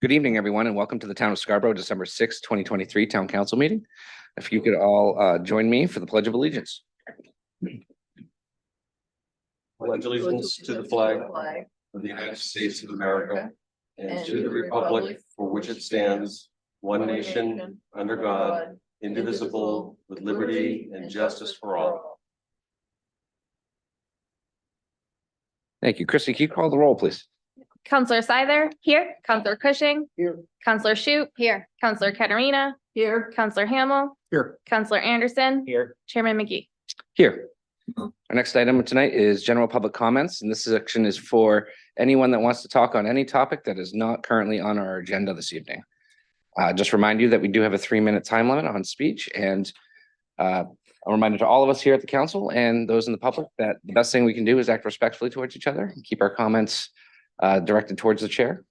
Good evening, everyone, and welcome to the Town of Scarborough, December 6, 2023 Town Council meeting. If you could all join me for the Pledge of Allegiance. Pledge allegiance to the flag of the United States of America and to the republic for which it stands, one nation, under God, indivisible, with liberty and justice for all. Thank you. Christy, can you call the roll, please? Councillor Seither, here. Councillor Cushing. Here. Councillor Shute. Here. Councillor Katerina. Here. Councillor Hamel. Here. Councillor Anderson. Here. Chairman McGee. Here. Our next item tonight is general public comments, and this section is for anyone that wants to talk on any topic that is not currently on our agenda this evening. Just remind you that we do have a 3-minute time limit on speech, and a reminder to all of us here at the council and those in the public that the best thing we can do is act respectfully towards each other and keep our comments directed towards the chair.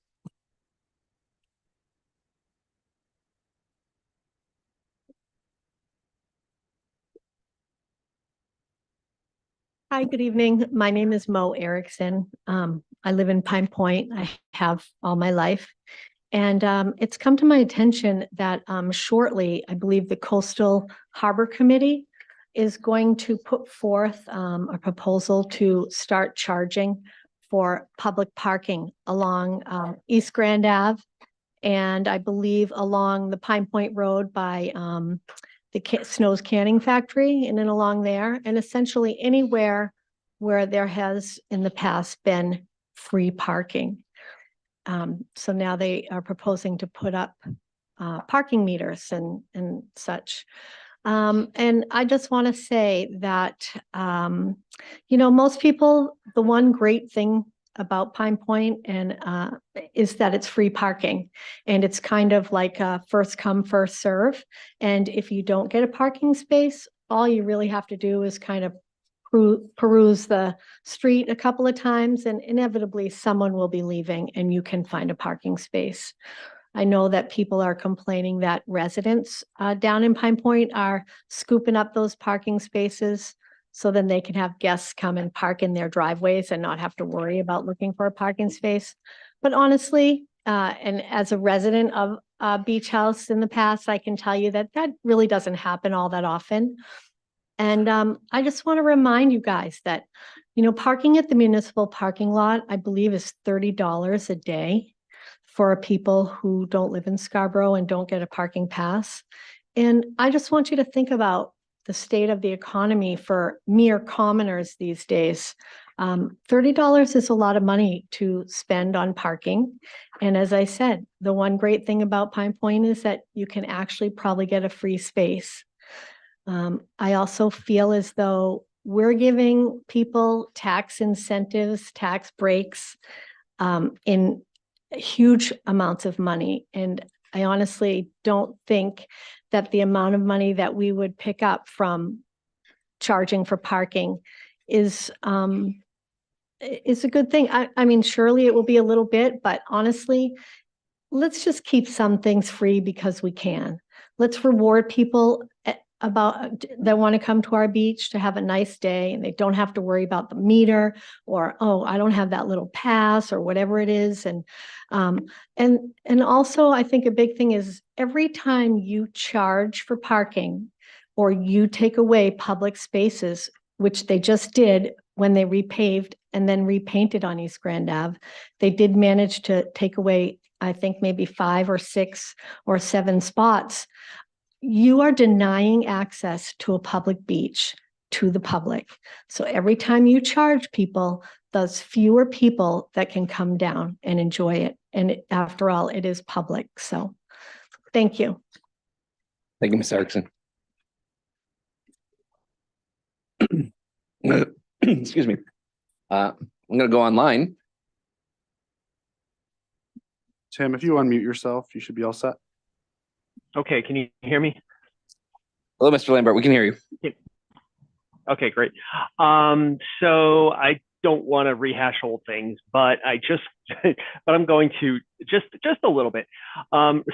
Hi, good evening. My name is Mo Erickson. I live in Pine Point. I have all my life. And it's come to my attention that shortly, I believe the Coastal Harbor Committee is going to put forth a proposal to start charging for public parking along East Grand Ave, and I believe along the Pine Point Road by the Snow's Canning Factory and then along there, and essentially anywhere where there has in the past been free parking. So now they are proposing to put up parking meters and such. And I just want to say that, most people, the one great thing about Pine Point and is that it's free parking, and it's kind of like a first come, first serve. And if you don't get a parking space, all you really have to do is kind of peruse the street a couple of times, and inevitably someone will be leaving and you can find a parking space. I know that people are complaining that residents down in Pine Point are scooping up those parking spaces so then they can have guests come and park in their driveways and not have to worry about looking for a parking space. But honestly, and as a resident of Beach House in the past, I can tell you that that really doesn't happen all that often. And I just want to remind you guys that, parking at the municipal parking lot, I believe is $30 a day for people who don't live in Scarborough and don't get a parking pass. And I just want you to think about the state of the economy for mere commoners these days. $30 is a lot of money to spend on parking. And as I said, the one great thing about Pine Point is that you can actually probably get a free space. I also feel as though we're giving people tax incentives, tax breaks in huge amounts of money. And I honestly don't think that the amount of money that we would pick up from charging for parking is a good thing. I mean, surely it will be a little bit, but honestly, let's just keep some things free because we can. Let's reward people that want to come to our beach to have a nice day, and they don't have to worry about the meter or, oh, I don't have that little pass or whatever it is. And also I think a big thing is every time you charge for parking or you take away public spaces, which they just did when they repaved and then repainted on East Grand Ave, they did manage to take away, I think maybe 5 or 6 or 7 spots. You are denying access to a public beach to the public. So every time you charge people, there's fewer people that can come down and enjoy it. And after all, it is public. So thank you. Thank you, Ms. Erickson. Excuse me. I'm going to go online. Tim, if you unmute yourself, you should be all set. Okay, can you hear me? Hello, Mr. Lambert. We can hear you. Okay, great. So I don't want to rehash old things, but but I'm going to just a little bit.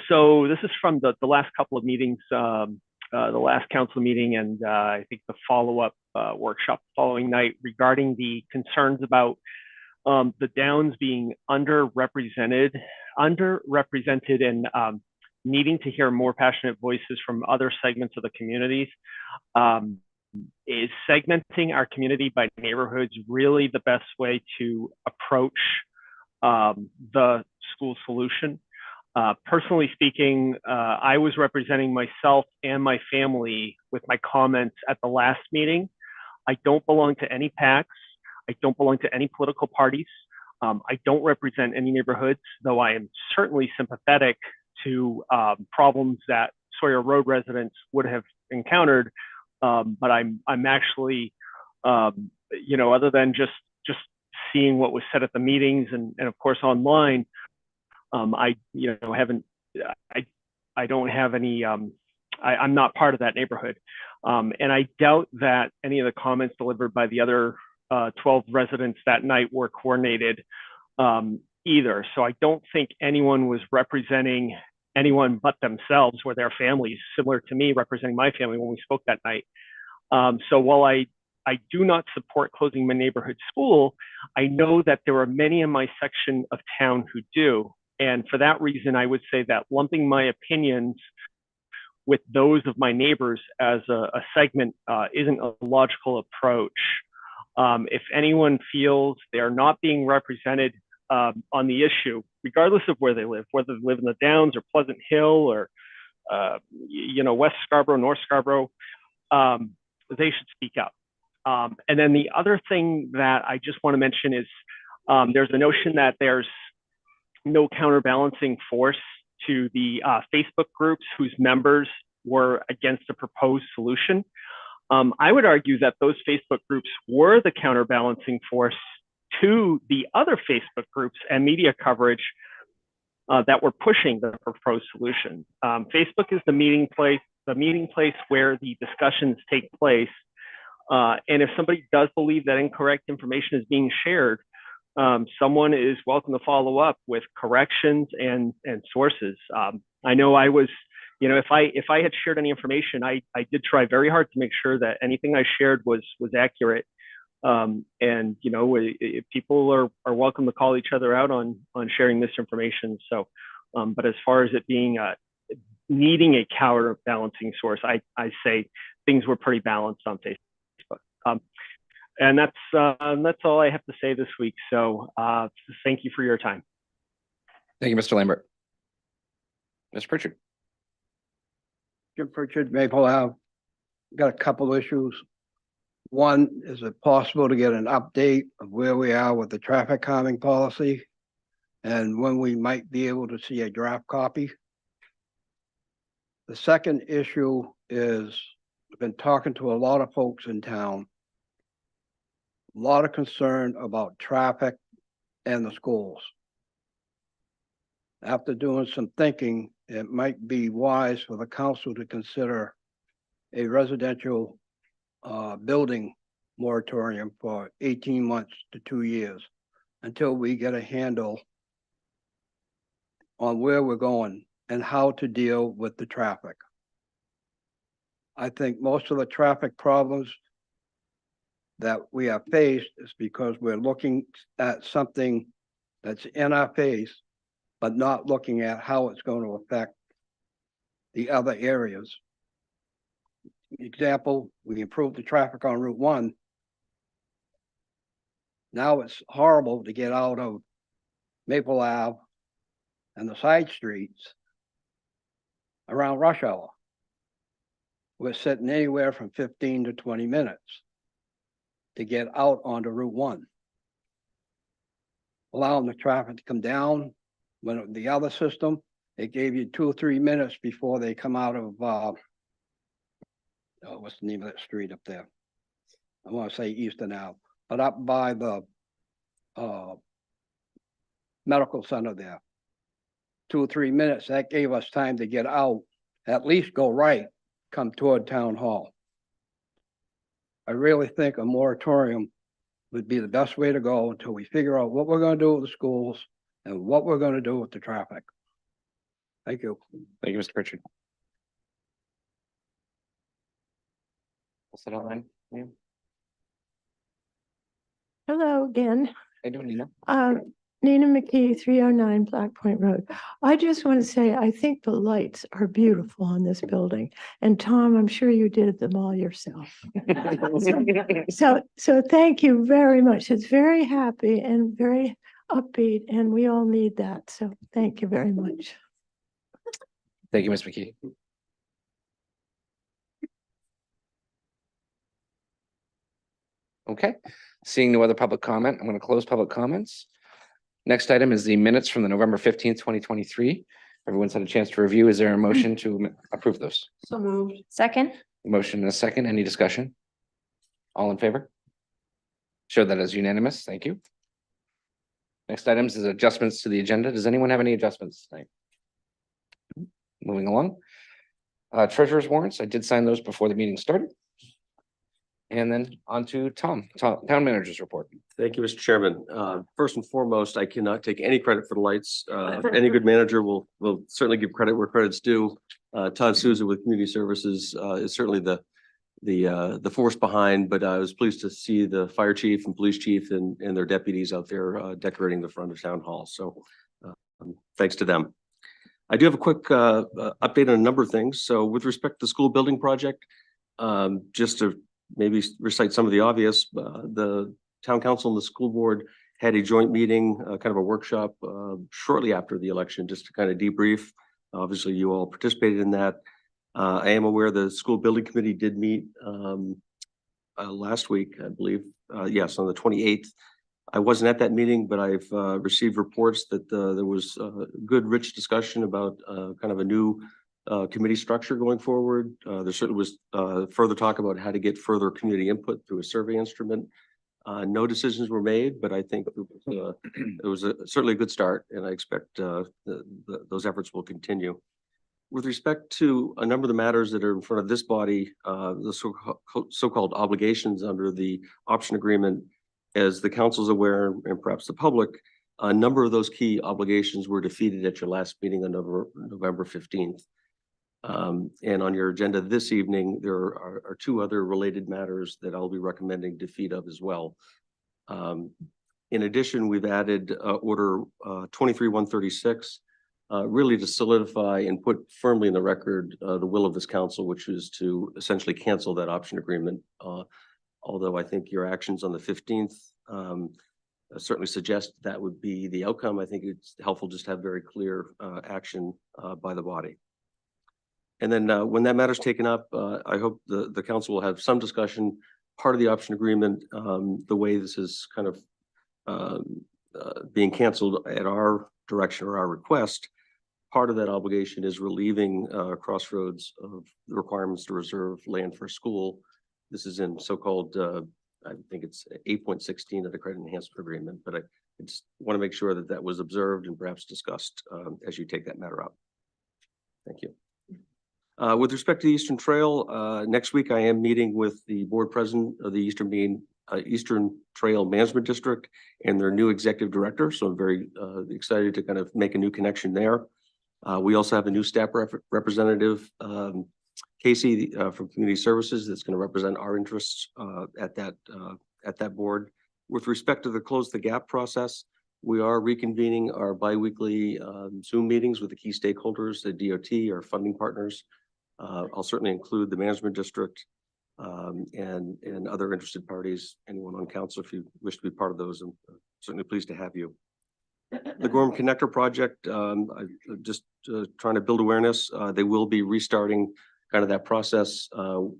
So this is from the last couple of meetings, the last council meeting, and I think the follow-up workshop following night regarding the concerns about the Downs being underrepresented underrepresented and needing to hear more passionate voices from other segments of the communities. Is segmenting our community by neighborhoods really the best way to approach the school solution? Personally speaking, I was representing myself and my family with my comments at the last meeting. I don't belong to any PACs. I don't belong to any political parties. I don't represent any neighborhoods, though I am certainly sympathetic to problems that Sawyer Road residents would have encountered. But I'm actually, you know, other than just seeing what was said at the meetings and of course online, I don't have any, I'm not part of that neighborhood. And I doubt that any of the comments delivered by the other 12 residents that night were coordinated either. So I don't think anyone was representing anyone but themselves or their families, similar to me representing my family when we spoke that night. So while I do not support closing my neighborhood school, I know that there are many in my section of town who do. And for that reason, I would say that lumping my opinions with those of my neighbors as a segment isn't a logical approach. If anyone feels they're not being represented on the issue, regardless of where they live, whether they live in the Downs or Pleasant Hill or you know, West Scarborough, North Scarborough, they should speak up. And then the other thing that I just want to mention is there's a notion that there's no counterbalancing force to the Facebook groups whose members were against the proposed solution. I would argue that those Facebook groups were the counterbalancing force to the other Facebook groups and media coverage that were pushing the proposed solution. Facebook is the meeting place where the discussions take place. And if somebody does believe that incorrect information is being shared, someone is welcome to follow up with corrections and sources. I know I was, you know, if I had shared any information, I did try very hard to make sure that anything I shared was accurate. And you know, people are welcome to call each other out on sharing misinformation. So, but as far as it being needing a counterbalancing source, I say things were pretty balanced on Facebook. And that's all I have to say this week. So thank you for your time. Thank you, Mr. Lambert. Mr. Pritchard. Jim Pritchard, Maple Ave. Got a couple issues. One, is it possible to get an update of where we are with the traffic calming policy? And when we might be able to see a draft copy? The second issue is, I've been talking to a lot of folks in town. A lot of concern about traffic and the schools. After doing some thinking, it might be wise for the council to consider a residential building moratorium for 18 months to 2 years until we get a handle on where we're going and how to deal with the traffic. I think most of the traffic problems that we have faced is because we're looking at something that's in our face, but not looking at how it's going to affect the other areas. Example, we improved the traffic on Route 1. Now it's horrible to get out of Maple Ave and the side streets around rush hour. We're sitting anywhere from 15 to 20 minutes to get out onto Route 1. Allowing the traffic to come down. When the other system, it gave you 2 or 3 minutes before they come out of, what's the name of that street up there? I want to say Eastern Ave, but up by the medical center there. 2 or 3 minutes, that gave us time to get out, at least go right, come toward Town Hall. I really think a moratorium would be the best way to go until we figure out what we're going to do with the schools and what we're going to do with the traffic. Thank you. Thank you, Mr. Pritchard. What's that online? Hello again. How you doing, Nina? Nina McKee, 309 Black Point Road. I just want to say, I think the lights are beautiful on this building. And Tom, I'm sure you did them all yourself. So thank you very much. It's very happy and very upbeat, and we all need that. So thank you very much. Thank you, Ms. McKee. Okay, seeing no other public comment, I'm going to close public comments. Next item is the minutes from the November 15th, 2023. Everyone's had a chance to review. Is there a motion to approve those? So moved. Second. Motion and a second. Any discussion? All in favor? Show that as unanimous. Thank you. Next items is adjustments to the agenda. Does anyone have any adjustments tonight? Moving along. Treasurer's warrants. I did sign those before the meeting started. And then on to Town Manager's report. Thank you, Mr. Chairman. First and foremost, I cannot take any credit for the lights. Any good manager will certainly give credit where credit's due. Todd Souza with Community Services is certainly the force behind, but I was pleased to see the fire chief and police chief and their deputies out there decorating the front of town hall. So thanks to them. I do have a quick update on a number of things. So with respect to the school building project, just to maybe recite some of the obvious, the town council and the school board had a joint meeting, kind of a workshop shortly after the election, just to kind of debrief. Obviously, you all participated in that. I am aware the school building committee did meet last week, I believe. Yes, on the 28th. I wasn't at that meeting, but I've received reports that there was good, rich discussion about kind of a new committee structure going forward. There certainly was further talk about how to get further community input through a survey instrument. No decisions were made, but I think it was certainly a good start, and I expect those efforts will continue. With respect to a number of the matters that are in front of this body, the so-called obligations under the option agreement, as the council is aware, and perhaps the public, a number of those key obligations were defeated at your last meeting on November 15th. And on your agenda this evening, there are two other related matters that I'll be recommending defeat of as well. In addition, we've added order 23-136, really to solidify and put firmly in the record the will of this council, which is to essentially cancel that option agreement. Although I think your actions on the 15th certainly suggest that would be the outcome. I think it's helpful just to have very clear action by the body. And then when that matter is taken up, I hope the council will have some discussion. Part of the option agreement, the way this is kind of being canceled at our direction or our request, part of that obligation is relieving Crossroads of the requirements to reserve land for school. This is in so-called, I think it's 8.16 of the credit enhancement agreement, but I just want to make sure that that was observed and perhaps discussed as you take that matter up. Thank you. With respect to the Eastern Trail, next week I am meeting with the board president of the Eastern Trail Management District and their new executive director. So I'm very excited to kind of make a new connection there. We also have a new staff representative, Casey from Community Services, that's going to represent our interests at that board. With respect to the Close the Gap process, we are reconvening our biweekly Zoom meetings with the key stakeholders, the DOT, our funding partners. I'll certainly include the management district and other interested parties, anyone on council, if you wish to be part of those. I'm certainly pleased to have you. The Gorham Connector project, just trying to build awareness. They will be restarting kind of that process.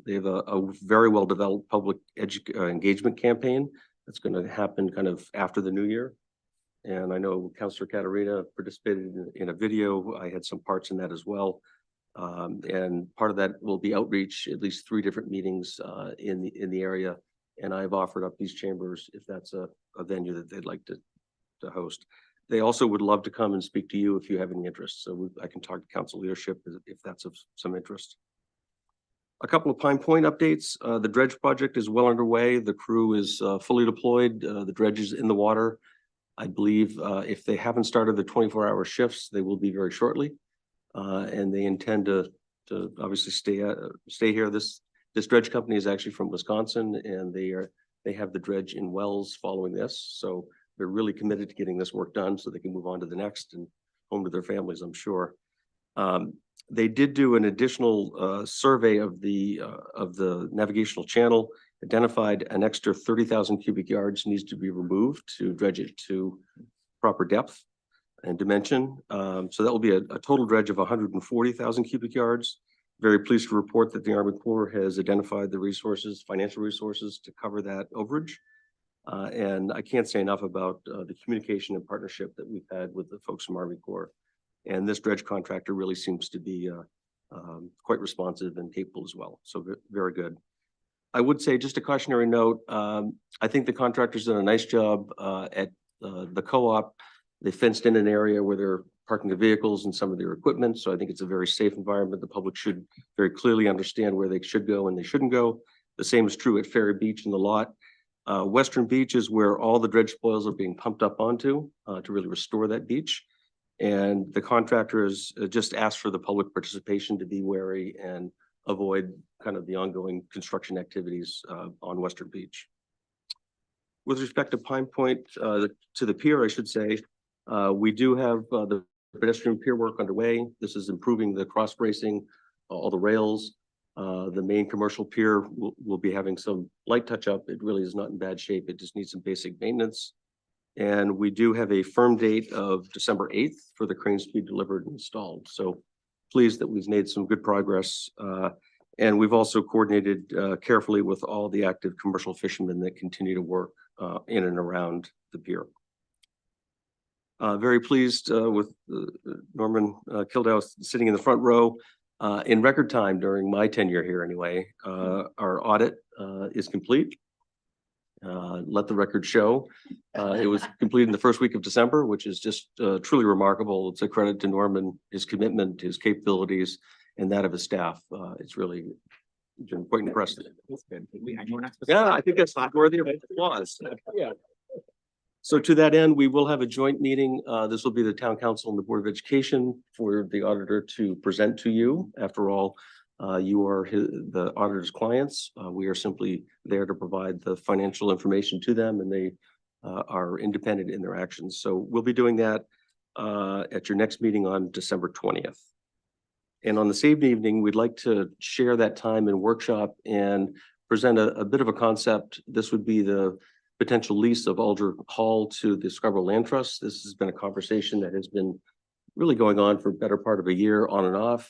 They have a very well-developed public engagement campaign that's going to happen kind of after the new year. And I know Councilor Katarina participated in a video. I had some parts in that as well. And part of that will be outreach, at least 3 different meetings in the area. And I've offered up these chambers if that's a venue that they'd like to host. They also would love to come and speak to you if you have any interest. So I can talk to council leadership if that's of some interest. A couple of Pine Point updates. The dredge project is well underway. The crew is fully deployed. The dredge is in the water. I believe if they haven't started the 24-hour shifts, they will be very shortly. And they intend to obviously stay here. This dredge company is actually from Wisconsin, and they have the dredge in Wells following this. So they're really committed to getting this work done so they can move on to the next and home to their families, I'm sure. They did do an additional survey of the navigational channel, identified an extra 30,000 cubic yards needs to be removed to dredge it to proper depth and dimension. So that will be a total dredge of 140,000 cubic yards. Very pleased to report that the Army Corps has identified the resources, financial resources to cover that overage. And I can't say enough about the communication and partnership that we've had with the folks from Army Corps. And this dredge contractor really seems to be quite responsive and capable as well. So very good. I would say, just a cautionary note, I think the contractor's done a nice job at the co-op. They fenced in an area where they're parking the vehicles and some of their equipment. So I think it's a very safe environment. The public should very clearly understand where they should go and they shouldn't go. The same is true at Ferry Beach in the lot. Western Beach is where all the dredge spoils are being pumped up onto to really restore that beach. And the contractor has just asked for the public participation to be wary and avoid kind of the ongoing construction activities on Western Beach. With respect to Pine Point, to the pier, I should say, we do have the pedestrian pier work underway. This is improving the cross bracing, all the rails. The main commercial pier will be having some light touch up. It really is not in bad shape. It just needs some basic maintenance. And we do have a firm date of December 8th for the cranes to be delivered and installed. So pleased that we've made some good progress. And we've also coordinated carefully with all the active commercial fishermen that continue to work in and around the pier. Very pleased with Norman Kildow sitting in the front row. In record time during my tenure here anyway, our audit is complete. Let the record show. It was completed in the first week of December, which is just truly remarkable. It's a credit to Norman, his commitment, his capabilities, and that of his staff. It's really been quite impressive. Yeah, I think that's worthy of applause. Yeah. So to that end, we will have a joint meeting. This will be the Town Council and the Board of Education for the auditor to present to you. After all, you are the auditor's clients. We are simply there to provide the financial information to them, and they are independent in their actions. So we'll be doing that at your next meeting on December 20th. And on the same evening, we'd like to share that time and workshop and present a bit of a concept. This would be the potential lease of Alder Hall to the Scarborough Land Trust. This has been a conversation that has been really going on for a better part of a year on and off.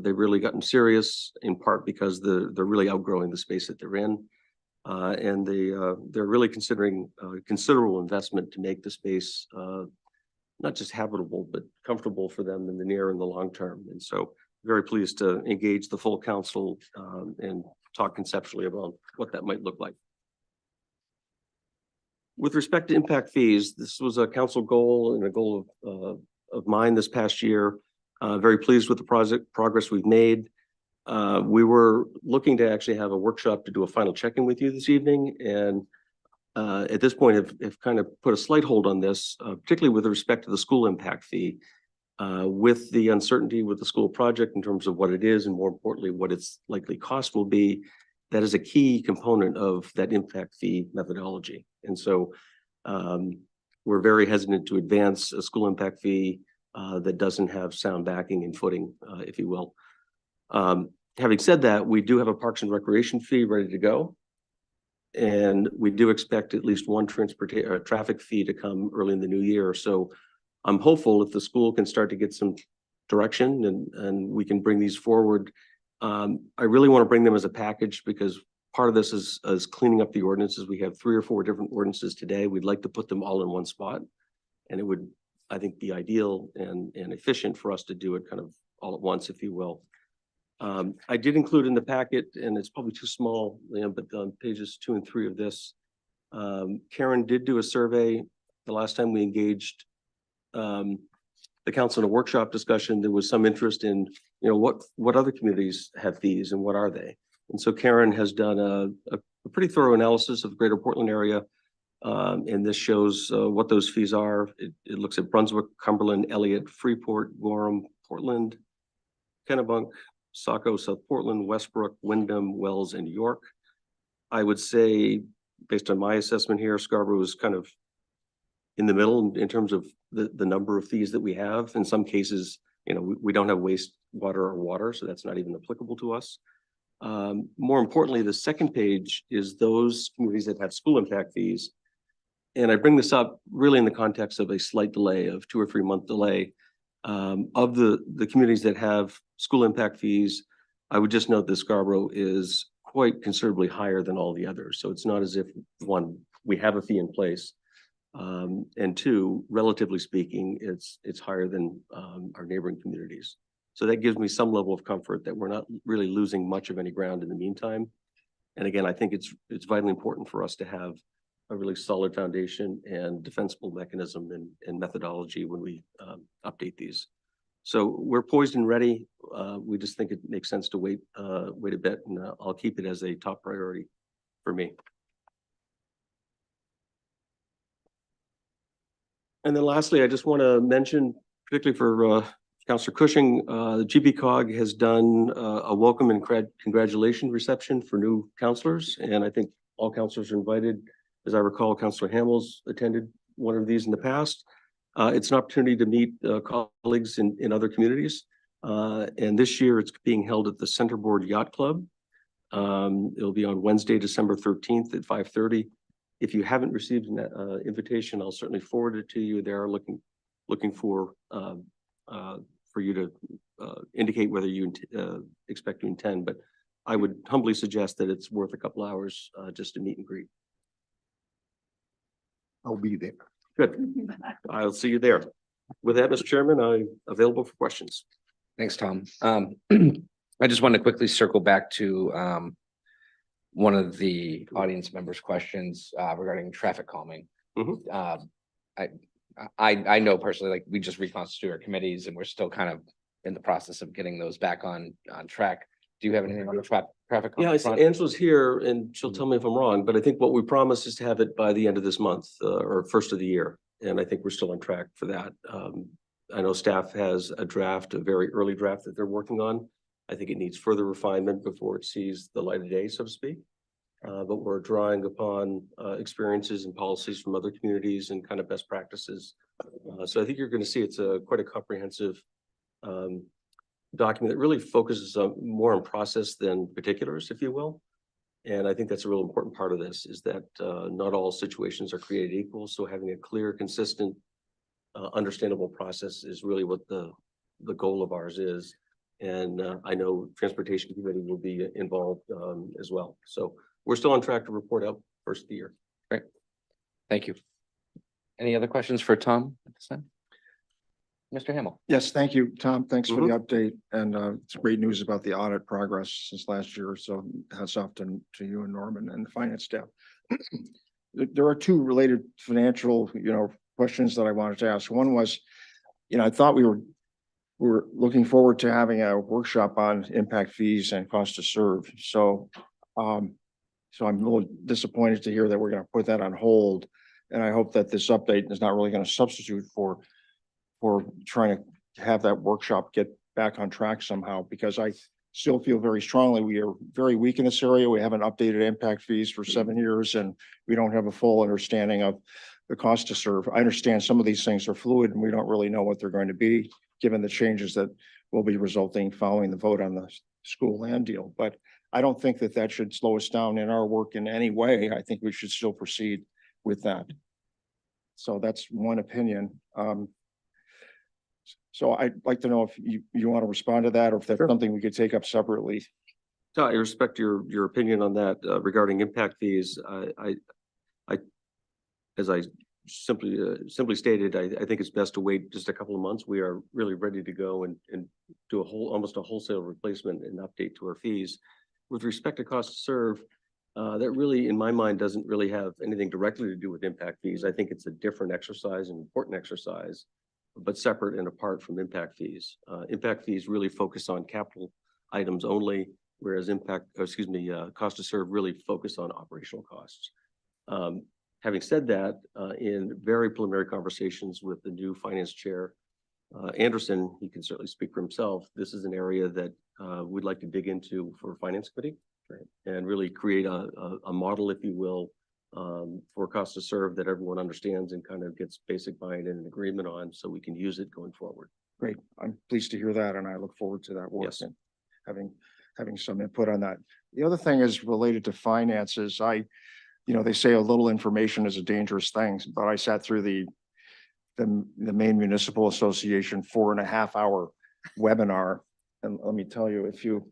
They've really gotten serious in part because they're really outgrowing the space that they're in. And they're really considering considerable investment to make the space not just habitable, but comfortable for them in the near and the long term. And so very pleased to engage the full council and talk conceptually about what that might look like. With respect to impact fees, this was a council goal and a goal of mine this past year. Very pleased with the progress we've made. We were looking to actually have a workshop to do a final check-in with you this evening. And at this point, have kind of put a slight hold on this, particularly with respect to the school impact fee. With the uncertainty with the school project in terms of what it is and more importantly, what its likely cost will be, that is a key component of that impact fee methodology. And so we're very hesitant to advance a school impact fee that doesn't have sound backing and footing, if you will. Having said that, we do have a Parks and Recreation fee ready to go. And we do expect at least one traffic fee to come early in the new year. So I'm hopeful if the school can start to get some direction and we can bring these forward. I really want to bring them as a package because part of this is cleaning up the ordinances. We have 3 or 4 different ordinances today. We'd like to put them all in one spot. And it would, I think, be ideal and efficient for us to do it kind of all at once, if you will. I did include in the packet, and it's probably too small, Liam, but on pages 2 and 3 of this, Karen did do a survey. The last time we engaged the council in a workshop discussion, there was some interest in, you know, what other communities have fees and what are they? And so Karen has done a pretty thorough analysis of the greater Portland area. And this shows what those fees are. It looks at Brunswick, Cumberland, Elliott, Freeport, Gorham, Portland, Kennebunk, Saco, South Portland, Westbrook, Wyndham, Wells, and York. I would say, based on my assessment here, Scarborough is kind of in the middle in terms of the number of fees that we have. In some cases, we don't have wastewater or water, so that's not even applicable to us. More importantly, the second page is those communities that have school impact fees. And I bring this up really in the context of a slight delay of 2 or 3 month delay. Of the communities that have school impact fees, I would just note that Scarborough is quite considerably higher than all the others. So it's not as if, one, we have a fee in place. And two, relatively speaking, it's higher than our neighboring communities. So that gives me some level of comfort that we're not really losing much of any ground in the meantime. And again, I think it's vitally important for us to have a really solid foundation and defensible mechanism and methodology when we update these. So we're poised and ready. We just think it makes sense to wait a bit, and I'll keep it as a top priority for me. And then lastly, I just want to mention, particularly for Councillor Cushing, the GPCOG has done a welcome and congratulation reception for new councillors. And I think all councillors are invited. As I recall, Councillor Hamels attended one of these in the past. It's an opportunity to meet colleagues in other communities. And this year it's being held at the Centerboard Yacht Club. It'll be on Wednesday, December 13th at 5:30. If you haven't received an invitation, I'll certainly forward it to you. They are looking for you to indicate whether you expect to attend, but I would humbly suggest that it's worth a couple hours just to meet and greet. I'll be there. Good. I'll see you there. With that, Mr. Chairman, I'm available for questions. Thanks, Tom. I just want to quickly circle back to one of the audience members' questions regarding traffic calming. I know personally, like, we just reconstituted our committees and we're still kind of in the process of getting those back on track. Do you have anything on the traffic? Yeah, I see Angela's here and she'll tell me if I'm wrong, but I think what we promised is to have it by the end of this month or first of the year. And I think we're still on track for that. I know staff has a very early draft that they're working on. I think it needs further refinement before it sees the light of day, so to speak. But we're drawing upon experiences and policies from other communities and kind of best practices. So I think you're going to see it's quite a comprehensive document that really focuses more on process than particulars, if you will. And I think that's a real important part of this, is that not all situations are created equal. So having a clear, consistent, understandable process is really what the goal of ours is. And I know Transportation Committee will be involved as well. So we're still on track to report out first of the year. Great. Thank you. Any other questions for Tom at this time? Mr. Hamel. Yes, thank you, Tom. Thanks for the update. And it's great news about the audit progress since last year. So hats off to you and Norman and the finance staff. There are two related financial, questions that I wanted to ask. One was, I thought we were looking forward to having a workshop on impact fees and cost to serve. So I'm a little disappointed to hear that we're going to put that on hold. And I hope that this update is not really going to substitute for trying to have that workshop get back on track somehow, because I still feel very strongly we are very weak in this area. We haven't updated impact fees for 7 years, and we don't have a full understanding of the cost to serve. I understand some of these things are fluid and we don't really know what they're going to be, given the changes that will be resulting following the vote on the school land deal. But I don't think that should slow us down in our work in any way. I think we should still proceed with that. So that's one opinion. So I'd like to know if you want to respond to that, or if that's something we could take up separately. So I respect your opinion on that regarding impact fees. As I simply stated, I think it's best to wait just a couple of months. We are really ready to go and do almost a wholesale replacement and update to our fees. With respect to cost to serve, that really, in my mind, doesn't really have anything directly to do with impact fees. I think it's a different exercise, an important exercise, but separate and apart from impact fees. Impact fees really focus on capital items only, whereas cost to serve really focus on operational costs. Having said that, in very preliminary conversations with the new finance chair, Anderson, he can certainly speak for himself. This is an area that we'd like to dig into for finance committee, and really create a model, if you will, for cost to serve that everyone understands and kind of gets basic buy-in and agreement on, so we can use it going forward. Great. I'm pleased to hear that, and I look forward to that work Yes. and having some input on that. The other thing is related to finances. They say a little information is a dangerous thing, but I sat through the Maine Municipal Association 4.5 hour webinar. And let me tell you, if you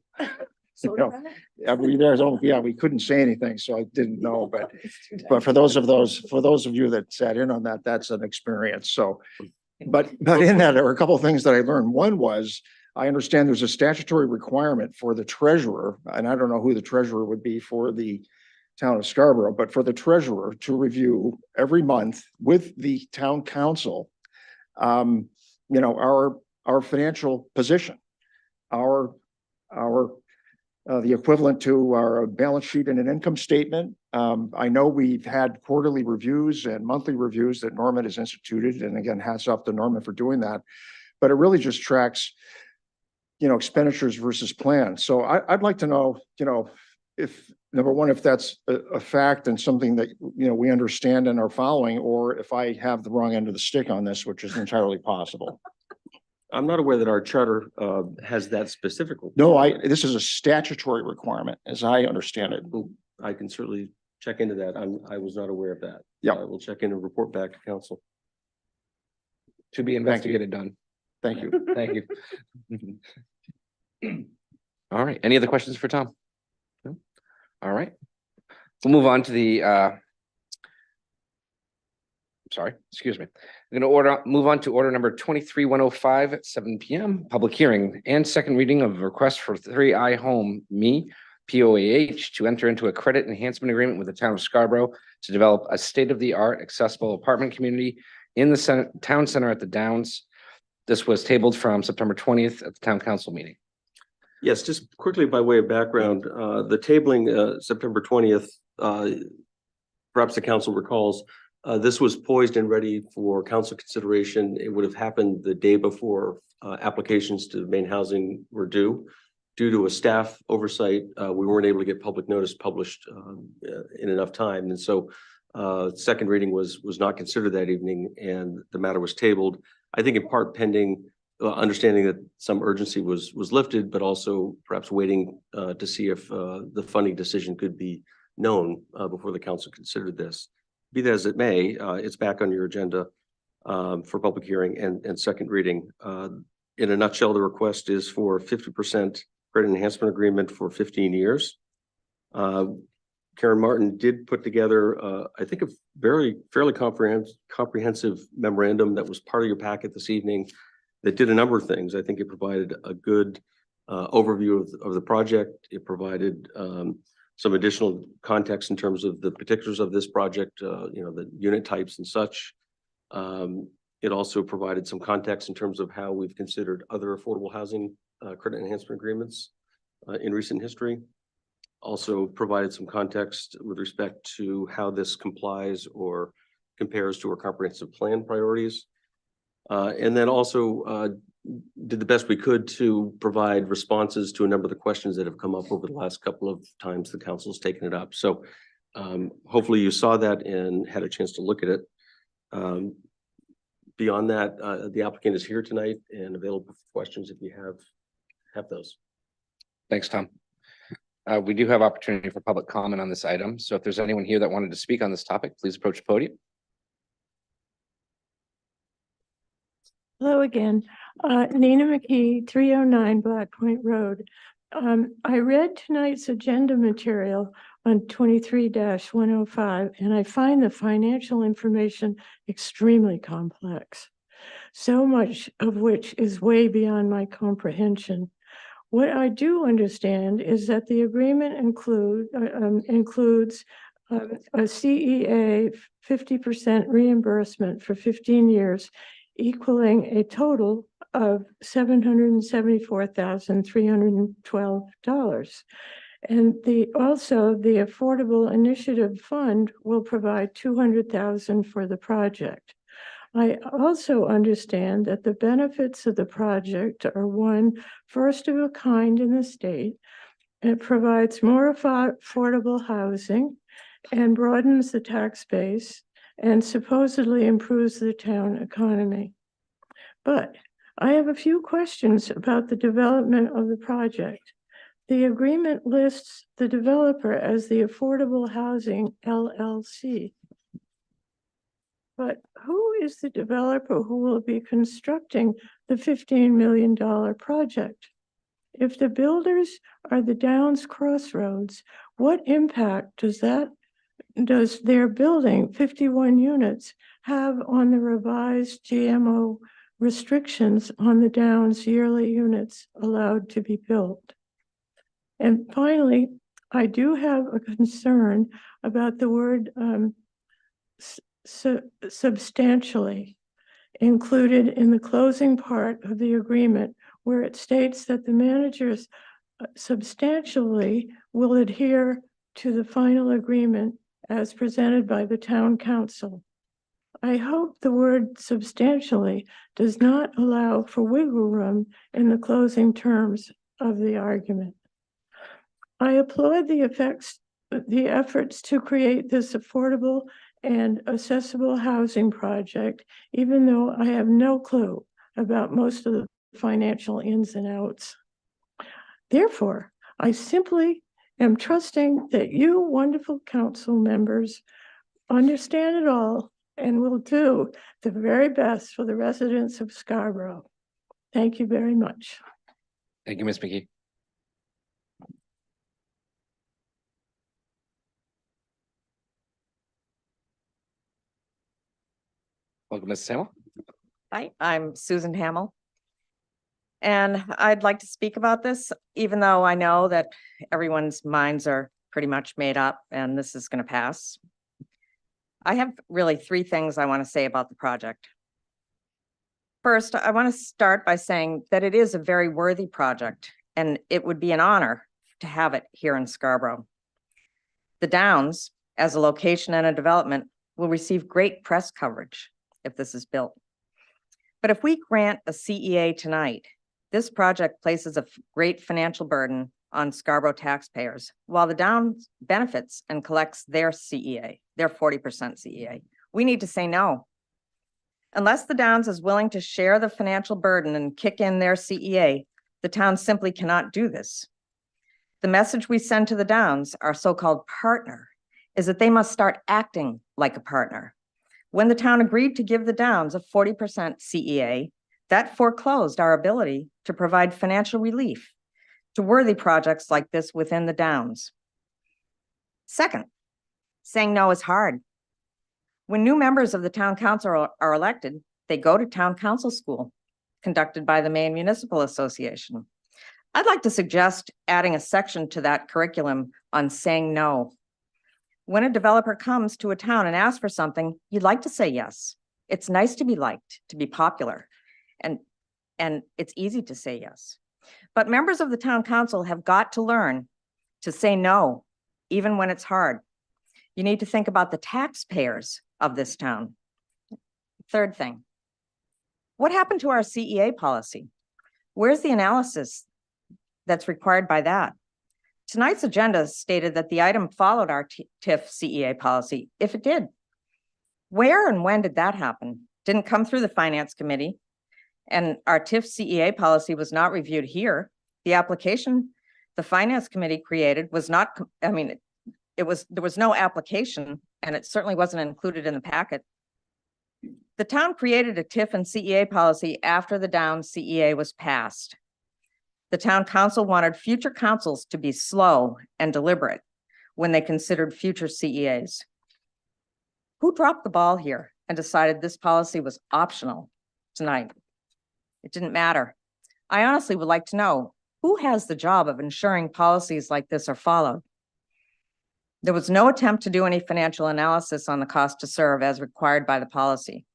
we couldn't say anything, so I didn't know, but for those of you that sat in on that, that's an experience. So, but in that, there were a couple of things that I learned. One was, I understand there's a statutory requirement for the treasurer, and I don't know who the treasurer would be for the town of Scarborough, but for the treasurer to review every month with the town council, our financial position, the equivalent to our balance sheet and an income statement. I know we've had quarterly reviews and monthly reviews that Norman has instituted, and again, hats off to Norman for doing that. But it really just tracks, expenditures versus plans. So I'd like to know, if number one, if that's a fact and something that, we understand and are following, or if I have the wrong end of the stick on this, which is entirely possible. I'm not aware that our charter has that specific. No, this is a statutory requirement, as I understand it. I can certainly check into that. I was not aware of that. Yeah. I will check in and report back to council. To be investigated, done. Thank you. Thank you. All right. Any other questions for Tom? No? All right. We'll move on to the excuse me. I'm going to move on to order number 23-105 at 7 p.m. Public hearing and second reading of a request for 3i Home Me POAH to enter into a credit enhancement agreement with the town of Scarborough to develop a state-of-the-art accessible apartment community in the town center at the Downs. This was tabled from September 20th at the town council meeting. Yes, just quickly by way of background, the tabling September 20th, perhaps the council recalls, this was poised and ready for council consideration. It would have happened the day before applications to Maine Housing were due. Due to a staff oversight, we weren't able to get public notice published in enough time. And so second reading was not considered that evening, and the matter was tabled, I think in part pending understanding that some urgency was lifted, but also perhaps waiting to see if the funding decision could be known before the council considered this. Be that as it may, it's back on your agenda for public hearing and second reading. In a nutshell, the request is for 50% credit enhancement agreement for 15 years. Karen Martin did put together, I think, a fairly comprehensive memorandum that was part of your packet this evening that did a number of things. I think it provided a good overview of the project. It provided some additional context in terms of the particulars of this project, the unit types and such. It also provided some context in terms of how we've considered other affordable housing credit enhancement agreements in recent history. Also provided some context with respect to how this complies or compares to our comprehensive plan priorities. And then also did the best we could to provide responses to a number of the questions that have come up over the last couple of times the council's taken it up. So hopefully you saw that and had a chance to look at it. Beyond that, the applicant is here tonight and available for questions if you have those. Thanks, Tom. We do have opportunity for public comment on this item. So if there's anyone here that wanted to speak on this topic, please approach the podium. Hello again. Nina McKee, 309 Black Point Road. I read tonight's agenda material on 23-105, and I find the financial information extremely complex, so much of which is way beyond my comprehension. What I do understand is that the agreement includes a CEA 50% reimbursement for 15 years, equaling a total of $774,312. And also the Affordable Initiative Fund will provide $200,000 for the project. I also understand that the benefits of the project are one, first of a kind in the state. It provides more affordable housing, and broadens the tax base and supposedly improves the town economy. But I have a few questions about the development of the project. The agreement lists the developer as the Affordable Housing LLC. But who is the developer who will be constructing the $15 million project? If the builders are the Downs Crossroads, what impact does their building 51 units have on the revised GMO restrictions on the Downs yearly units allowed to be built? And finally, I do have a concern about the word substantially included in the closing part of the agreement, where it states that the managers substantially will adhere to the final agreement as presented by the town council. I hope the word substantially does not allow for wiggle room in the closing terms of the argument. I applaud the efforts to create this affordable and accessible housing project, even though I have no clue about most of the financial ins and outs. Therefore, I simply am trusting that you wonderful council members understand it all and will do the very best for the residents of Scarborough. Thank you very much. Thank you, Ms. McKee. Welcome, Mrs. Hamel. Hi, I'm Susan Hamill. And I'd like to speak about this, even though I know that everyone's minds are pretty much made up and this is going to pass. I have really three things I want to say about the project. First, I want to start by saying that it is a very worthy project and it would be an honor to have it here in Scarborough. The Downs, as a location and a development, will receive great press coverage if this is built. But if we grant a CEA tonight, this project places a great financial burden on Scarborough taxpayers, while the Downs benefits and collects their CEA, their 40% CEA. We need to say no. Unless the Downs is willing to share the financial burden and kick in their CEA, the town simply cannot do this. The message we send to the Downs, our so-called partner, is that they must start acting like a partner. When the town agreed to give the Downs a 40% CEA, that foreclosed our ability to provide financial relief to worthy projects like this within the Downs. Second, saying no is hard. When new members of the town council are elected, they go to town council school, conducted by the Maine Municipal Association. I'd like to suggest adding a section to that curriculum on saying no. When a developer comes to a town and asks for something, you'd like to say yes. It's nice to be liked, to be popular, and it's easy to say yes. But members of the town council have got to learn to say no, even when it's hard. You need to think about the taxpayers of this town. Third thing, what happened to our CEA policy? Where's the analysis that's required by that? Tonight's agenda stated that the item followed our TIF CEA policy, if it did. Where and when did that happen? Didn't come through the Finance Committee, and our TIF CEA policy was not reviewed here. The application the Finance Committee created was not, there was no application, and it certainly wasn't included in the packet. The town created a TIF and CEA policy after the Downs CEA was passed. The town council wanted future councils to be slow and deliberate when they considered future CEAs. Who dropped the ball here and decided this policy was optional tonight? It didn't matter. I honestly would like to know who has the job of ensuring policies like this are followed. There was no attempt to do any financial analysis on the cost to serve as required by the policy.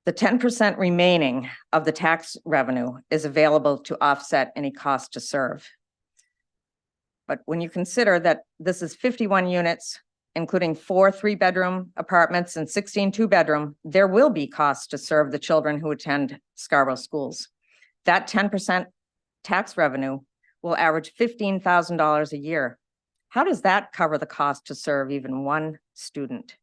The 10% remaining of the tax revenue is available to offset any cost to serve. But when you consider that this is 51 units, including 4 3-bedroom apartments and 16 2-bedroom, there will be costs to serve the children who attend Scarborough schools. That 10% tax revenue will average $15,000 a year. How does that cover the cost to serve even one student?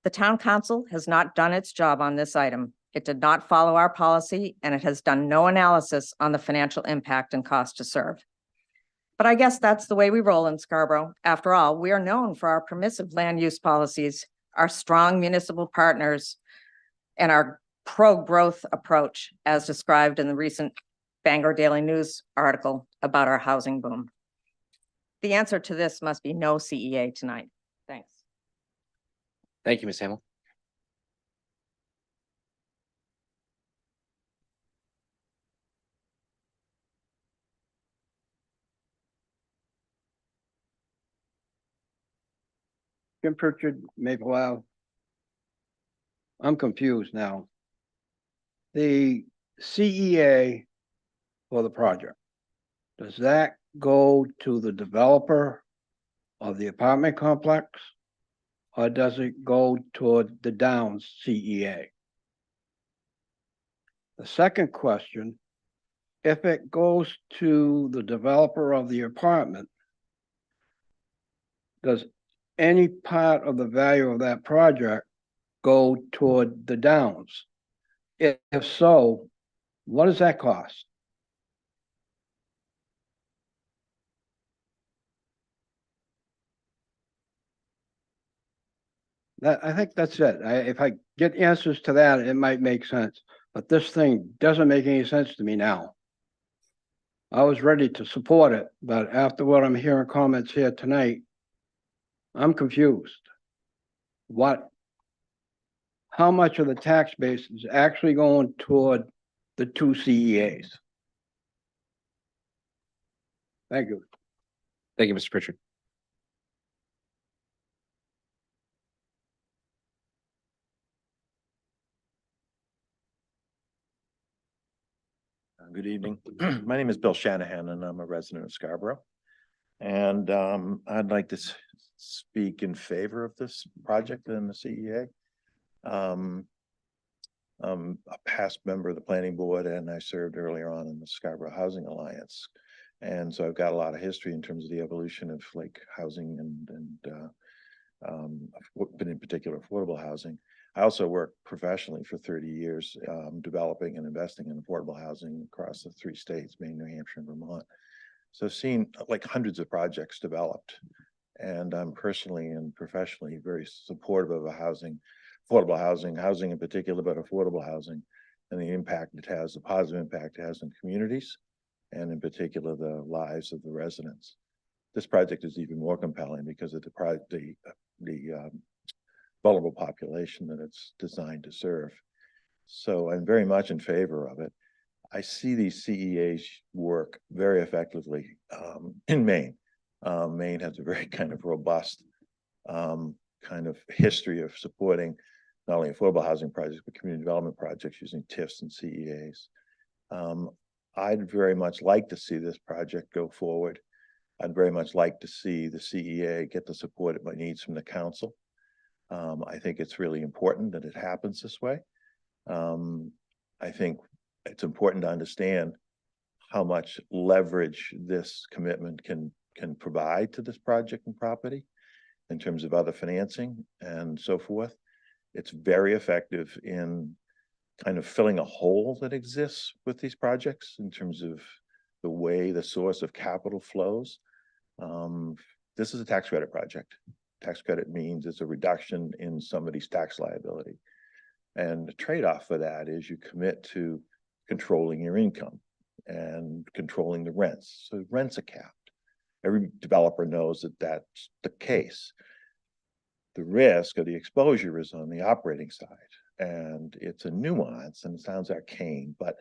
The town council has not done its job on this item. It did not follow our policy, and it has done no analysis on the financial impact and cost to serve. But I guess that's the way we roll in Scarborough. After all, we are known for our permissive land use policies, our strong municipal partners, and our pro-growth approach as described in the recent Bangor Daily News article about our housing boom. The answer to this must be no CEA tonight. Thanks. Thank you, Ms. Hamel. Jim Pritchard, Maple Ave. I'm confused now. The CEA for the project, does that go to the developer of the apartment complex? Or does it go toward the Downs CEA? The second question, if it goes to the developer of the apartment, does any part of the value of that project go toward the Downs? If so, what does that cost? I think that's it. If I get answers to that, it might make sense, but this thing doesn't make any sense to me now. I was ready to support it, but after what I'm hearing comments here tonight, I'm confused. How much of the tax base is actually going toward the two CEAs? Thank you. Thank you, Mr. Pritchard. Good evening. My name is Bill Shanahan and I'm a resident of Scarborough. And I'd like to speak in favor of this project in the CEA. I'm a past member of the planning board and I served earlier on in the Scarborough Housing Alliance. And so I've got a lot of history in terms of the evolution of like housing but in particular affordable housing. I also worked professionally for 30 years, developing and investing in affordable housing across the 3 states, Maine, New Hampshire, and Vermont. So I've seen like hundreds of projects developed, and I'm personally and professionally very supportive of affordable housing in particular, but affordable housing and the impact it has, the positive impact it has on communities, and in particular, the lives of the residents. This project is even more compelling because of the vulnerable population that it's designed to serve. So I'm very much in favor of it. I see these CEAs work very effectively in Maine. Maine has a very kind of robust kind of history of supporting not only affordable housing projects, but community development projects using TIFs and CEAs. I'd very much like to see this project go forward. I'd very much like to see the CEA get the support it needs from the council. I think it's really important that it happens this way. I think it's important to understand how much leverage this commitment can provide to this project and property in terms of other financing and so forth. It's very effective in kind of filling a hole that exists with these projects in terms of the way the source of capital flows. This is a tax credit project. Tax credit means it's a reduction in somebody's tax liability. And the trade-off for that is you commit to controlling your income and controlling the rents. So rents are capped. Every developer knows that that's the case. The risk or the exposure is on the operating side. And it's a nuance and it sounds arcane, but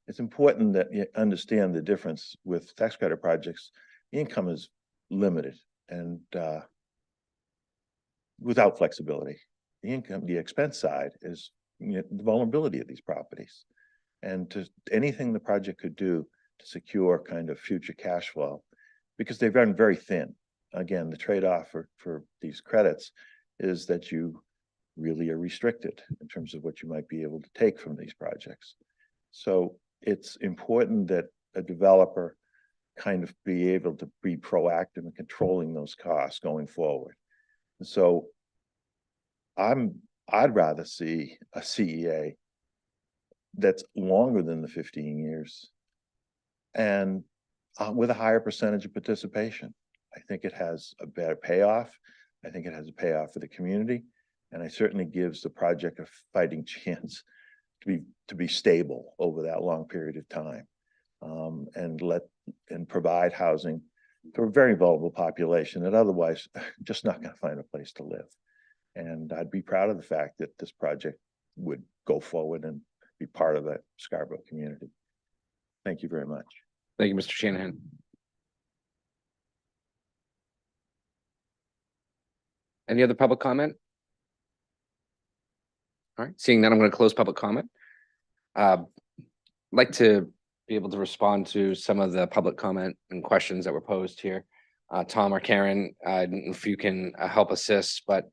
it's important that you understand the difference with tax credit projects. The income is limited and without flexibility. The expense side is the vulnerability of these properties. And anything the project could do to secure kind of future cash flow, because they've run very thin. Again, the trade-off for these credits is that you really are restricted in terms of what you might be able to take from these projects. So it's important that a developer kind of be able to be proactive in controlling those costs going forward. And so I'd rather see a CEA that's longer than the 15 years and with a higher percentage of participation. I think it has a better payoff. I think it has a payoff for the community, and it certainly gives the project a fighting chance to be stable over that long period of time, and provide housing for a very vulnerable population that otherwise just not going to find a place to live. And I'd be proud of the fact that this project would go forward and be part of the Scarborough community. Thank you very much. Thank you, Mr. Shanahan. Any other public comment? All right, seeing that, I'm going to close public comment. Like to be able to respond to some of the public comment and questions that were posed here. Tom or Karen, I don't know if you can help assist, but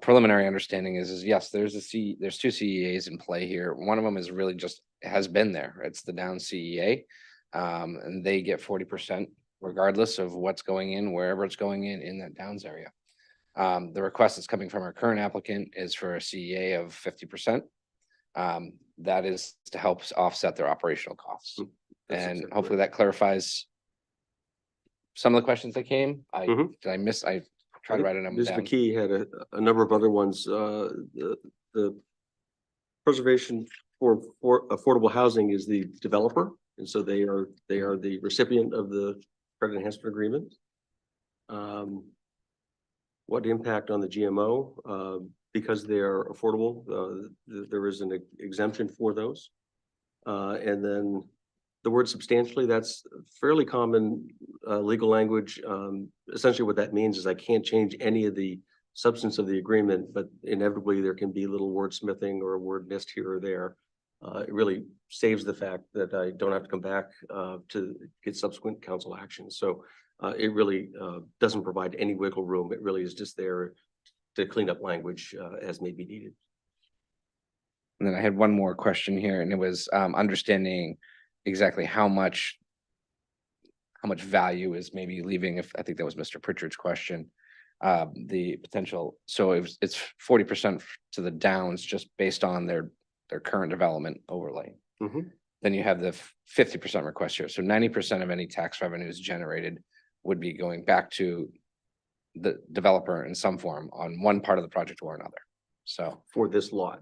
preliminary understanding is yes, there's two CEAs in play here. One of them is really just has been there. It's the Downs CEA, and they get 40% regardless of what's going in, wherever it's going in that Downs area. The request that's coming from our current applicant is for a CEA of 50%. That is to help offset their operational costs. And hopefully that clarifies some of the questions that came. I tried to write a number Ms. down. McKee had a number of other ones. The preservation for affordable housing is the developer, and so they are the recipient of the credit enhancement agreement. What impact on the GMO? Because they are affordable, there is an exemption for those. And then the word substantially, that's fairly common legal language. Essentially what that means is I can't change any of the substance of the agreement, but inevitably there can be little wordsmithing or a word missed here or there. It really saves the fact that I don't have to come back to get subsequent council action. So it really doesn't provide any wiggle room. It really is just there to clean up language as may be needed. And then I had one more question here, and it was understanding exactly how much value is maybe leaving, if I think that was Mr. Pritchard's question, the potential. So it's 40% to the Downs just based on their current development overlay. Then you have the 50% request here. So 90% of any tax revenues generated would be going back to the developer in some form on one part of the project or another. So For this lot,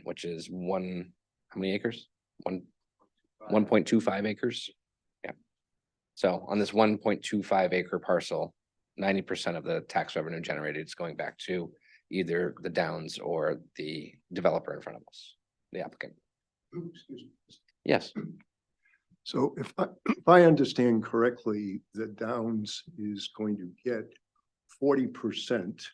which is how many acres? 1.25 acres. Yeah. So on this 1.25 acre parcel, 90% of the tax revenue generated is going back to either the Downs or the developer in front of us, the applicant. Excuse me. Yes. So if I understand correctly, the Downs is going to get 40%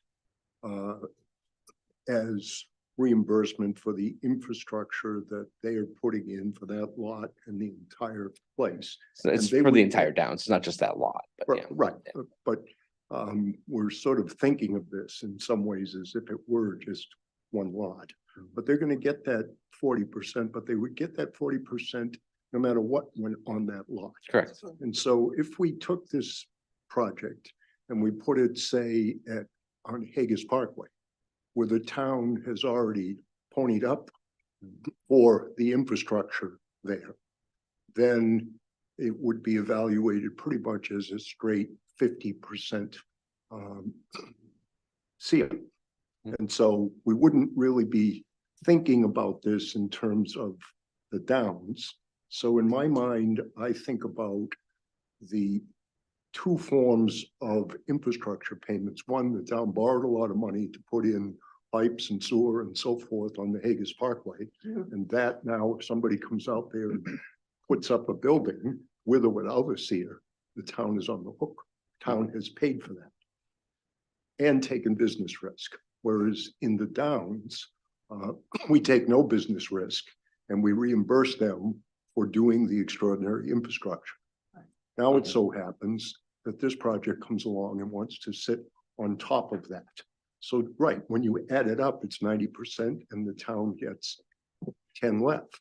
as reimbursement for the infrastructure that they are putting in for that lot and the entire place. So it's And they for the would- entire Downs, it's not just that lot, but yeah. Right, but we're sort of thinking of this in some ways as if it were just one lot. But they're going to get that 40%, but they would get that 40% no matter what went on that lot. Correct. And so if we took this project and we put it, say, on Haggis Parkway, where the town has already ponied up for the infrastructure there, then it would be evaluated pretty much as a straight 50% CO. And so we wouldn't really be thinking about this in terms of the Downs. So in my mind, I think about the two forms of infrastructure payments. One, the town borrowed a lot of money to put in pipes and sewer and so forth on the Haggis Parkway. And that now, if somebody comes out there and puts up a building with or without a seer, the town is on the hook. Town has paid for that and taken business risk. Whereas in the Downs, we take no business risk and we reimburse them for doing the extraordinary infrastructure. Now it so happens that this project comes along and wants to sit on top of that. So, right, when you add it up, it's 90% and the town gets 10 left.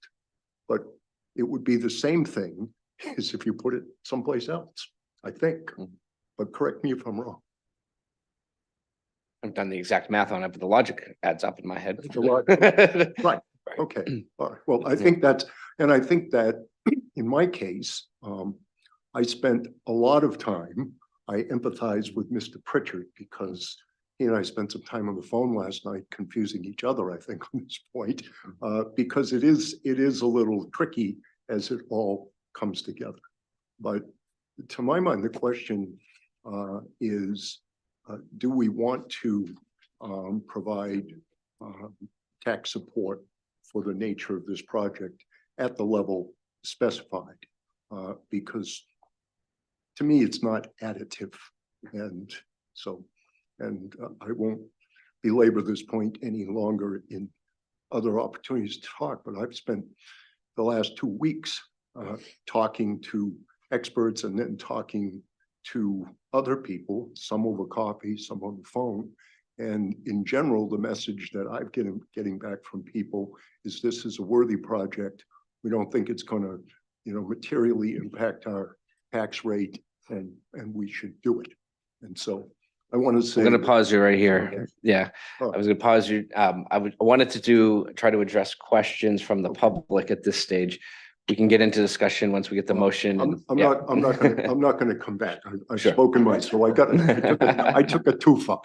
But it would be the same thing is if you put it someplace else, I think. But correct me if I'm wrong. I've done the exact math on it, but the logic adds up in my head. The Right, okay, all right. Well, I think that in my case, I spent a lot of time, I empathize with Mr. Pritchard because he and I spent some time on the phone last night confusing each other, I think, on this point, because it is a little tricky as it all comes together. But to my mind, the question is, do we want to provide tax support for the nature of this project at the level specified? Because to me, it's not additive. And so, I won't belabor this point any longer in other opportunities to talk, but I've spent the last 2 weeks talking to experts and then talking to other people, some over coffee, some on the phone. And in general, the message that I've getting back from people is this is a worthy project. We don't think it's going to, materially impact our tax rate, and we should do it. And so I want to say, I'm going to pause you right here. Okay. Yeah, Oh. I was going to pause you. I wanted to try to address questions from the public at this stage. We can get into discussion once we get the motion. I'm not gonna come back. I've Sure. spoken my, so I took it too far.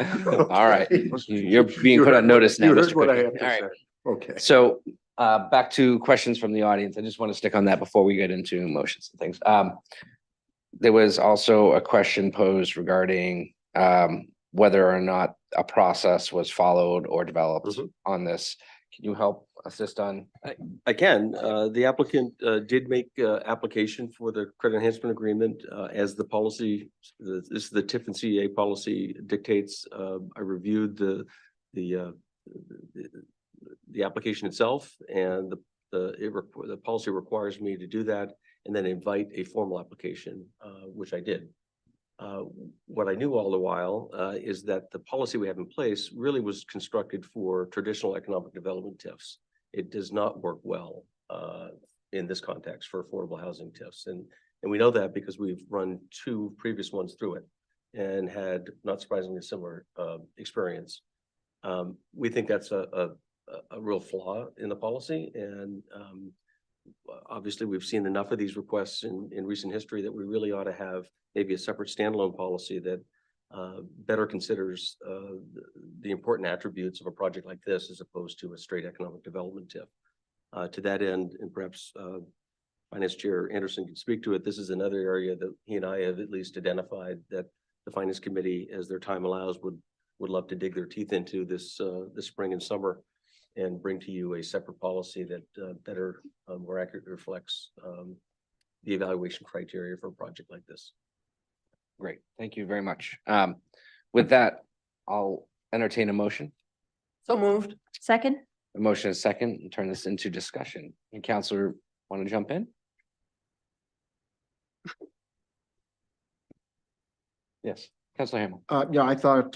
All right. You're being You put heard on notice now. You heard Mr. what I Cushing. have to All say. right. Okay. So back to questions from the audience. I just want to stick on that before we get into motions and things. There was also a question posed regarding whether or not a process was followed or developed on this. Can you help assist on? I can. The applicant did make application for the credit enhancement agreement as the policy. This is the TIF and CEA policy dictates. I reviewed the application itself, and the policy requires me to do that and then invite a formal application, which I did. What I knew all the while is that the policy we have in place really was constructed for traditional economic development TIFs. It does not work well in this context for affordable housing TIFs. And we know that because we've run 2 previous ones through it and had, not surprisingly, similar experience. We think that's a real flaw in the policy. And obviously, we've seen enough of these requests in recent history that we really ought to have maybe a separate standalone policy that better considers the important attributes of a project like this as opposed to a straight economic development TIF. To that end, and perhaps Finance Chair Anderson can speak to it, this is another area that he and I have at least identified that the Finance Committee, as their time allows, would love to dig their teeth into this spring and summer and bring to you a separate policy that better, more accurately reflects the evaluation criteria for a project like this. Great. Thank you very much. With that, I'll entertain a motion. So moved. Second? A motion is second, and turn this into discussion. And Counselor, want to jump in? Yes, Counselor Hamel. Yeah, I thought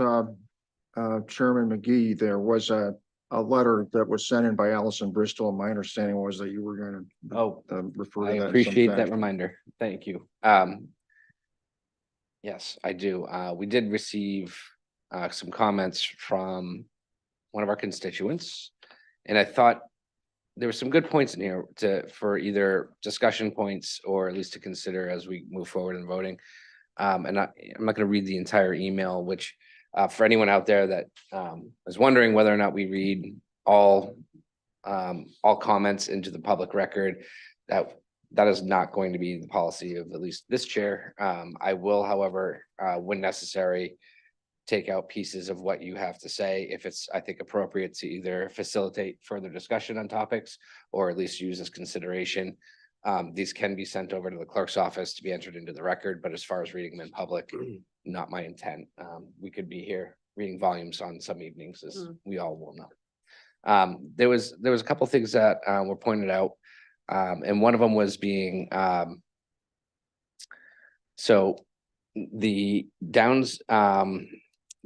Chairman McGee, there was a letter that was sent in by Allison Bristol. My understanding was that you were going to Oh, refer I to that. in some appreciate that fashion. reminder. Thank you. Yes, I do. We did receive some comments from one of our constituents, and I thought there were some good points in here for either discussion points or at least to consider as we move forward in voting. And I'm not going to read the entire email, which for anyone out there that is wondering whether or not we read all comments into the public record, that is not going to be the policy of at least this chair. I will, however, when necessary, take out pieces of what you have to say if it's, I think, appropriate to either facilitate further discussion on topics or at least use as consideration. These can be sent over to the clerk's office to be entered into the record, but as far as reading them in public, not my intent. We could be here reading volumes on some evenings, as we all will know. There was a couple things that were pointed out, and one of them was being so the Downs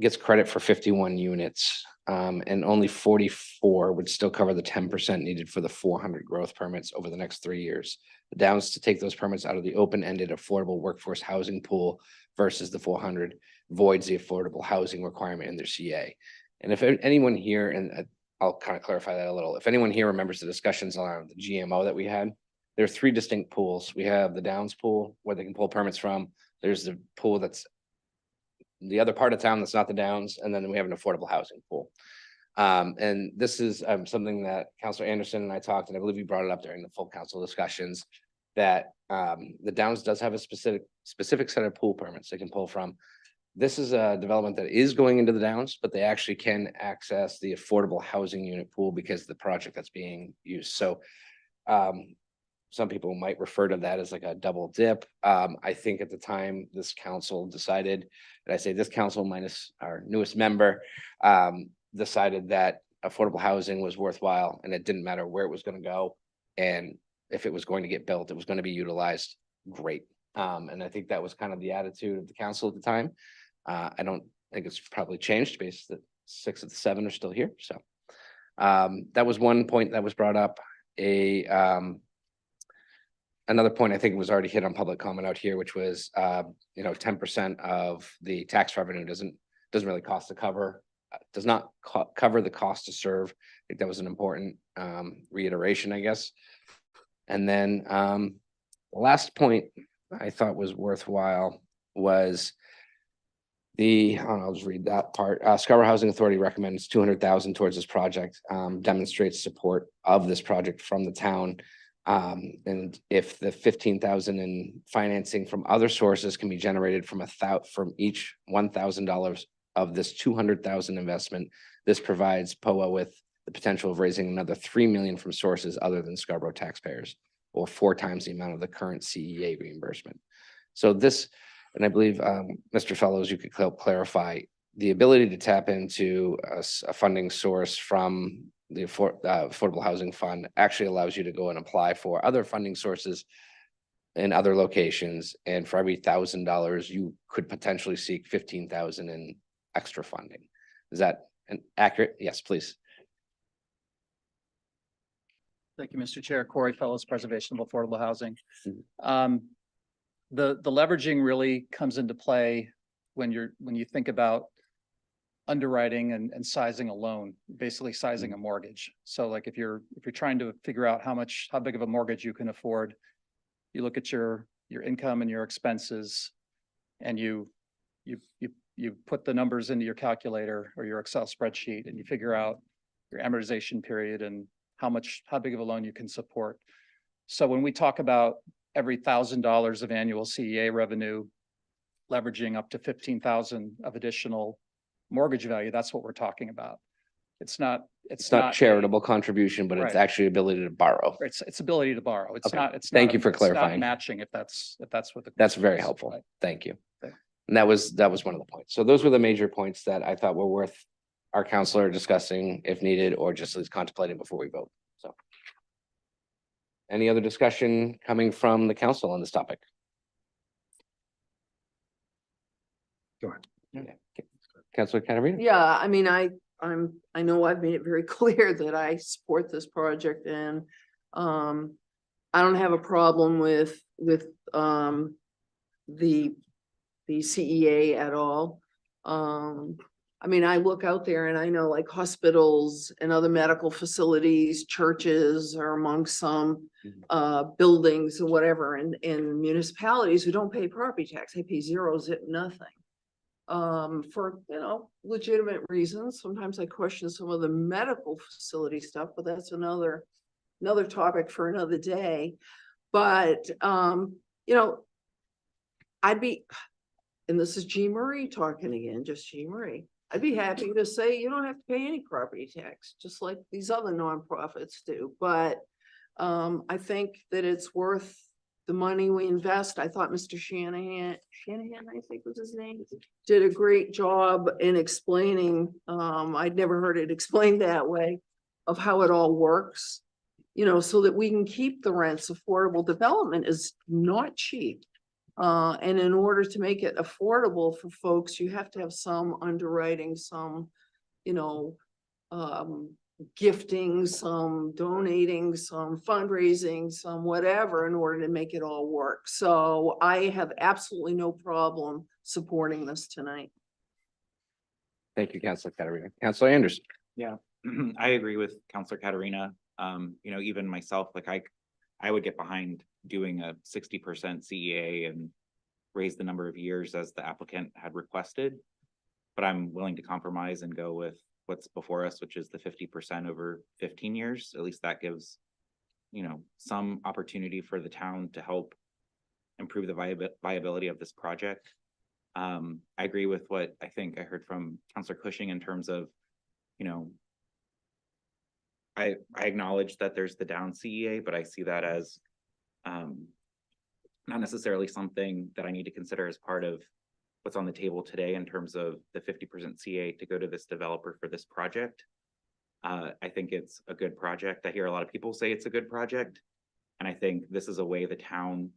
gets credit for 51 units and only 44 would still cover the 10% needed for the 400 growth permits over the next 3 years. The Downs to take those permits out of the open-ended affordable workforce housing pool versus the 400 voids the affordable housing requirement in their CA. And if anyone here, and I'll kind of clarify that a little, if anyone here remembers the discussions around the GMO that we had, there are 3 distinct pools. We have the Downs pool where they can pull permits from. There's the pool that's the other part of town that's not the Downs, and then we have an affordable housing pool. And this is something that Councilor Anderson and I talked, and I believe we brought it up during the full council discussions, that the Downs does have a specific set of pool permits they can pull from. This is a development that is going into the Downs, but they actually can access the affordable housing unit pool because of the project that's being used. So some people might refer to that as like a double dip. I think at the time this council decided, and I say this council minus our newest member, decided that affordable housing was worthwhile and it didn't matter where it was going to go. And if it was going to get built, it was going to be utilized. Great. And I think that was kind of the attitude of the council at the time. I don't think it's probably changed based that 6 of the 7 are still here. So that was one point that was brought up. Another point I think was already hit on public comment out here, which was 10% of the tax revenue doesn't really cost to cover, does not cover the cost to serve. I think that was an important reiteration, I guess. And then the last point I thought was worthwhile was I'll just read that part. Scarborough Housing Authority recommends 200,000 towards this project, demonstrates support of this project from the town. And if the 15,000 in financing from other sources can be generated from each $1,000 of this 200,000 investment, this provides POA with the potential of raising another 3 million from sources other than Scarborough taxpayers, or 4 times the amount of the current CEA reimbursement. So this, and I believe Mr. Fellows, you could clarify the ability to tap into a funding source from the Affordable Housing Fund actually allows you to go and apply for other funding sources in other locations. And for every $1,000, you could potentially seek 15,000 in extra funding. Is that accurate? Yes, please. Thank you, Mr. Chair. Corey Fellows, Preservation of Affordable Housing. Mhm. The leveraging really comes into play when you think about underwriting and sizing a loan, basically sizing a mortgage. So like if you're trying to figure out how big of a mortgage you can afford, you look at your income and your expenses, and you put the numbers into your calculator or your Excel spreadsheet, and you figure out your amortization period and how big of a loan you can support. So when we talk about every $1,000 of annual CEA revenue, leveraging up to 15,000 of additional mortgage value, that's what we're talking about. It's not charitable contribution, but it's Right. actually ability to borrow. It's ability to borrow. It's Okay. not. Thank you for it's not clarifying. matching if that's what the. That's question very is, helpful. right? Thank you. Okay. And that was one of the points. So those were the major points that I thought were worth our counselor discussing if needed, or just at least contemplating before we vote. So. Any other discussion coming from the council on this topic? Go ahead. Yeah. Councilor Catarina? Yeah, I mean, I know I've made it very clear that I support this project, and I don't have a problem with the CEA at all. I mean, I look out there and I know like hospitals and other medical facilities, churches are among some buildings or whatever, and municipalities who don't pay property tax, they pay zero, nothing. For, legitimate reasons. Sometimes I question some of the medical facility stuff, but that's another topic for another day. But, I'd be, and this is Jean Marie talking again, just Jean Marie. I'd be happy to say you don't have to pay any property tax, just like these other nonprofits do. But I think that it's worth the money we invest. I thought Mr. Shanahan, I think was his name, did a great job in explaining, I'd never heard it explained that way, of how it all works, so that we can keep the rents. Affordable development is not cheap. And in order to make it affordable for folks, you have to have some underwriting, some, gifting, some donating, some fundraising, some whatever in order to make it all work. So I have absolutely no problem supporting this tonight. Thank you, Councilor Katarina. Councilor Anderson. Yeah, I agree with Counselor Katarina. You know, even myself, like I would get behind doing a 60% CEA and raise the number of years as the applicant had requested. But I'm willing to compromise and go with what's before us, which is the 50% over 15 years. At least that gives, you know, some opportunity for the town to help improve the viability of this project. I agree with what I think I heard from Councilor Cushing in terms of, you know, I acknowledge that there's the down CEA, but I see that as not necessarily something that I need to consider as part of what's on the table today in terms of the 50% CA to go to this developer for this project. I think it's a good project. I hear a lot of people say it's a good project. And I think this is a way the town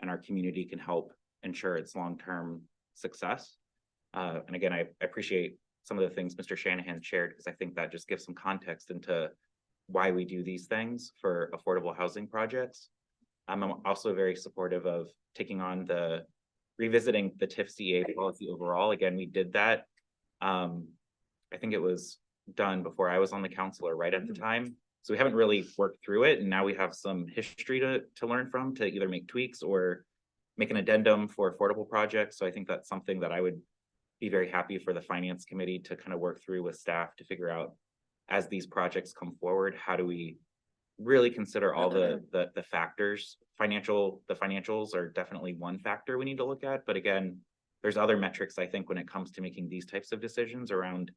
and our community can help ensure its long-term success. And again, I appreciate some of the things Mr. Shanahan shared, because I think that just gives some context into why we do these things for affordable housing projects. I'm also very supportive of taking on revisiting the TIF-CA policy overall. Again, we did that. I think it was done before I was on the council or right at the time. So we haven't really worked through it. And now we have some history to learn from to either make tweaks or make an addendum for affordable projects. So I think that's something that I would be very happy for the finance committee to kind of work through with staff to figure out as these projects come forward, how do we really consider all the factors. The financials are definitely one factor we need to look at, but again, there's other metrics I think when it comes to making these types of decisions around,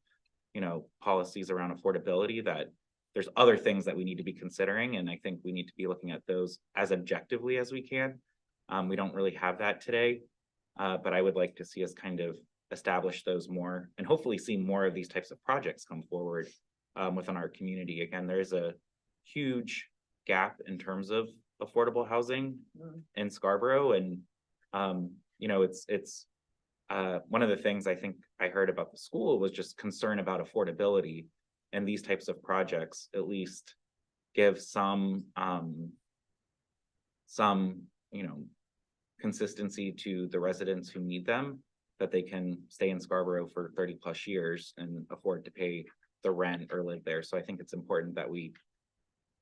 you know, policies around affordability, that there's other things that we need to be considering, and I think we need to be looking at those as objectively as we can. We don't really have that today, but I would like to see us kind of establish those more and hopefully see more of these types of projects come forward within our community. Again, there's a huge gap in terms of affordable housing in Scarborough, and you know, it's one of the things I think I heard about the school was just concern about affordability, and these types of projects at least give some you know, consistency to the residents who need them, that they can stay in Scarborough for 30+ years and afford to pay the rent or live there. So I think it's important that we,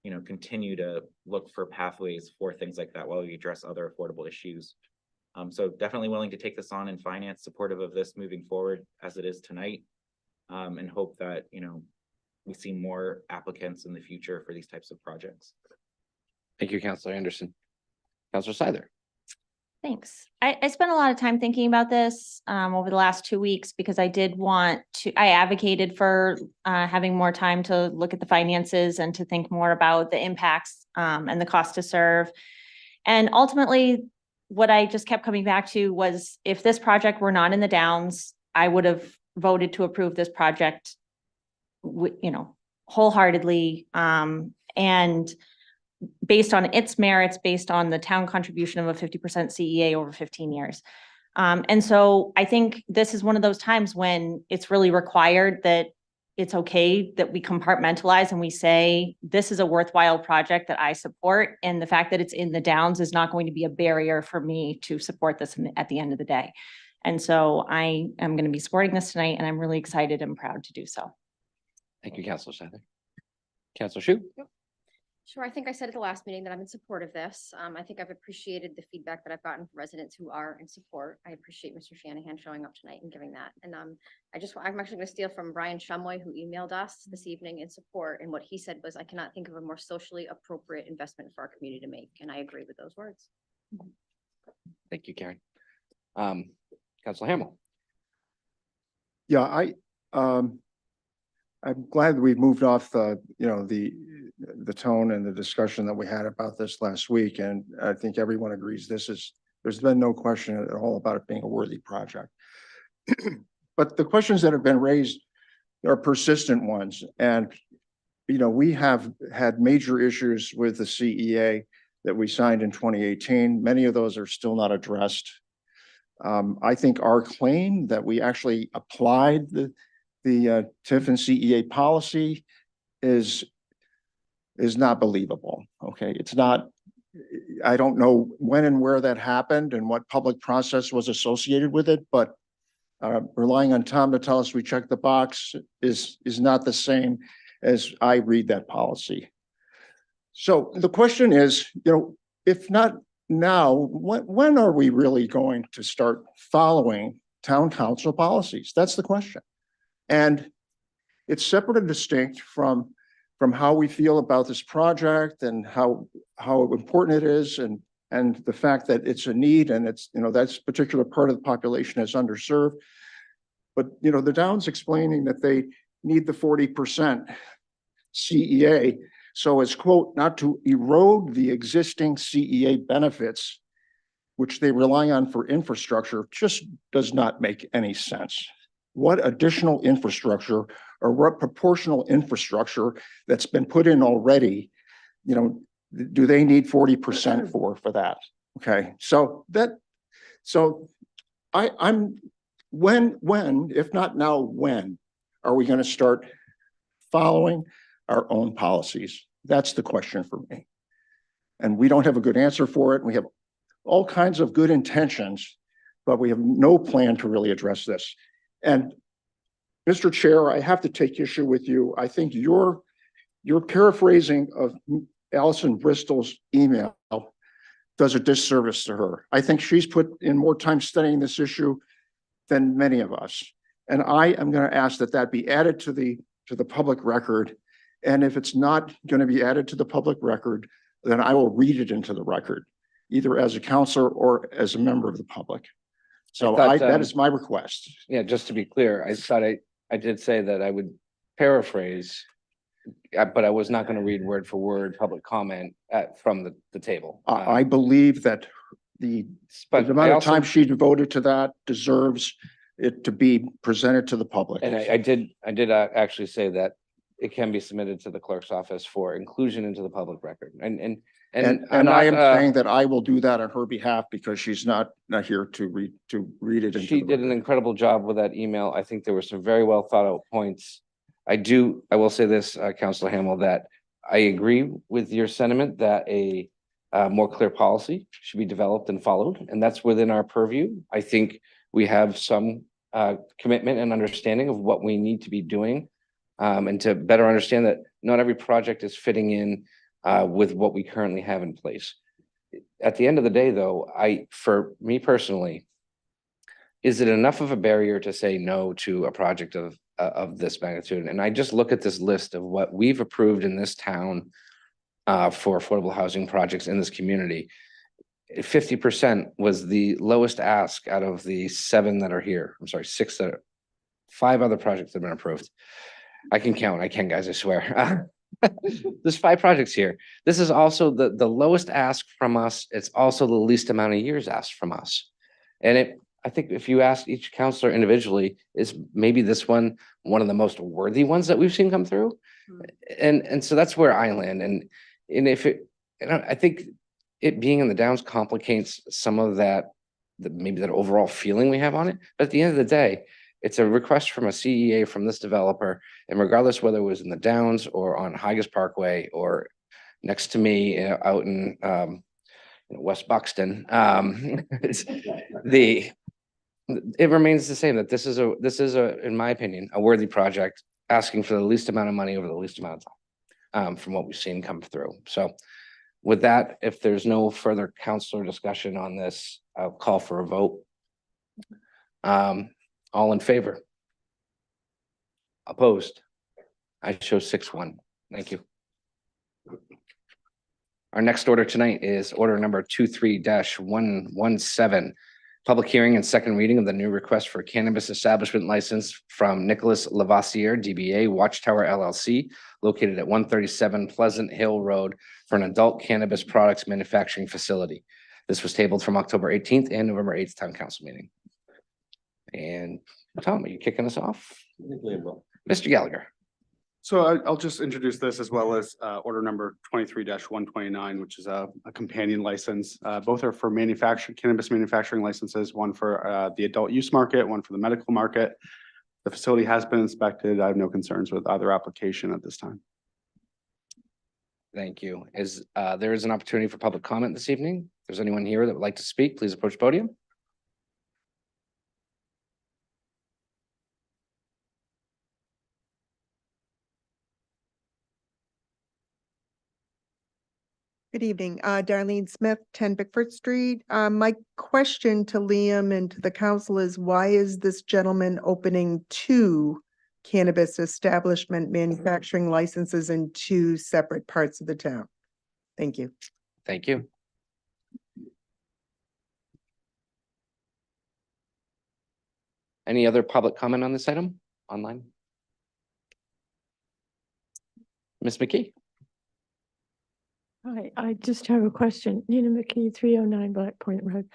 you know, continue to look for pathways for things like that while we address other affordable issues. So definitely willing to take this on in finance, supportive of this moving forward as it is tonight, and hope that, you know, we see more applicants in the future for these types of projects. Thank you, Councilor Anderson. Councilor Seither. Thanks. I spent a lot of time thinking about this over the last 2 weeks because I advocated for having more time to look at the finances and to think more about the impacts and the cost to serve. And ultimately, what I just kept coming back to was, if this project were not in the Downs, I would have voted to approve this project, you know, wholeheartedly, and based on its merits, based on the town contribution of a 50% CEA over 15 years. And so I think this is one of those times when it's really required that it's okay that we compartmentalize and we say, this is a worthwhile project that I support. And the fact that it's in the Downs is not going to be a barrier for me to support this at the end of the day. And so I am going to be supporting this tonight, and I'm really excited and proud to do so. Thank you, Councilor Seither. Councilor Shu. Sure. I think I said at the last meeting that I'm in support of this. I think I've appreciated the feedback that I've gotten from residents who are in support. I appreciate Mr. Shanahan showing up tonight and giving that. And I'm actually going to steal from Brian Shumway, who emailed us this evening in support. And what he said was, I cannot think of a more socially appropriate investment for our community to make. And I agree with those words. Thank you, Karen. Councilor Hamel. Yeah, I'm glad we've moved off the tone and the discussion that we had about this last week. And I think everyone agrees there's been no question at all about it being a worthy project. But the questions that have been raised are persistent ones. And, you know, we have had major issues with the CEA that we signed in 2018. Many of those are still not addressed. I think our claim that we actually applied the the TIF and CEA policy is not believable. Okay, it's not, I don't know when and where that happened and what public process was associated with it, but relying on Tom to tell us we checked the box is not the same as I read that policy. So the question is, if not now, when are we really going to start following town council policies? That's the question. And it's separate and distinct from how we feel about this project and how important it is and the fact that it's a need and it's, that's particular part of the population is underserved. But, the Downs explaining that they need the 40% CEA. So as quote, not to erode the existing CEA benefits, which they rely on for infrastructure, just does not make any sense. What additional infrastructure or what proportional infrastructure that's been put in already, do they need 40% for that? Okay, I'm when, if not now, when are we going to start following our own policies? That's the question for me. And we don't have a good answer for it. We have all kinds of good intentions, but we have no plan to really address this. And Mr. Chair, I have to take issue with you. I think your paraphrasing of Allison Bristol's email does a disservice to her. I think she's put in more time studying this issue than many of us. And I am going to ask that that be added to the public record. And if it's not going to be added to the public record, then I will read it into the record, either as a counselor or as a member of the public. So that is my request. Yeah, just to be clear, I thought I did say that I would paraphrase, but I was not going to read word for word public comment from the table. I believe that the amount of time she devoted to that deserves it to be presented to the public. And I did actually say that it can be submitted to the clerk's office for inclusion into the public record. And I am saying that I will do that on her behalf because she's not here to read it. She did an incredible job with that email. I think there were some very well thought out points. I will say this, Councilor Hamel, that I agree with your sentiment that a more clear policy should be developed and followed, and that's within our purview. I think we have some commitment and understanding of what we need to be doing, and to better understand that not every project is fitting in with what we currently have in place. At the end of the day, though, for me personally, is it enough of a barrier to say no to a project of this magnitude? And I just look at this list of what we've approved in this town for affordable housing projects in this community. 50% was the lowest ask out of the 7 that are here. I'm sorry, 5 other projects that have been approved. I can count. I can, guys, I swear. There's 5 projects here. This is also the lowest ask from us. It's also the least amount of years asked from us. And I think if you ask each counselor individually, is maybe this one of the most worthy ones that we've seen come through? And so that's where I land. And if I think it being in the Downs complicates some of that, maybe that overall feeling we have on it. But at the end of the day, it's a request from a CEA from this developer, and regardless whether it was in the Downs or on Higas Parkway or next to me out in West Buxton, it remains the same that this is in my opinion, a worthy project asking for the least amount of money over the least amount of time from what we've seen come through. So with that, if there's no further counselor discussion on this, I'll call for a vote. All in favor? Opposed? I show 6-1. Thank you. Our next order tonight is order number 23-117. Public hearing and second reading of the new request for cannabis establishment license from Nicholas Lavoisier, DBA Watchtower LLC, located at 137 Pleasant Hill Road for an adult cannabis products manufacturing facility. This was tabled from October 18th and November 8th town council meeting. And Tom, are you kicking us off? Mr. Gallagher. So I'll just introduce this as well as order number 23-129, which is a companion license. Both are for cannabis manufacturing licenses, one for the adult use market, one for the medical market. The facility has been inspected. I have no concerns with either application at this time. Thank you. There is an opportunity for public comment this evening. If there's anyone here that would like to speak, please approach the podium. Good evening, Darlene Smith, 10 Bickford Street. My question to Liam and to the council is, why is this gentleman opening two cannabis establishment manufacturing licenses in two separate parts of the town? Thank you. Thank you. Any other public comment on this item online? Ms. McKee? Hi, I just have a question. Nina McKee, 309 Black Point Road.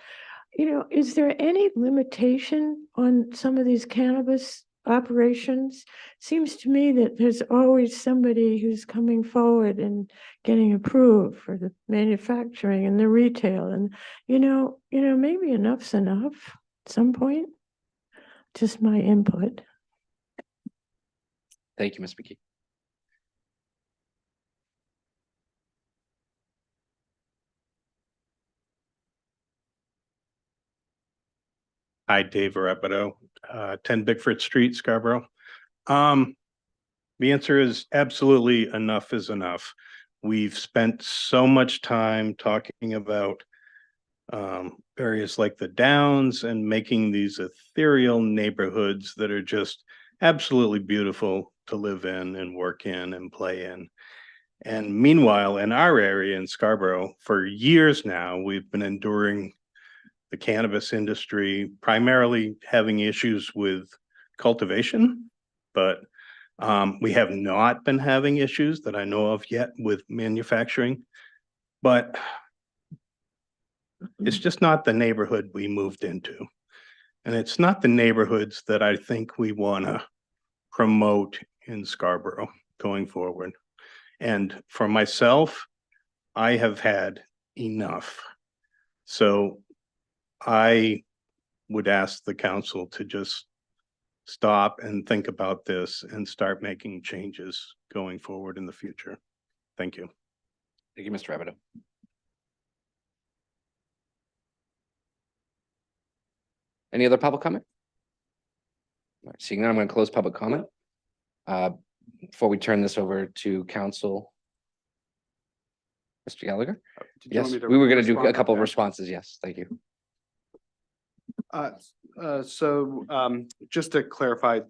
Is there any limitation on some of these cannabis operations? Seems to me that there's always somebody who's coming forward and getting approved for the manufacturing and the retail, and maybe enough's enough at some point. Just my input. Thank you, Ms. McKee. Hi, Dave Rapido, 10 Bickford Street, Scarborough. The answer is absolutely enough is enough. We've spent so much time talking about areas like the Downs and making these ethereal neighborhoods that are just absolutely beautiful to live in and work in and play in. And meanwhile, in our area in Scarborough, for years now, we've been enduring the cannabis industry, primarily having issues with cultivation, but we have not been having issues that I know of yet with manufacturing. But it's just not the neighborhood we moved into. And it's not the neighborhoods that I think we want to promote in Scarborough going forward. And for myself, I have had enough. So I would ask the council to just stop and think about this and start making changes going forward in the future. Thank you. Thank you, Mr. Rabideau. Any other public comment? All right, seeing none, I'm going to close public comment. Before we turn this over to council. Mr. Gallagher? Did you want Yes, me to we were going to do a respond? couple of Okay. responses. Yes, thank you. Just to clarify,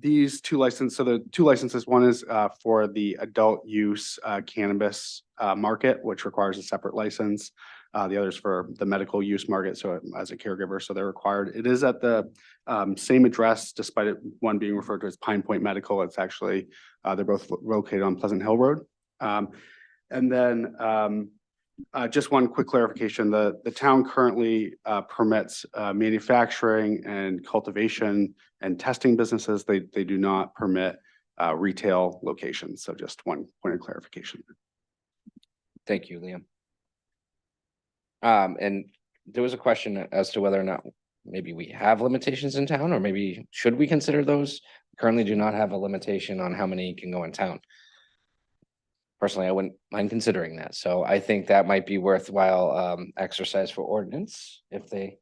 these two licenses, so the two licenses, one is for the adult use cannabis market, which requires a separate license. The other is for the medical use market, so as a caregiver, so they're required. It is at the same address, despite one being referred to as Pine Point Medical. It's actually, they're both located on Pleasant Hill Road. And then just one quick clarification, the town currently permits manufacturing and cultivation and testing businesses. They do not permit retail locations. So just one point of clarification. Thank you, Liam. And there was a question as to whether or not maybe we have limitations in town, or maybe should we consider those? Currently do not have a limitation on how many can go in town. Personally, I wouldn't mind considering that. So I think that might be worthwhile exercise for ordinance if they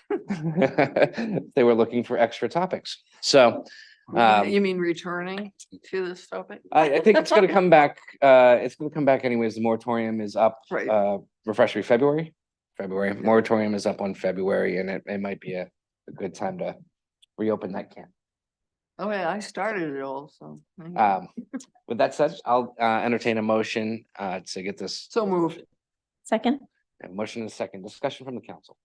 if they were looking for extra topics. So You mean returning to this topic? I think it's gonna come back. It's gonna come back anyways. The moratorium is up. Right. Refresh me, February. Moratorium is up on February, and it might be a good time to reopen that can. Oh, yeah, I started it all, so. thank you. With that said, I'll entertain a motion to get this. So moved. Second? A motion and a second discussion from the council.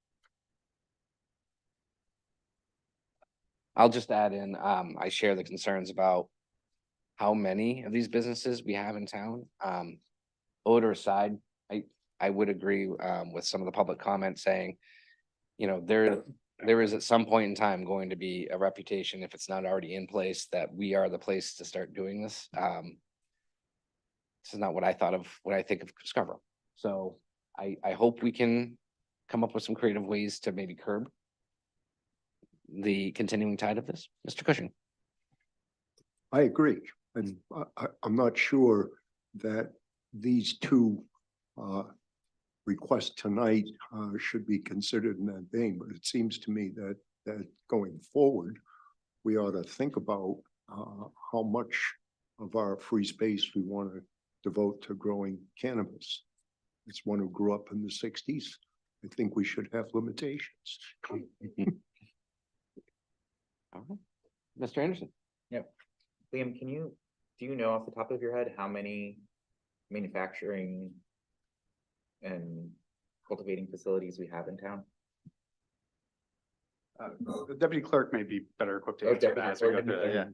I'll just add in, I share the concerns about how many of these businesses we have in town. Odor aside, I would agree with some of the public comments saying, there is at some point in time going to be a reputation, if it's not already in place, that we are the place to start doing this. This is not what I thought of when I think of Scarborough. So I hope we can come up with some creative ways to maybe curb the continuing tide of this. Mr. Cushing. I agree. And I'm not sure that these two requests tonight should be considered in that vein, but it seems to me that going forward, we ought to think about how much of our free space we want to devote to growing cannabis. As one who grew up in the 60s, I think we should have limitations. Mr. Anderson? Yep. Liam, do you know off the top of your head how many manufacturing and cultivating facilities we have in town? The deputy clerk may be better equipped to Oh, answer deputy that as we go clerk. through that, yeah.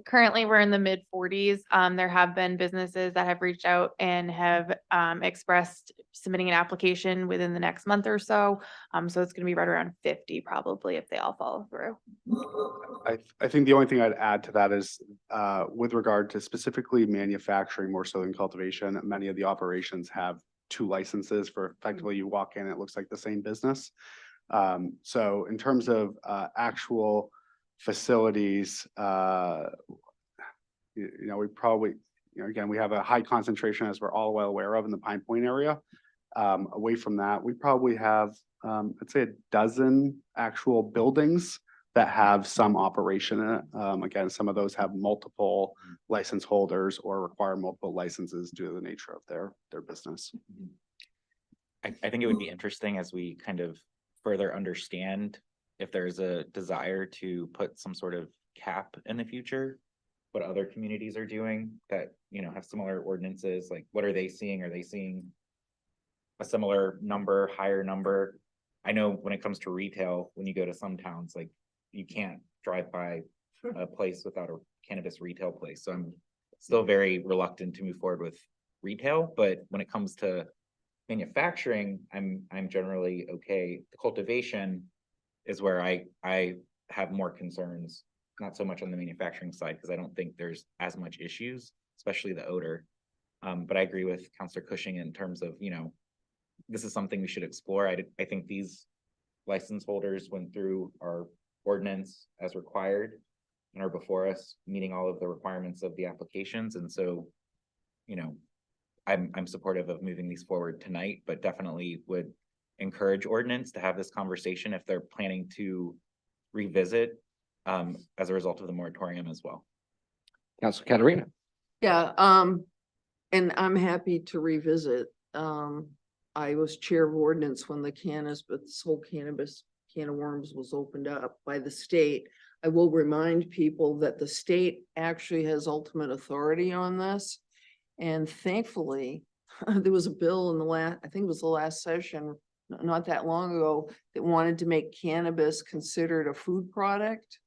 Currently, we're in the mid-40s. There have been businesses that have reached out and have expressed submitting an application within the next month or so. So it's gonna be right around 50 probably if they all follow through. I think the only thing I'd add to that is with regard to specifically manufacturing more so than cultivation, many of the operations have 2 licenses for effectively you walk in, it looks like the same business. So in terms of actual facilities, we probably, again, we have a high concentration, as we're all well aware of, in the Pine Point area. Away from that, we probably have, I'd say, a dozen actual buildings that have some operation in it. Again, some of those have multiple license holders or require multiple licenses due to the nature of their business. I think it would be interesting as we kind of further understand if there's a desire to put some sort of cap in the future, what other communities are doing that, have similar ordinances, like what are they seeing? Are they seeing a similar number, higher number? I know when it comes to retail, when you go to some towns, like you can't drive by a place without a cannabis retail place. So I'm still very reluctant to move forward with retail, but when it comes to manufacturing, I'm generally okay. The cultivation is where I have more concerns, not so much on the manufacturing side, because I don't think there's as much issues, especially the odor. But I agree with Councilor Cushing in terms of, this is something we should explore. I think these license holders went through our ordinance as required and are before us, meeting all of the requirements of the applications. And so, I'm supportive of moving these forward tonight, but definitely would encourage ordinance to have this conversation if they're planning to revisit as a result of the moratorium as well. Councilor Katarina? Yeah, and I'm happy to revisit. I was chair of ordinance when the this whole cannabis can of worms was opened up by the state. I will remind people that the state actually has ultimate authority on this. And thankfully, there was a bill in I think it was the last session, not that long ago, that wanted to make cannabis considered a food product,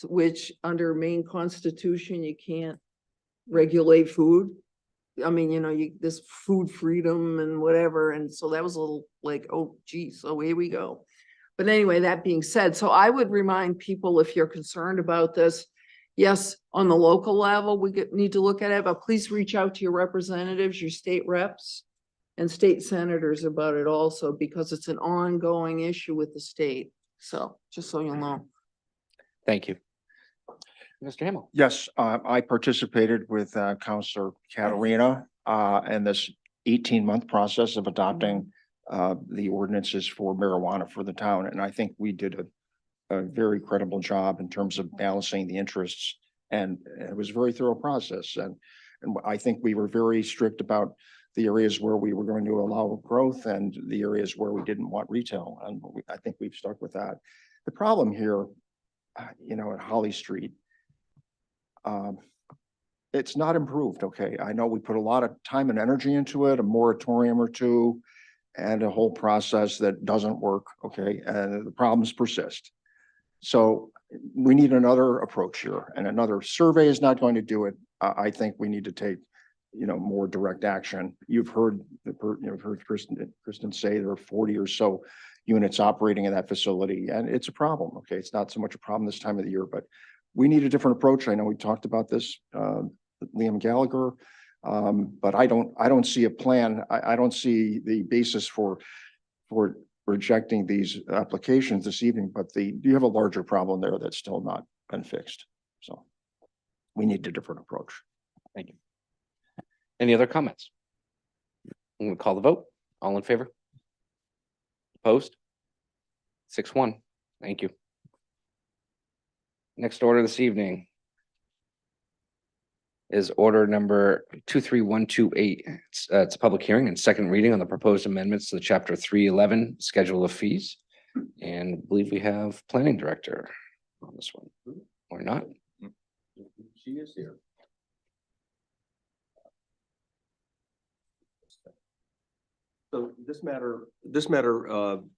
which under Maine Constitution, you can't regulate food. I mean, this food freedom and whatever. And so that was a little like, oh, geez, so here we go. But anyway, that being said, so I would remind people, if you're concerned about this, yes, on the local level, we need to look at it, but please reach out to your representatives, your state reps and state senators about it also, because it's an ongoing issue with the state. So just so you'll know. Thank you. Mr. Hamel? Yes, I participated with Councilor Katarina in this 18-month process of adopting the ordinances for marijuana for the town. And I think we did a very credible job in terms of balancing the interests. And it was a very thorough process. And I think we were very strict about the areas where we were going to allow growth and the areas where we didn't want retail. And I think we've stuck with that. The problem here, at Holly Street, it's not improved. Okay. I know we put a lot of time and energy into it, a moratorium or two, and a whole process that doesn't work. Okay. And the problems persist. So we need another approach here, and another survey is not going to do it. I think we need to take, more direct action. You've heard Kristen say there are 40 or so units operating in that facility, and it's a problem. Okay. It's not so much a problem this time of the year, but we need a different approach. I know we talked about this, Liam Gallagher, but I don't see a plan. I don't see the basis for rejecting these applications this evening, but you have a larger problem there that's still not been fixed. So we need a different approach. Thank you. Any other comments? I'm gonna call the vote. All in favor? Opposed? 6-1. Thank you. Next order this evening is order number 23128. It's a public hearing and second reading on the proposed amendments to the chapter 311 schedule of fees. And I believe we have planning director on this one, or not. She is here. So this matter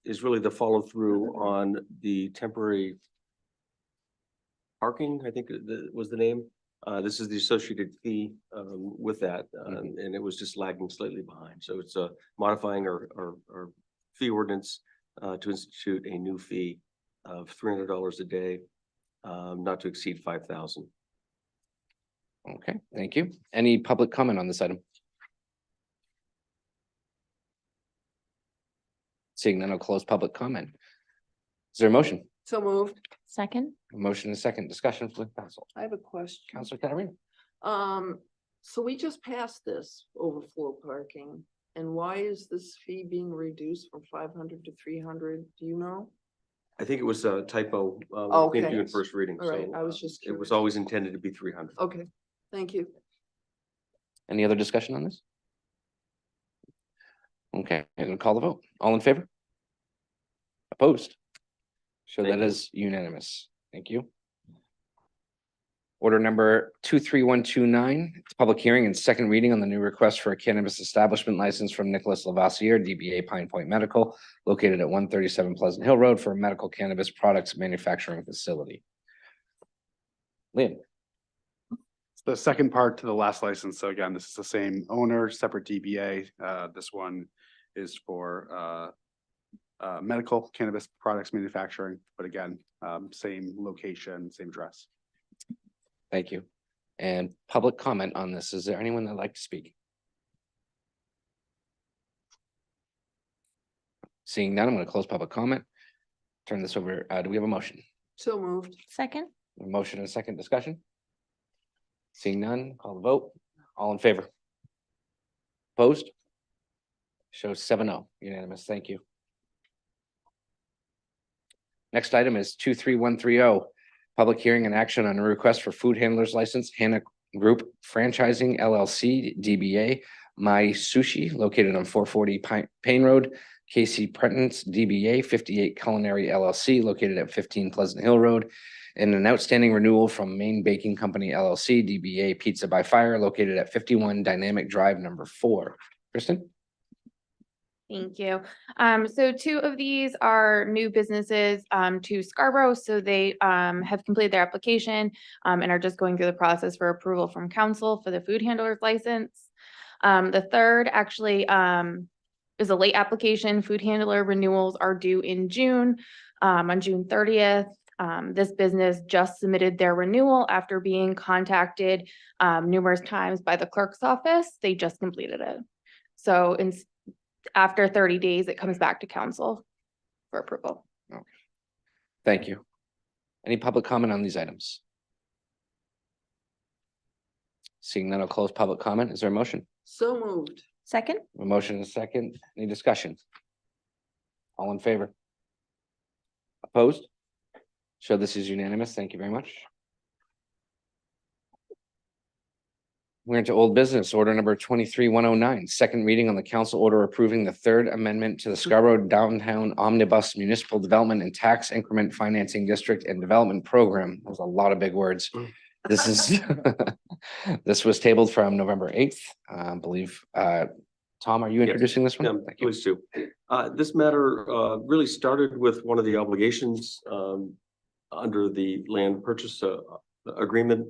is really the follow through on the temporary parking, I think was the name. This is the associated fee with that, and it was just lagging slightly behind. So it's modifying our fee ordinance to institute a new fee of $300 a day, not to exceed 5,000. Okay, thank you. Any public comment on this item? Seeing none, I'll close public comment. Is there a motion? So moved. Second? A motion and a second discussion for the council. I have a question. Councilor Catarina. So we just passed this overflow parking, and why is this fee being reduced from 500 to 300? Do you know? I think it was a typo. Okay. Came through in first reading. All right, so, I was just It was curious. always intended to be 300. Okay, thank you. Any other discussion on this? Okay, I'm gonna call the vote. All in favor? Opposed? So that is unanimous. Thank you. Order number 23129, it's a public hearing and second reading on the new request for a cannabis establishment license from Nicholas Lavassier, DBA Pine Point Medical, located at 137 Pleasant Hill Road for a medical cannabis products manufacturing facility. Liam. It's the second part to the last license. So again, this is the same owner, separate DBA. This one is for medical cannabis products manufacturing, but again, same location, same address. Thank you. And public comment on this. Is there anyone that'd like to speak? Seeing none, I'm going to close public comment. Turn this over. Do we have a motion? So moved. Second? A motion and a second discussion? Seeing none, call the vote. All in favor? Opposed? Shows 7-0, unanimous. Thank you. Next item is 23130. Public hearing and action on a request for food handlers license, Hannah Group Franchising LLC, DBA My Sushi, located on 440 Payne Road. Casey Prentence, DBA 58 Culinary LLC, located at 15 Pleasant Hill Road. And an outstanding renewal from Maine Baking Company LLC, DBA Pizza by Fire, located at 51 Dynamic Drive number 4. Kristen? Thank you. So two of these are new businesses to Scarborough. So they have completed their application and are just going through the process for approval from council for the food handler's license. The third actually is a late application. Food handler renewals are due in June, on June 30th. This business just submitted their renewal after being contacted numerous times by the clerk's office. They just completed it. So after 30 days, it comes back to council for approval. Thank you. Any public comment on these items? Seeing none, I'll close public comment. Is there a motion? So moved. Second? A motion and a second. Any discussion? All in favor? Opposed? So this is unanimous. Thank you very much. We're into old business, order number 23109, second reading on the council order approving the third amendment to the Scarborough Downtown Omnibus Municipal Development and Tax Increment Financing District and Development Program. There's a lot of big words. This is, this was tabled from November 8th, I believe. Tom, are you introducing this one? Yeah, Thank you. please do. This matter really started with one of the obligations under the land purchase agreement.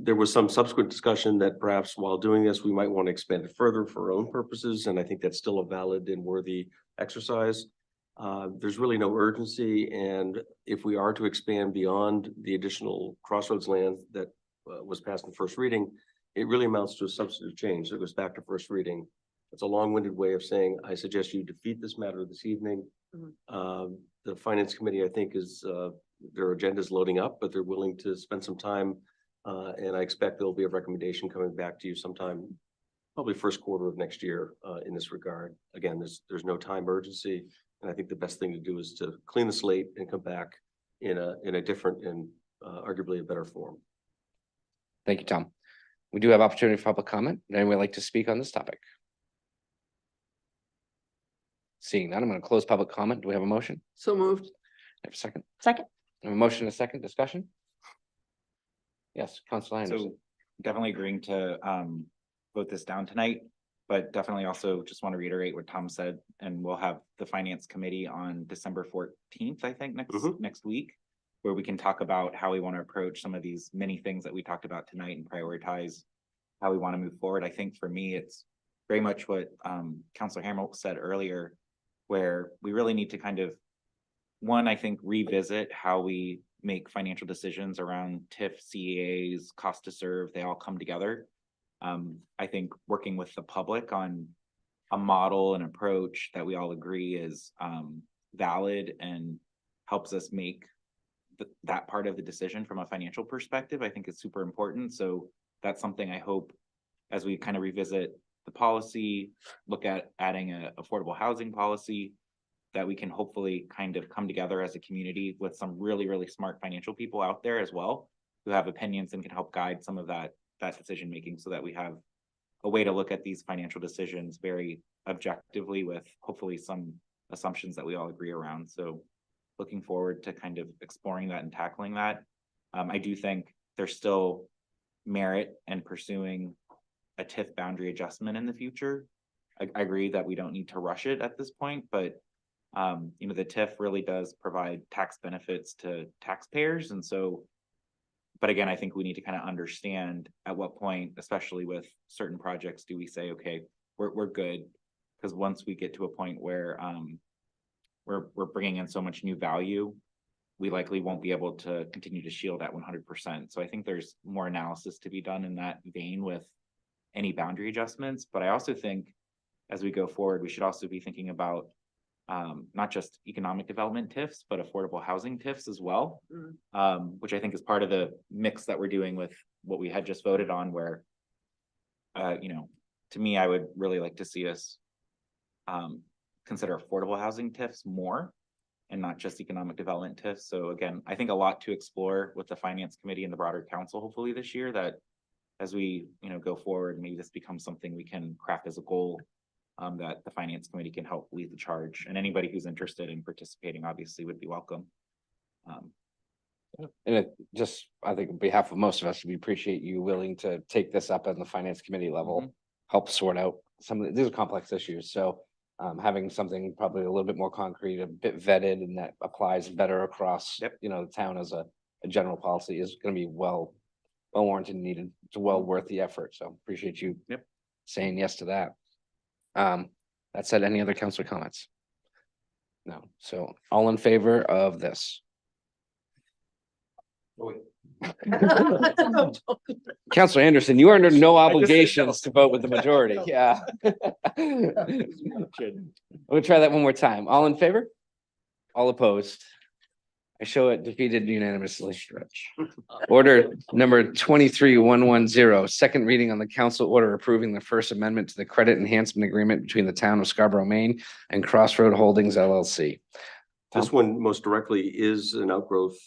There was some subsequent discussion that perhaps while doing this, we might want to expand it further for our own purposes, and I think that's still a valid and worthy exercise. There's really no urgency, and if we are to expand beyond the additional crossroads land that was passed in first reading, it really amounts to a substantive change. It goes back to first reading. It's a long-winded way of saying, I suggest you defeat this matter this evening. The Finance Committee, I think, is their agenda is loading up, but they're willing to spend some time And I expect there'll be a recommendation coming back to you sometime, probably first quarter of next year, in this regard. Again, there's no time urgency. And I think the best thing to do is to clean the slate and come back in a different and arguably a better form. Thank you, Tom. We do have opportunity for public comment. Would anyone like to speak on this topic? Seeing none, I'm going to close public comment. Do we have a motion? So moved. Have a second? Second. I have a motion, and a second discussion? Yes, Councilor Anderson. So definitely agreeing to vote this down tonight, but definitely also just want to reiterate what Tom said, and we'll have the finance committee on December 14th, I think, next week, where we can talk about how we want to approach some of these many things that we talked about tonight and prioritize how we want to move forward. I think for me, it's very much what Councilor Hamel said earlier, where we really need to kind of, one, I think, revisit how we make financial decisions around TIF, CEAs, cost to serve, they all come together. I think working with the public on a model and approach that we all agree is valid and helps us make that part of the decision from a financial perspective, I think is super important. So that's something I hope as we kind of revisit the policy, look at adding an affordable housing policy, that we can hopefully kind of come together as a community with some really, really smart financial people out there as well, who have opinions and can help guide some of that decision making, so that we have a way to look at these financial decisions very objectively with hopefully some assumptions that we all agree around. So looking forward to kind of exploring that and tackling that. I do think there's still merit in pursuing a TIF boundary adjustment in the future. I agree that we don't need to rush it at this point, but you know, the TIF really does provide tax benefits to taxpayers. And so, but again, I think we need to kind of understand at what point, especially with certain projects, do we say, okay, we're good? Because once we get to a point where we're bringing in so much new value, we likely won't be able to continue to shield at 100%. So I think there's more analysis to be done in that vein with any boundary adjustments. But I also think as we go forward, we should also be thinking about not just economic development TIFs, but affordable housing TIFs as well, which I think is part of the mix that we're doing with what we had just voted on, where, you know, to me, I would really like to see us consider affordable housing TIFs more and not just economic development TIFs. So again, I think a lot to explore with the finance committee and the broader council, hopefully this year, that as we, you know, go forward, maybe this becomes something we can craft as a goal that the finance committee can help lead the charge, and anybody who's interested in participating obviously would be welcome. And it just, I think on behalf of most of us, we appreciate you willing to take this up on the finance committee level, help sort out some of these are complex issues. So having something probably a little bit more concrete, a bit vetted, and that applies better across, you know, the town as a general policy is going to be well warranted and needed. It's well worth the effort. So appreciate you saying yes to that. That said, any other councilor comments? No. So all in favor of this? Councilor Anderson, you are under no obligations to vote with the majority. Yeah. We'll try that one more time. All in favor? All opposed? I show it defeated unanimously. Order number 23110, second reading on the council order approving the First Amendment to the credit enhancement agreement between the town of Scarborough, Maine and Crossroad Holdings LLC. This one most directly is an outgrowth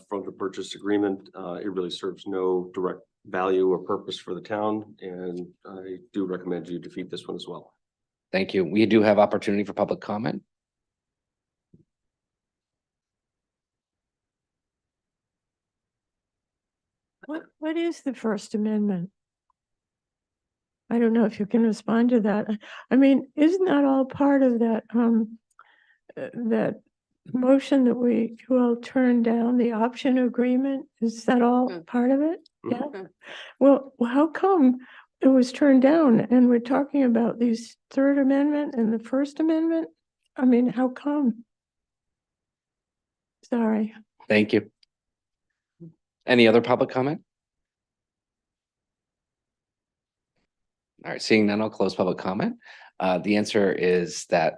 from the purchase agreement. It really serves no direct value or purpose for the town, and I do recommend you defeat this one as well. Thank you. We do have opportunity for public comment. What is the First Amendment? I don't know if you can respond to that. I mean, isn't that all part of that, that motion that we will turn down the option agreement? Is that all part of it? Yeah. Well, how come it was turned down and we're talking about these Third Amendment and the First Amendment? I mean, how come? Sorry. Thank you. Any other public comment? All right, seeing none, I'll close public comment. The answer is that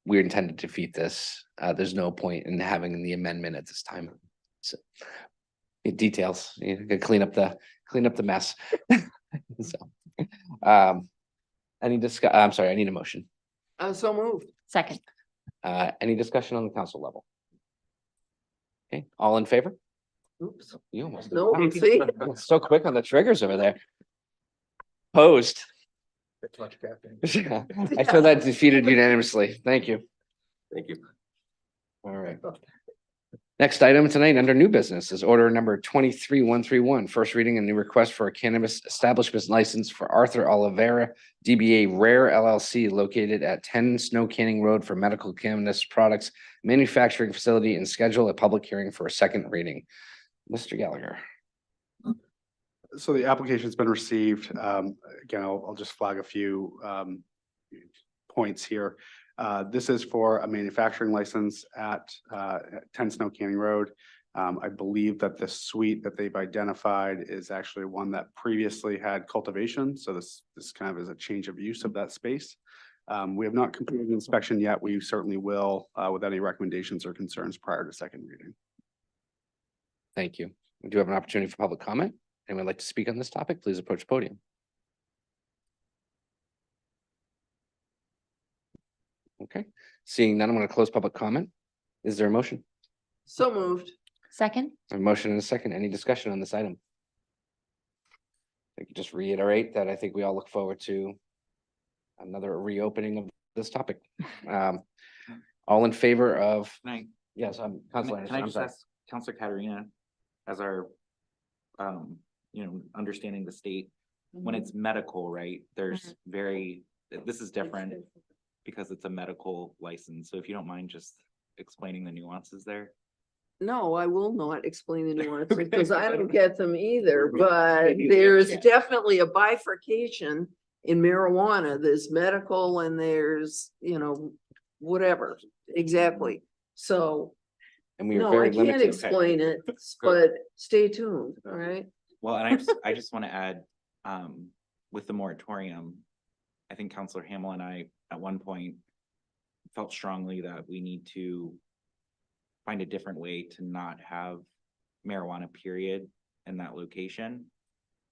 we intend to defeat this. There's no point in having the amendment at this time. So, Details, you know, clean up the mess. So, I'm sorry, I need a motion. So moved. Second. Any discussion on the council level? Okay, all in favor? Oops. You almost. No, see? So quick on the triggers over there. Opposed? I feel that defeated unanimously. Thank you. Thank you. All right. Next item tonight under new business is order number 23131. First reading a new request for a cannabis establishment license for Arthur Oliveira, DBA Rare LLC located at 10 Snow Canning Road for medical cannabis products manufacturing facility and schedule a public hearing for a second reading. Mr. Gallagher. So the application's been received. Again, I'll just flag a few points here. This is for a manufacturing license at 10 Snow Canning Road. I believe that the suite that they've identified is actually one that previously had cultivation. So this kind of is a change of use of that space. We have not completed the inspection yet. We certainly will with any recommendations or concerns prior to second reading. Thank you. We do have an opportunity for public comment. Anyone like to speak on this topic, please approach the podium. Okay, seeing none, I'm going to close public comment. Is there a motion? So moved. Second. A motion and a second. Any discussion on this item? I could just reiterate that I think we all look forward to another reopening of this topic. All in favor of? Yes, I'm Councilor Can I Anderson. I'm just sorry. ask Counselor Katarina, as our, understanding the state, when it's medical, right, there's this is different because it's a medical license. So if you don't mind just explaining the nuances there. No, I will not explain the nuances because I don't get them either, but there's definitely a bifurcation in marijuana. There's medical and there's, whatever, exactly. So, And we are no, I very can't limited. explain it, but stay tuned, all right? Well, and I just want to add, with the moratorium, I think Counselor Hamel and I, at one point, felt strongly that we need to find a different way to not have marijuana period in that location.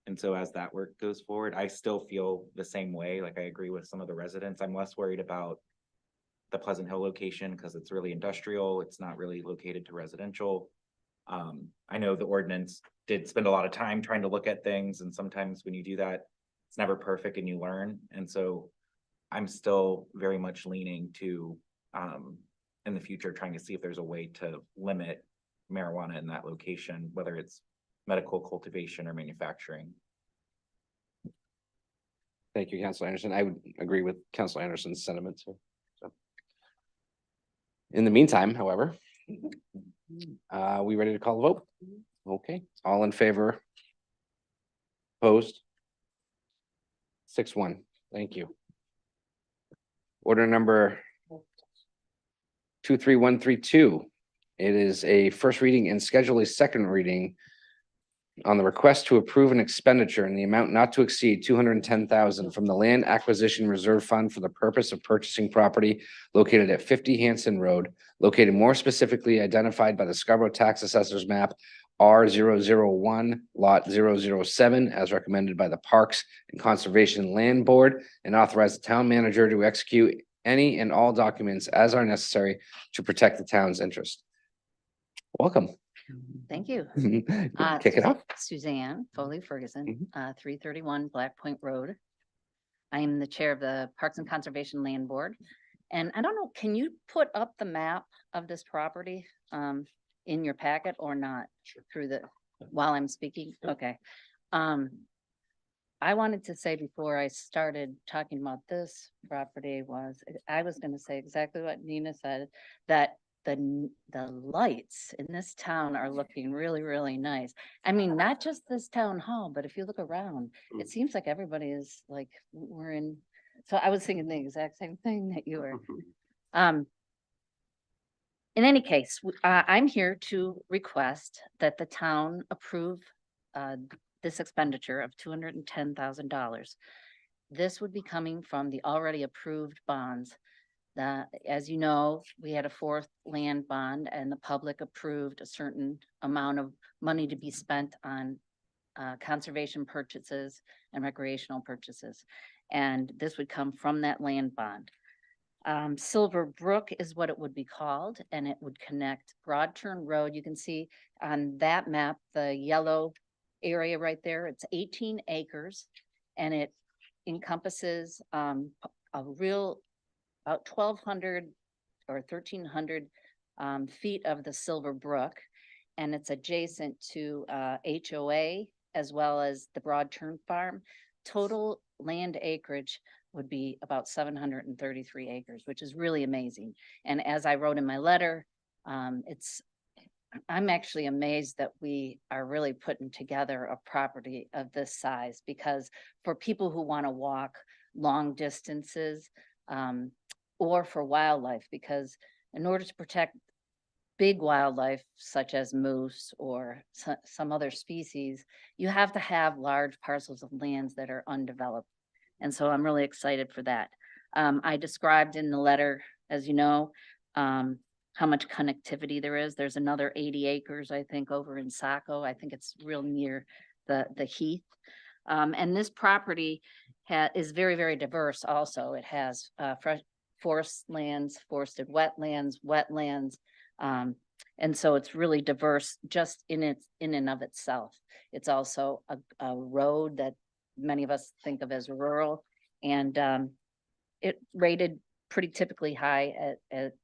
And so as that work goes forward, I still feel the same way. Like I agree with some of the residents. I'm less worried about the Pleasant Hill location because it's really industrial. It's not really located to residential. I know the ordinance did spend a lot of time trying to look at things, and sometimes when you do that, it's never perfect and you learn. And so I'm still very much leaning to, in the future, trying to see if there's a way to limit marijuana in that location, whether it's medical cultivation or manufacturing. Thank you, Councilor Anderson. I would agree with Councilor Anderson's sentiments here. So. In the meantime, however, we ready to call the vote? Okay, all in favor? Opposed? 6-1. Thank you. Order number 23132. It is a first reading and schedule a second reading on the request to approve an expenditure in the amount not to exceed $210,000 from the Land Acquisition Reserve Fund for the purpose of purchasing property located at 50 Hanson Road, located more specifically identified by the Scarborough Tax Assessor's Map R001, Lot 007, as recommended by the Parks and Conservation Land Board, and authorize the town manager to execute any and all documents as are necessary to protect the town's interest. Welcome. Thank you. Kick it off. Suzanne Foley Ferguson, 331 Black Point Road. I am the chair of the Parks and Conservation Land Board. And I don't know, can you put up the map of this property in your packet or not through the, while I'm speaking? Okay. I wanted to say before I started talking about this property I was going to say exactly what Nina said, that the lights in this town are looking really, really nice. I mean, not just this town hall, but if you look around, it seems like everybody is like, we're in. So I was thinking the exact same thing that you were. In any case, I'm here to request that the town approve this expenditure of $210,000. This would be coming from the already approved bonds. as you know, we had a fourth land bond and the public approved a certain amount of money to be spent on conservation purchases and recreational purchases. And this would come from that land bond. Silver Brook is what it would be called, and it would connect Broad Turn Road. You can see on that map, the yellow area right there, it's 18 acres, and it encompasses a real about 1,200 or 1,300 feet of the Silver Brook, and it's adjacent to HOA as well as the Broad Turn Farm. Total land acreage would be about 733 acres, which is really amazing. And as I wrote in my letter, I'm actually amazed that we are really putting together a property of this size, because for people who want to walk long distances, or for wildlife, because in order to protect big wildlife such as moose or some other species, you have to have large parcels of lands that are undeveloped. And so I'm really excited for that. I described in the letter, as you know, how much connectivity there is. There's another 80 acres, I think, over in Saco. I think it's real near the heath. And this property is very, very diverse also. It has fresh forest lands, forested wetlands, and so it's really diverse just in and of itself. It's also a road that many of us think of as rural, and it rated pretty typically high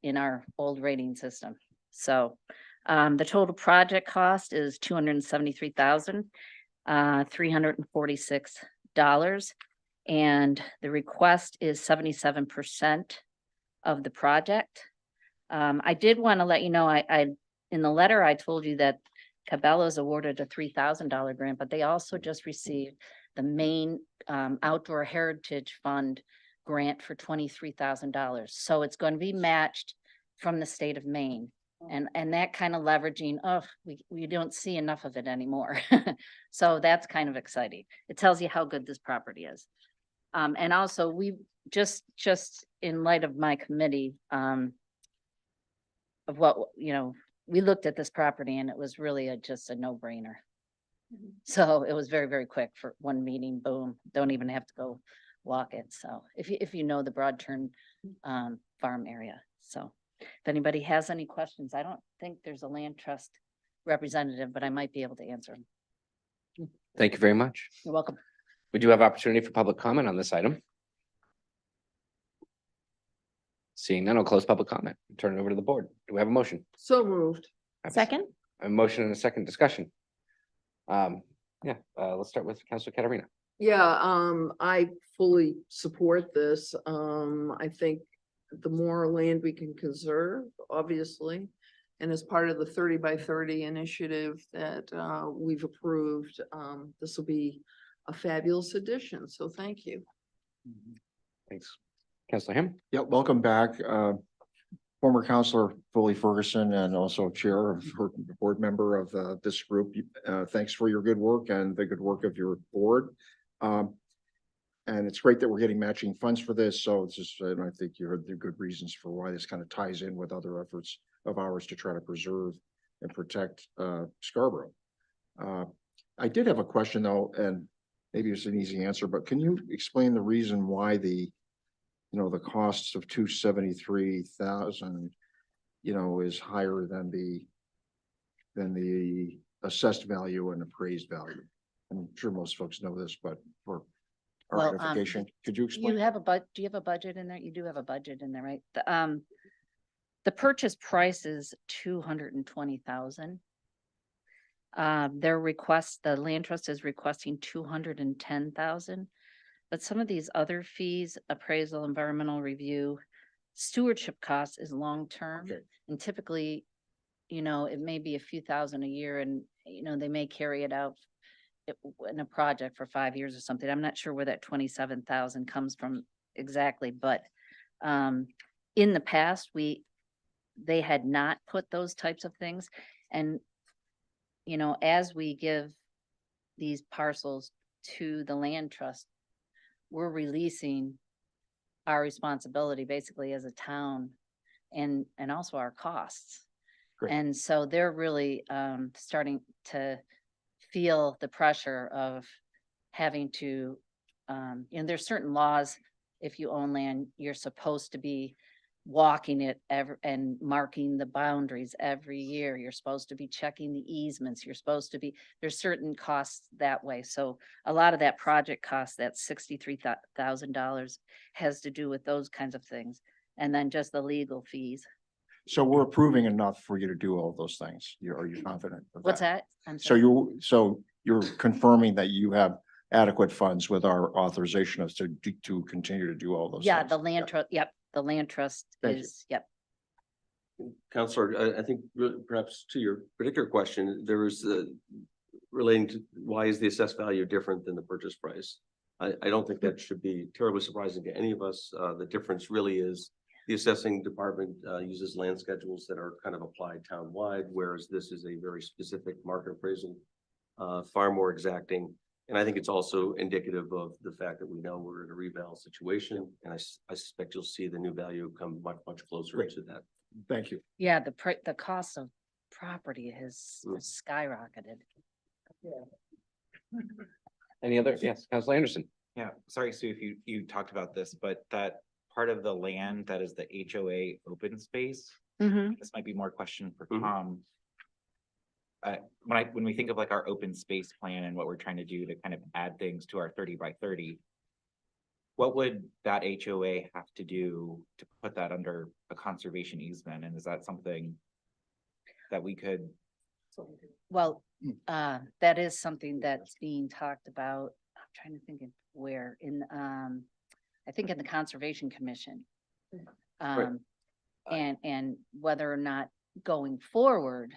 in our old rating system. So the total project cost is $273,346, and the request is 77% of the project. I did want to let you know, I in the letter, I told you that Cabela's awarded a $3,000 grant, but they also just received the Maine Outdoor Heritage Fund grant for $23,000. So it's going to be matched from the state of Maine. And that kind of leveraging, we don't see enough of it anymore. So that's kind of exciting. It tells you how good this property is. And also we just in light of my committee, of what, we looked at this property and it was really just a no-brainer. So it was very, very quick for one meeting, boom, don't even have to go walk it. So if you know the Broad Turn farm area. So if anybody has any questions, I don't think there's a land trust representative, but I might be able to answer them. Thank you very much. You're welcome. We do have opportunity for public comment on this item. Seeing none, I'll close public comment. Turn it over to the board. Do we have a motion? So moved. Second? A motion and a second discussion. Let's start with Councilor Katarina. Yeah, I fully support this. I think the more land we can conserve, obviously, and as part of the 30 by 30 initiative that we've approved, this will be a fabulous addition. So thank you. Thanks. Councilor Ham? Yeah, welcome back. Former Councilor Foley Ferguson and also Chair of board member of this group. Thanks for your good work and the good work of your board. And it's great that we're getting matching funds for this. So it's just, and I think you heard the good reasons for why this kind of ties in with other efforts of ours to try to preserve and protect Scarborough. I did have a question though, and maybe it's an easy answer, but can you explain the reason why the costs of $273,000, is higher than the assessed value and appraised value? I'm sure most folks know this, but for our identification, could you explain? Do you have a budget in there? You do have a budget in there, right? The purchase price is $220,000. The land trust is requesting $210,000. But some of these other fees, appraisal, environmental review, stewardship costs is long-term. Okay. And typically, it may be a few thousand a year and, they may carry it out in a project for 5 years or something. I'm not sure where that 27,000 comes from exactly, but in the past, they had not put those types of things. And, as we give these parcels to the land trust, we're releasing our responsibility basically as a town and also our costs. Great. And so they're really starting to feel the pressure of having to, there's certain laws, if you own land, you're supposed to be walking it and marking the boundaries every year. You're supposed to be checking the easements. You're supposed to be, there's certain costs that way. So a lot of that project cost, that $63,000 has to do with those kinds of things. And then just the legal fees. So we're approving enough for you to do all those things. Are you confident of What's that? I'm So sorry. you're confirming that you have adequate funds with our authorization of to continue to do all those Yeah, things? the land trust, yep, the land trust Thank you. is, yep. Counselor, I think perhaps to your particular question, there was relating to why is the assessed value different than the purchase price? I don't think that should be terribly surprising to any of us. The difference really is the assessing department uses land schedules that are kind of applied townwide, whereas this is a very specific market appraisal, far more exacting. And I think it's also indicative of the fact that we know we're in a reval situation, and I suspect you'll see the new value come much, much closer Great. to that. Thank you. Yeah, the cost of property has skyrocketed. Any other? Yes, Councilor Anderson. Yeah, sorry, Sue, if you talked about this, but that part of the land that is the HOA open space, this might be more question for Tom. When we think of like our open space plan and what we're trying to do to kind of add things to our 30 by 30, what would that HOA have to do to put that under a conservation easement? And is that something that we could? Well, that is something that's being talked about. I'm trying to think of where I think in the Conservation Commission. And whether or not going forward,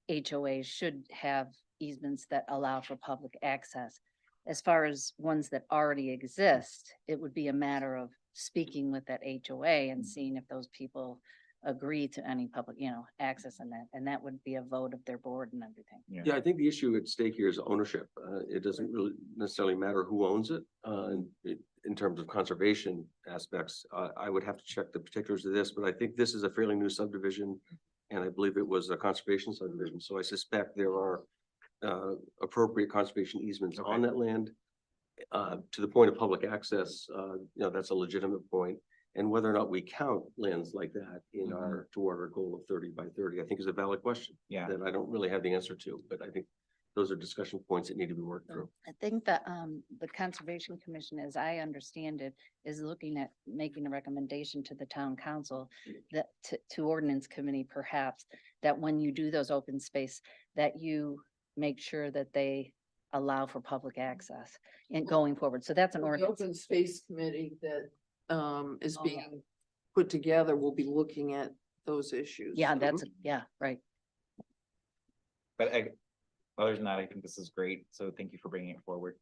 HOAs should have easements that allow for public access. As far as ones that already exist, it would be a matter of speaking with that HOA and seeing if those people agree to any public, access in that. And that would be a vote of their board and everything. Yeah, I think the issue at stake here is ownership. It doesn't really necessarily matter who owns it. In terms of conservation aspects, I would have to check the particulars of this, but I think this is a fairly new subdivision. And I believe it was a conservation subdivision. So I suspect there are appropriate conservation easements on that land. To the point of public access, that's a legitimate point. And whether or not we count lands like that in toward our goal of 30 by 30, I think is a valid question. Yeah. That I don't really have the answer to, but I think those are discussion points that need to be worked through. I think that the Conservation Commission, as I understand it, is looking at making a recommendation to the town council that to ordinance committee perhaps, that when you do those open space, that you make sure that they allow for public access and going forward. So that's an The ordinance. Open Space Committee that is being put together will be looking at those issues. Yeah, yeah, right. But other than that, I think this is great. So thank you for bringing it forward.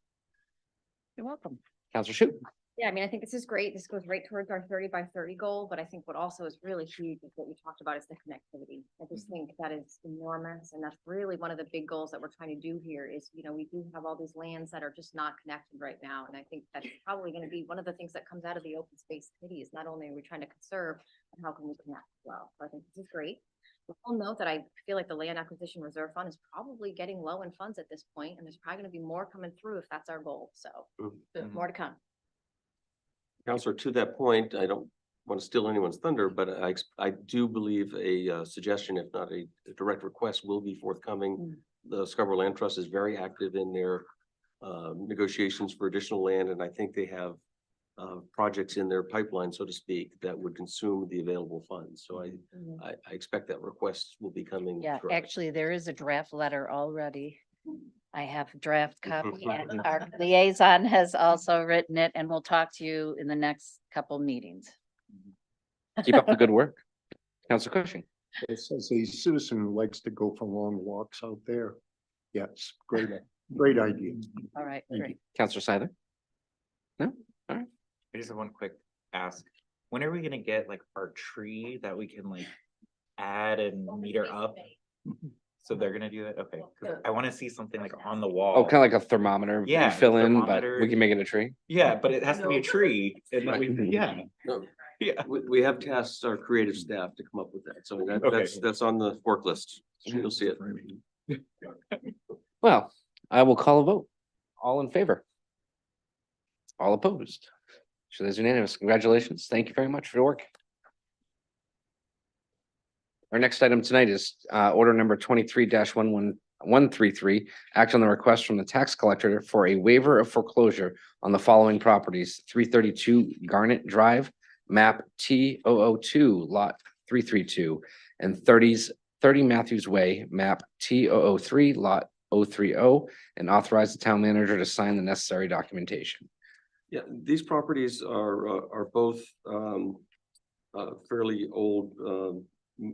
You're welcome. Councilor Shu. Yeah, I mean, I think this is great. This goes right towards our 30 by 30 goal, but I think what also is really huge is what you talked about is the connectivity. I just think that is enormous, and that's really one of the big goals that we're trying to do here is, we do have all these lands that are just not connected right now, and I think that's probably going to be one of the things that comes out of the open space committee is not only are we trying to conserve, but how can we connect as well? So I think this is great. I'll note that I feel like the Land Acquisition Reserve Fund is probably getting low in funds at this point, and there's probably going to be more coming through if that's our goal. So but more to come. Counselor, to that point, I don't want to steal anyone's thunder, but I do believe a suggestion, if not a direct request, will be forthcoming. The Scarborough Land Trust is very active in their negotiations for additional land, and I think they have projects in their pipeline, so to speak, that would consume the available funds. So I expect that request will be coming. Yeah, shortly. actually, there is a draft letter already. I have a draft copy and our liaison has also written it, and we'll talk to you in the next couple meetings. Keep up the good work. Councilor Cushing. It says a citizen who likes to go for long walks out there. Yes, great idea. All right, Thank great. Councilor Seiler. No? All right. I just have one quick ask. When are we gonna get like our tree that we can like add and meter up? So they're gonna do that? Okay, 'cause I wanna see something like on the wall. Oh, kind of like a thermometer. you Yeah, Fill in, but thermometer. we can make it a tree. Yeah, but it has to be a tree and then we, Right. yeah, No, yeah. we have tasked our creative staff to come up with that. So Okay. that's on the work list. You'll see it. Well, I will call a vote. All in favor? All opposed? So there's unanimous. Congratulations. Thank you very much for your work. Our next item tonight is order number 23-11133. Act on the request from the tax collector for a waiver of foreclosure on the following properties: 332 Garnet Drive, map T002, lot 332, and 30 Matthews Way, map T003, lot 030, and authorize the town manager to sign the necessary documentation. Yeah, these properties are both fairly old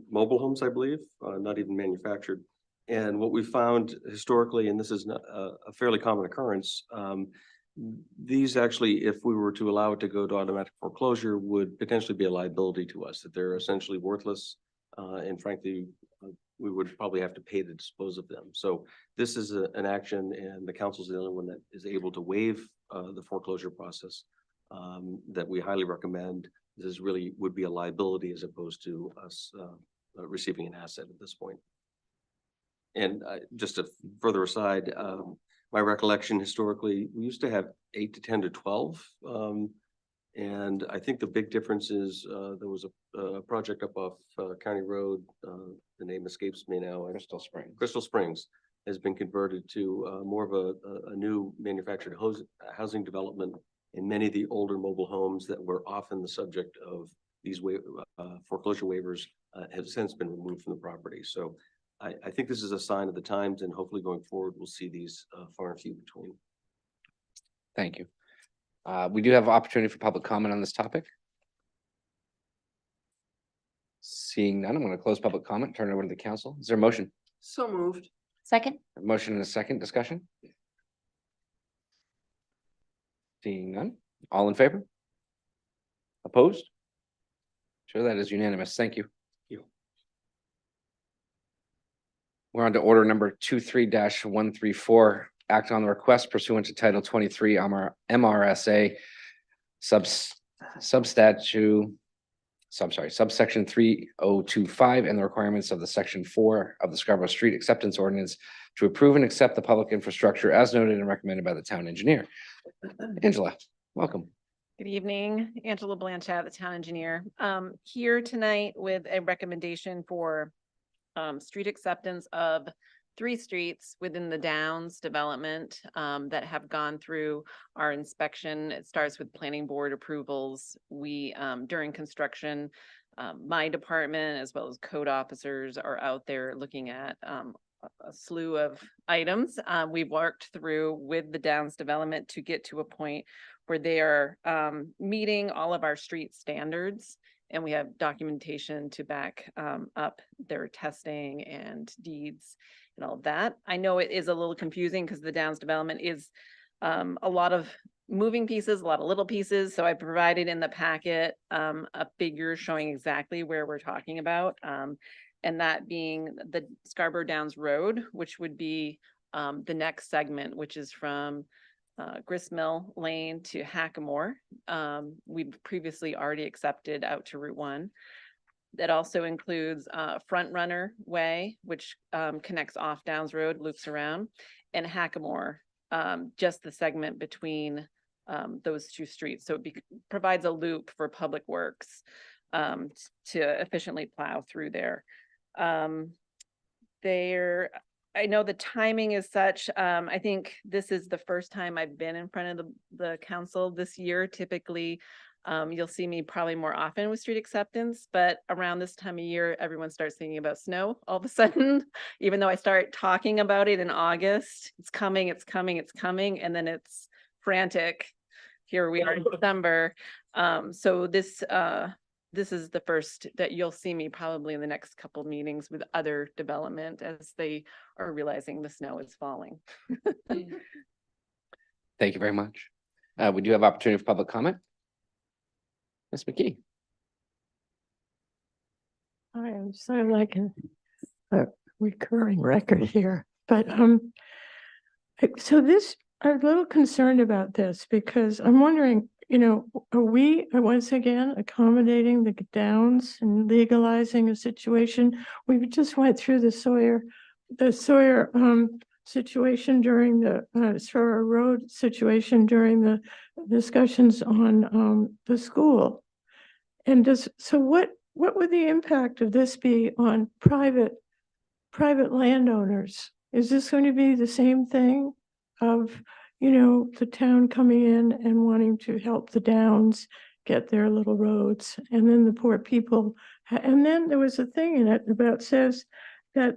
mobile homes, I believe, not even manufactured. And what we found historically, and this is not a fairly common occurrence, these actually, if we were to allow it to go to automatic foreclosure, would potentially be a liability to us, that they're essentially worthless. And frankly, we would probably have to pay to dispose of them. So this is an action, and the council's the only one that is able to waive the foreclosure process that we highly recommend. This is really would be a liability as opposed to us receiving an asset at this point. And just a further aside, my recollection historically, we used to have 8 to 10 to 12. And I think the big difference is there was a project up off County Road. The name escapes me now. Crystal Springs. Crystal Springs has been converted to more of a new manufactured housing development. And many of the older mobile homes that were often the subject of these foreclosure waivers have since been removed from the property. So I think this is a sign of the times, and hopefully going forward, we'll see these far and few between. Thank you. We do have opportunity for public comment on this topic. Seeing none, I'm going to close public comment, turn it over to the council. Is there a motion? So moved. Second? A motion and a second discussion? Seeing none, all in favor? Opposed? Sure, that is unanimous. Thank you. We're on to order number 23-134. Act on the request pursuant to Title 23 MRSA subsection 3025 and the requirements of the section 4 of the Scarborough Street Acceptance Ordinance to approve and accept the public infrastructure as noted and recommended by the town engineer. Angela, welcome. Good evening, Angela Blanchett, the town engineer. Here tonight with a recommendation for street acceptance of 3 streets within the Downs development that have gone through our inspection. It starts with planning board approvals. We, during construction, my department as well as code officers are out there looking at a slew of items. We've worked through with the Downs development to get to a point where they are meeting all of our street standards. And we have documentation to back up their testing and deeds and all of that. I know it is a little confusing because the Downs development is a lot of moving pieces, a lot of little pieces. So I provided in the packet a figure showing exactly where we're talking about. And that being the Scarborough Downs Road, which would be the next segment, which is from Gristmill Lane to Hackamore. We've previously already accepted out to Route 1. That also includes Front Runner Way, which connects off Downs Road, loops around, and Hackamore, just the segment between those 2 streets. So it provides a loop for Public Works to efficiently plow through there. I know the timing is such, I think this is the first time I've been in front of the council this year. Typically, you'll see me probably more often with street acceptance, but around this time of year, everyone starts thinking about snow all of a sudden, even though I start talking about it in August, it's coming, it's coming, it's coming, and then it's frantic. Here we are in December. So this is the first that you'll see me probably in the next couple meetings with other development as they are realizing the snow is falling. Thank you very much. We do have opportunity for public comment. Ms. McKee. Hi, I'm so like recurring record here, but, so this, I'm a little concerned about this because I'm wondering, are we once again accommodating the Downs and legalizing a situation? We just went through the Sawyer situation during the Sawyer Road situation during the discussions on the school. And so what would the impact of this be on private landowners? Is this going to be the same thing of, the town coming in and wanting to help the Downs get their little roads, and then the poor people, and then there was a thing in it about says that,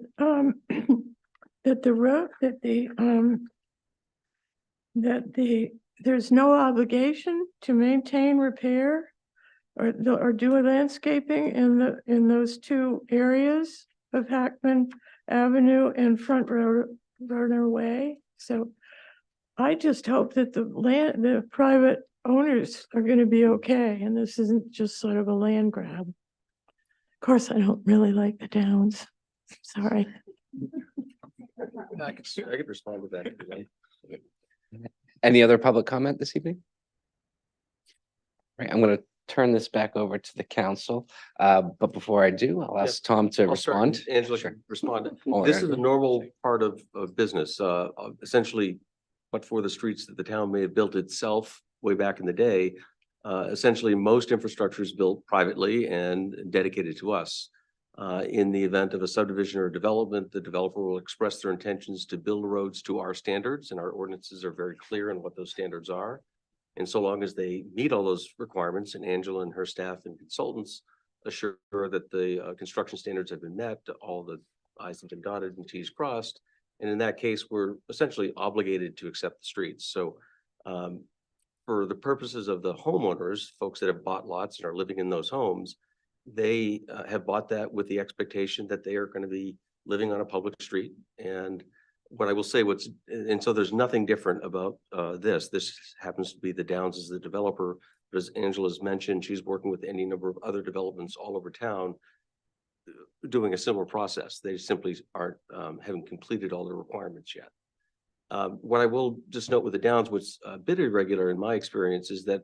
that the road, there's no obligation to maintain, repair, or do a landscaping in those two areas of Hackman Avenue and Front Runner Way. So I just hope that the private owners are going to be okay, and this isn't just sort of a land grab. Of course, I don't really like the Downs. Sorry. I could respond to that. Any other public comment this evening? Right, I'm going to turn this back over to the council. But before I do, I'll ask Tom to I'll start, respond. Angela Sure. can respond. Oh, This yeah. is a normal part of business, essentially, but for the streets that the town may have built itself way back in the day. Essentially, most infrastructure is built privately and dedicated to us. In the event of a subdivision or development, the developer will express their intentions to build roads to our standards, and our ordinances are very clear on what those standards are. And so long as they meet all those requirements, and Angela and her staff and consultants assure that the construction standards have been met, all the i's have been dotted and t's crossed. And in that case, we're essentially obligated to accept the streets. So for the purposes of the homeowners, folks that have bought lots and are living in those homes, they have bought that with the expectation that they are going to be living on a public street. And what I will say, and so there's nothing different about this. This happens to be the Downs as the developer. But as Angela's mentioned, she's working with any number of other developments all over town doing a similar process. They simply aren't haven't completed all the requirements yet. What I will just note with the Downs, what's a bit irregular in my experience is that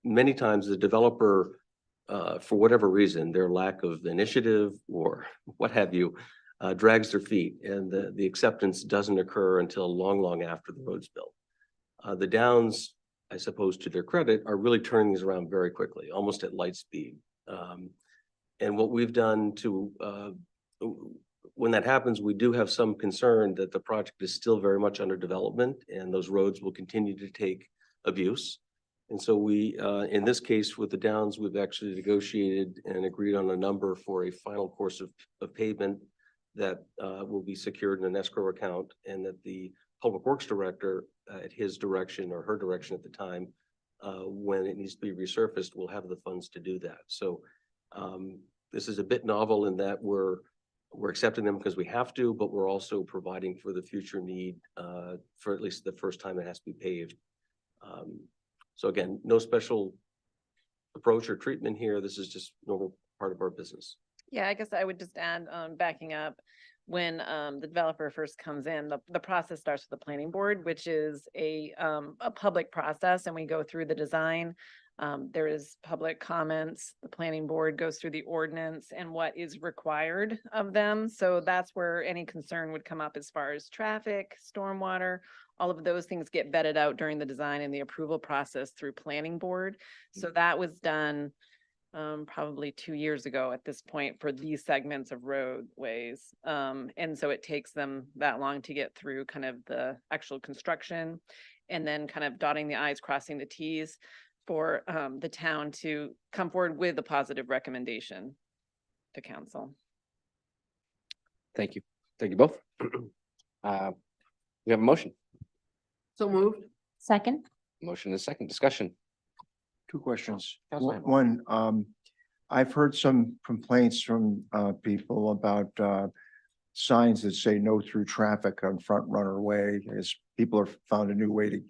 many times the developer, for whatever reason, their lack of initiative or what have you, drags their feet, and the acceptance doesn't occur until long after the road's built. The Downs, I suppose to their credit, are really turning these around very quickly, almost at light speed. And what we've done to, when that happens, we do have some concern that the project is still very much under development and those roads will continue to take abuse. And so we, in this case with the Downs, we've actually negotiated and agreed on a number for a final course of pavement that will be secured in an escrow account, and that the public works director at his direction or her direction at the time, when it needs to be resurfaced, will have the funds to do that. So this is a bit novel in that we're accepting them because we have to, but we're also providing for the future need for at least the first time it has to be paved. So again, no special approach or treatment here. This is just normal part of our business. Yeah, I guess I would just add, backing up, when the developer first comes in, the process starts with the planning board, which is a public process, and we go through the design. There is public comments. The planning board goes through the ordinance and what is required of them. So that's where any concern would come up as far as traffic, stormwater, all of those things get vetted out during the design and the approval process through planning board. So that was done probably 2 years ago at this point for these segments of roadways. And so it takes them that long to get through kind of the actual construction, and then kind of dotting the i's, crossing the t's for the town to come forward with a positive recommendation to council. Thank you. Thank you both. We have a motion. So moved. Second. Motion is second. Discussion. Two questions. Councilor Hamel. One, I've heard some complaints from people about signs that say no through traffic on Front Runner Way, as people have found a new way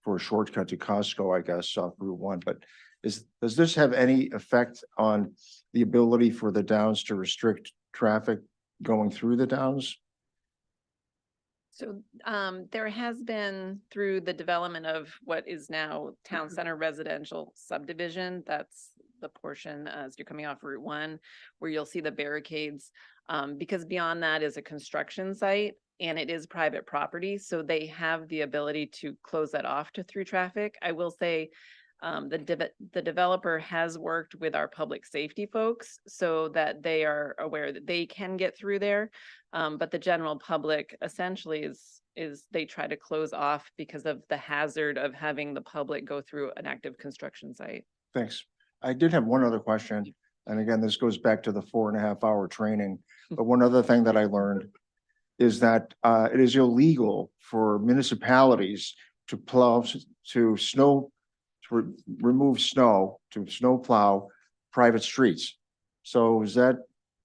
for a shortcut to Costco, I guess, off Route 1. But does this have any effect on the ability for the Downs to restrict traffic going through the Downs So there has been, through the development of what is now Town Center Residential Subdivision, that's the portion as you're coming off Route 1, where you'll see the barricades. Because beyond that is a construction site and it is private property, so they have the ability to close that off to through traffic. I will say the developer has worked with our public safety folks so that they are aware that they can get through there. But the general public essentially is they try to close off because of the hazard of having the public go through an active construction site. Thanks. I did have one other question. And again, this goes back to the 4.5-hour training. But one other thing that I learned is that it is illegal for municipalities to plow, to remove snow, to snow plow private streets. So is that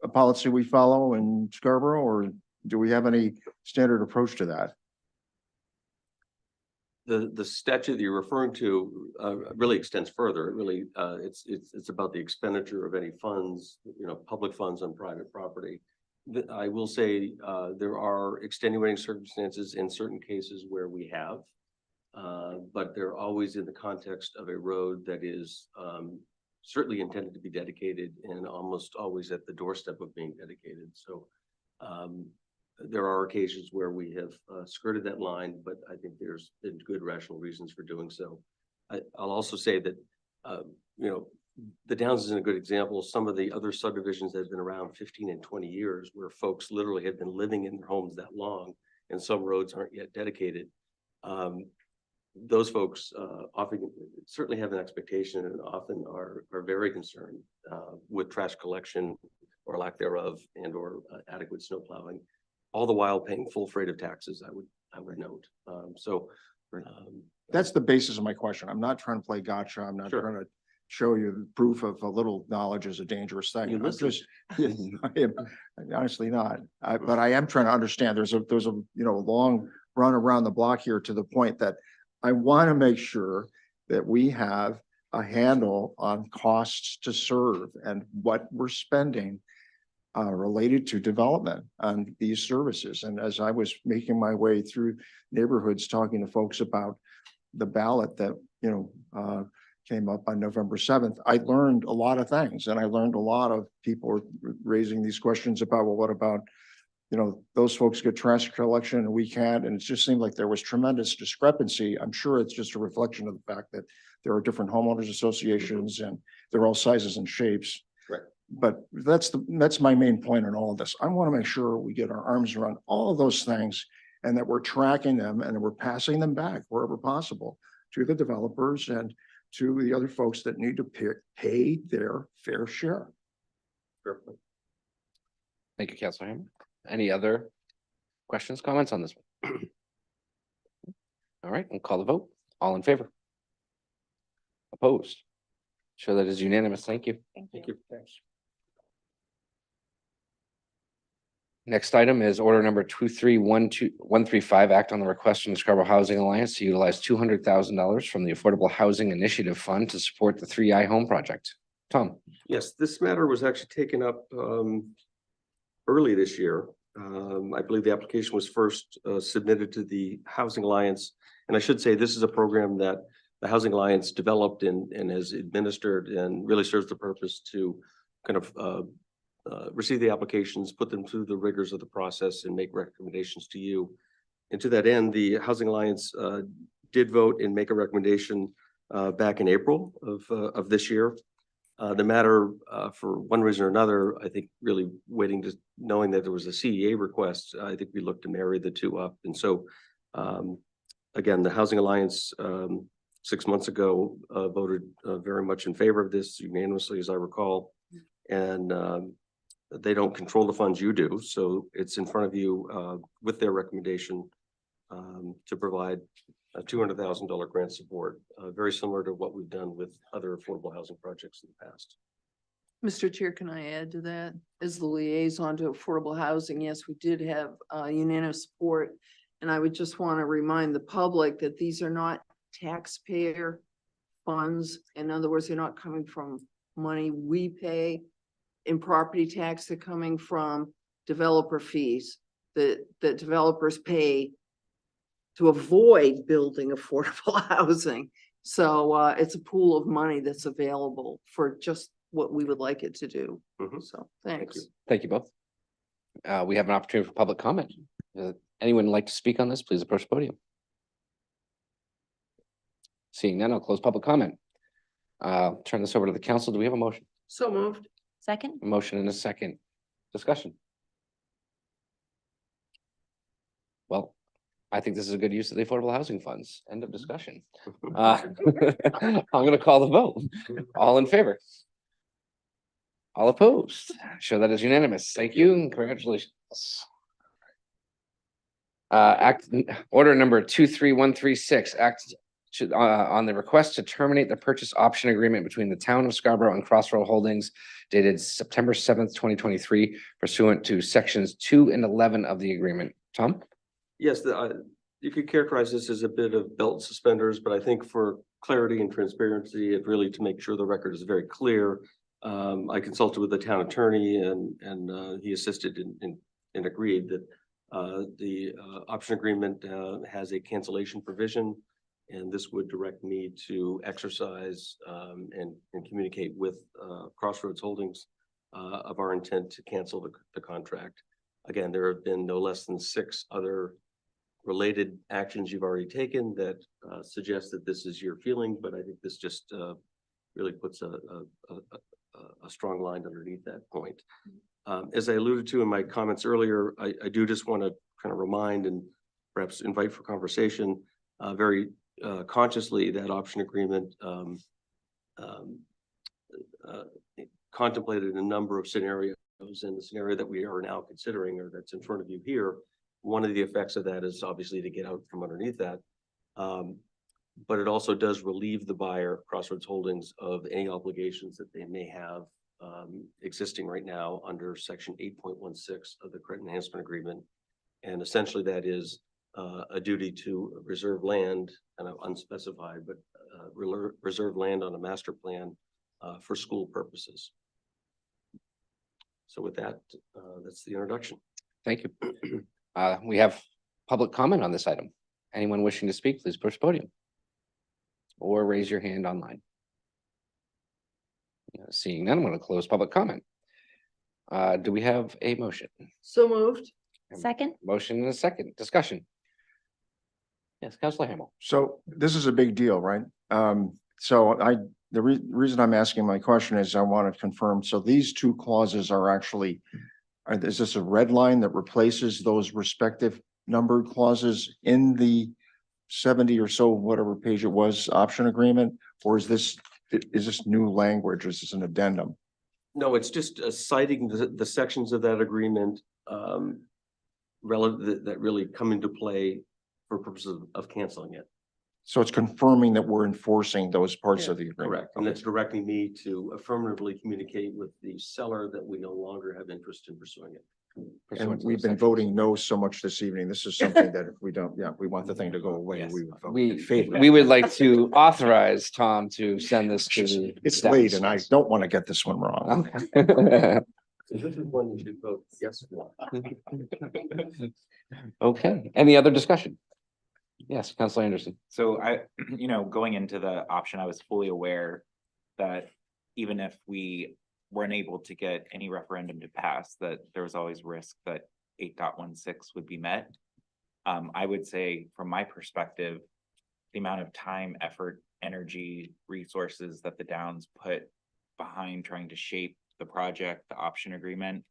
a policy we follow in Scarborough, or do we have any standard approach to that? The statute that you're referring to really extends further. It really it's about the expenditure of any funds, public funds on private property. I will say there are extenuating circumstances in certain cases where we have, but they're always in the context of a road that is certainly intended to be dedicated and almost always at the doorstep of being dedicated. So there are occasions where we have skirted that line, but I think there's been good rational reasons for doing so. I'll also say that, the Downs is a good example. Some of the other subdivisions that have been around 15 and 20 years where folks literally have been living in their homes that long and some roads aren't yet dedicated. Those folks often certainly have an expectation and often are very concerned with trash collection or lack thereof or adequate snow plowing, all the while paying full freight of taxes, I would note. That's the basis of my question. I'm not trying to play gotcha. I'm not trying to show you proof of a little knowledge is a dangerous thing. I'm just, I am honestly not. But I am trying to understand. There's a long run around the block here to the point that I want to make sure that we have a handle on costs to serve and what we're spending related to development on these services. And as I was making my way through neighborhoods, talking to folks about the ballot that, came up on November 7th, I learned a lot of things. And I learned a lot of people raising these questions about, well, what about, those folks get trash collection and we can't. And it just seemed like there was tremendous discrepancy. I'm sure it's just a reflection of the fact that there are different homeowners associations and they're all sizes and shapes. Right. But that's my main point in all of this. I want to make sure we get our arms around all of those things and that we're tracking them and we're passing them back wherever possible to the developers and to the other folks that need to pay their fair share. Thank you, Councilor Hammer. Any other questions, comments on this one? All right, we'll call the vote. All in favor? Opposed? Sure that is unanimous. Thank you. Thank you. Thanks. Next item is order number 2312-135, act on the request from the Scarborough Housing Alliance to utilize $200,000 from the Affordable Housing Initiative Fund to support the 3i Home project. Tom. Yes, this matter was actually taken up early this year. I believe the application was first submitted to the Housing Alliance. And I should say this is a program that the Housing Alliance developed and has administered and really serves the purpose to kind of receive the applications, put them through the rigors of the process and make recommendations to you. And to that end, the Housing Alliance did vote and make a recommendation back in April of this year. The matter, for one reason or another, I think really knowing that there was a CEA request, I think we looked to marry the two up. And so, again, the Housing Alliance 6 months ago voted very much in favor of this unanimously, as I recall. And they don't control the funds, you do. So it's in front of you with their recommendation to provide a $200,000 grant support, very similar to what we've done with other affordable housing projects in the past. Mr. Chair, can I add to that? As the liaison to affordable housing, yes, we did have unanimous support. And I would just want to remind the public that these are not taxpayer funds. In other words, they're not coming from money we pay in property tax. They're coming from developer fees that developers pay to avoid building affordable housing. So it's a pool of money that's available for just what we would like it to do. So thanks. Thank you both. We have an opportunity for public comment. Anyone like to speak on this, please approach the podium. Seeing none, I'll close public comment. Turn this over to the council. Do we have a motion? So moved. Second? A motion and a second. Discussion. Well, I think this is a good use of the affordable housing funds. End of discussion. I'm gonna call the vote. All in favor? All opposed? Show that is unanimous. Thank you and congratulations. Order number 23136, on the request to terminate the purchase option agreement between the town of Scarborough and Crossroad Holdings dated September 7th, 2023 pursuant to sections 2 and 11 of the agreement. Tom? Yes, you could characterize this as a bit of belt and suspenders, but I think for clarity and transparency, and really to make sure the record is very clear, I consulted with the town attorney and he assisted and agreed that the option agreement has a cancellation provision, and this would direct me to exercise and communicate with Crossroads Holdings of our intent to cancel the contract. Again, there have been no less than 6 other related actions you've already taken that suggest that this is your feeling, but I think this just really puts a strong line underneath that point. As I alluded to in my comments earlier, I do just want to kind of remind and perhaps invite for conversation very consciously that option agreement contemplated a number of scenarios, and the scenario that we are now considering, or that's in front of you here, one of the effects of that is obviously to get out from underneath that. But it also does relieve the buyer, Crossroads Holdings, of any obligations that they may have existing right now under section 8.16 of the credit enhancement agreement. And essentially that is a duty to reserve land, kind of unspecified, but reserve land on a master plan for school purposes. So with that, that's the introduction. Thank you. We have public comment on this item. Anyone wishing to speak, please approach the podium. Or raise your hand online. Seeing none, I'm going to close public comment. Do we have a motion? So moved. Second? Motion and a second. Discussion. Yes, Councilor Hamel. So this is a big deal, right? The reason I'm asking my question is I want to confirm. So these 2 clauses are actually, is this a red line that replaces those respective numbered clauses in the 70 or so, whatever page it was, option agreement? Or is this new language? Or is this an addendum? No, it's just citing the sections of that agreement relevant that really come into play for purposes of canceling it. So it's confirming that we're enforcing those parts of the agreement. Correct. And that's directing me to affirmatively communicate with the seller that we no longer have interest in pursuing it. And we've been voting no so much this evening. This is something that if we don't, we want the thing to go away. Yes. We would vote in favor. We would like to authorize Tom to send this to. It's late and I don't want to get this one wrong. So this is one you should vote yes for. Okay, any other discussion? Yes, Councilor Anderson. So going into the option, I was fully aware that even if we weren't able to get any referendum to pass, that there was always risk that 8.16 would be met. I would say from my perspective, the amount of time, effort, energy, resources that the Downs put behind trying to shape the project, the option agreement,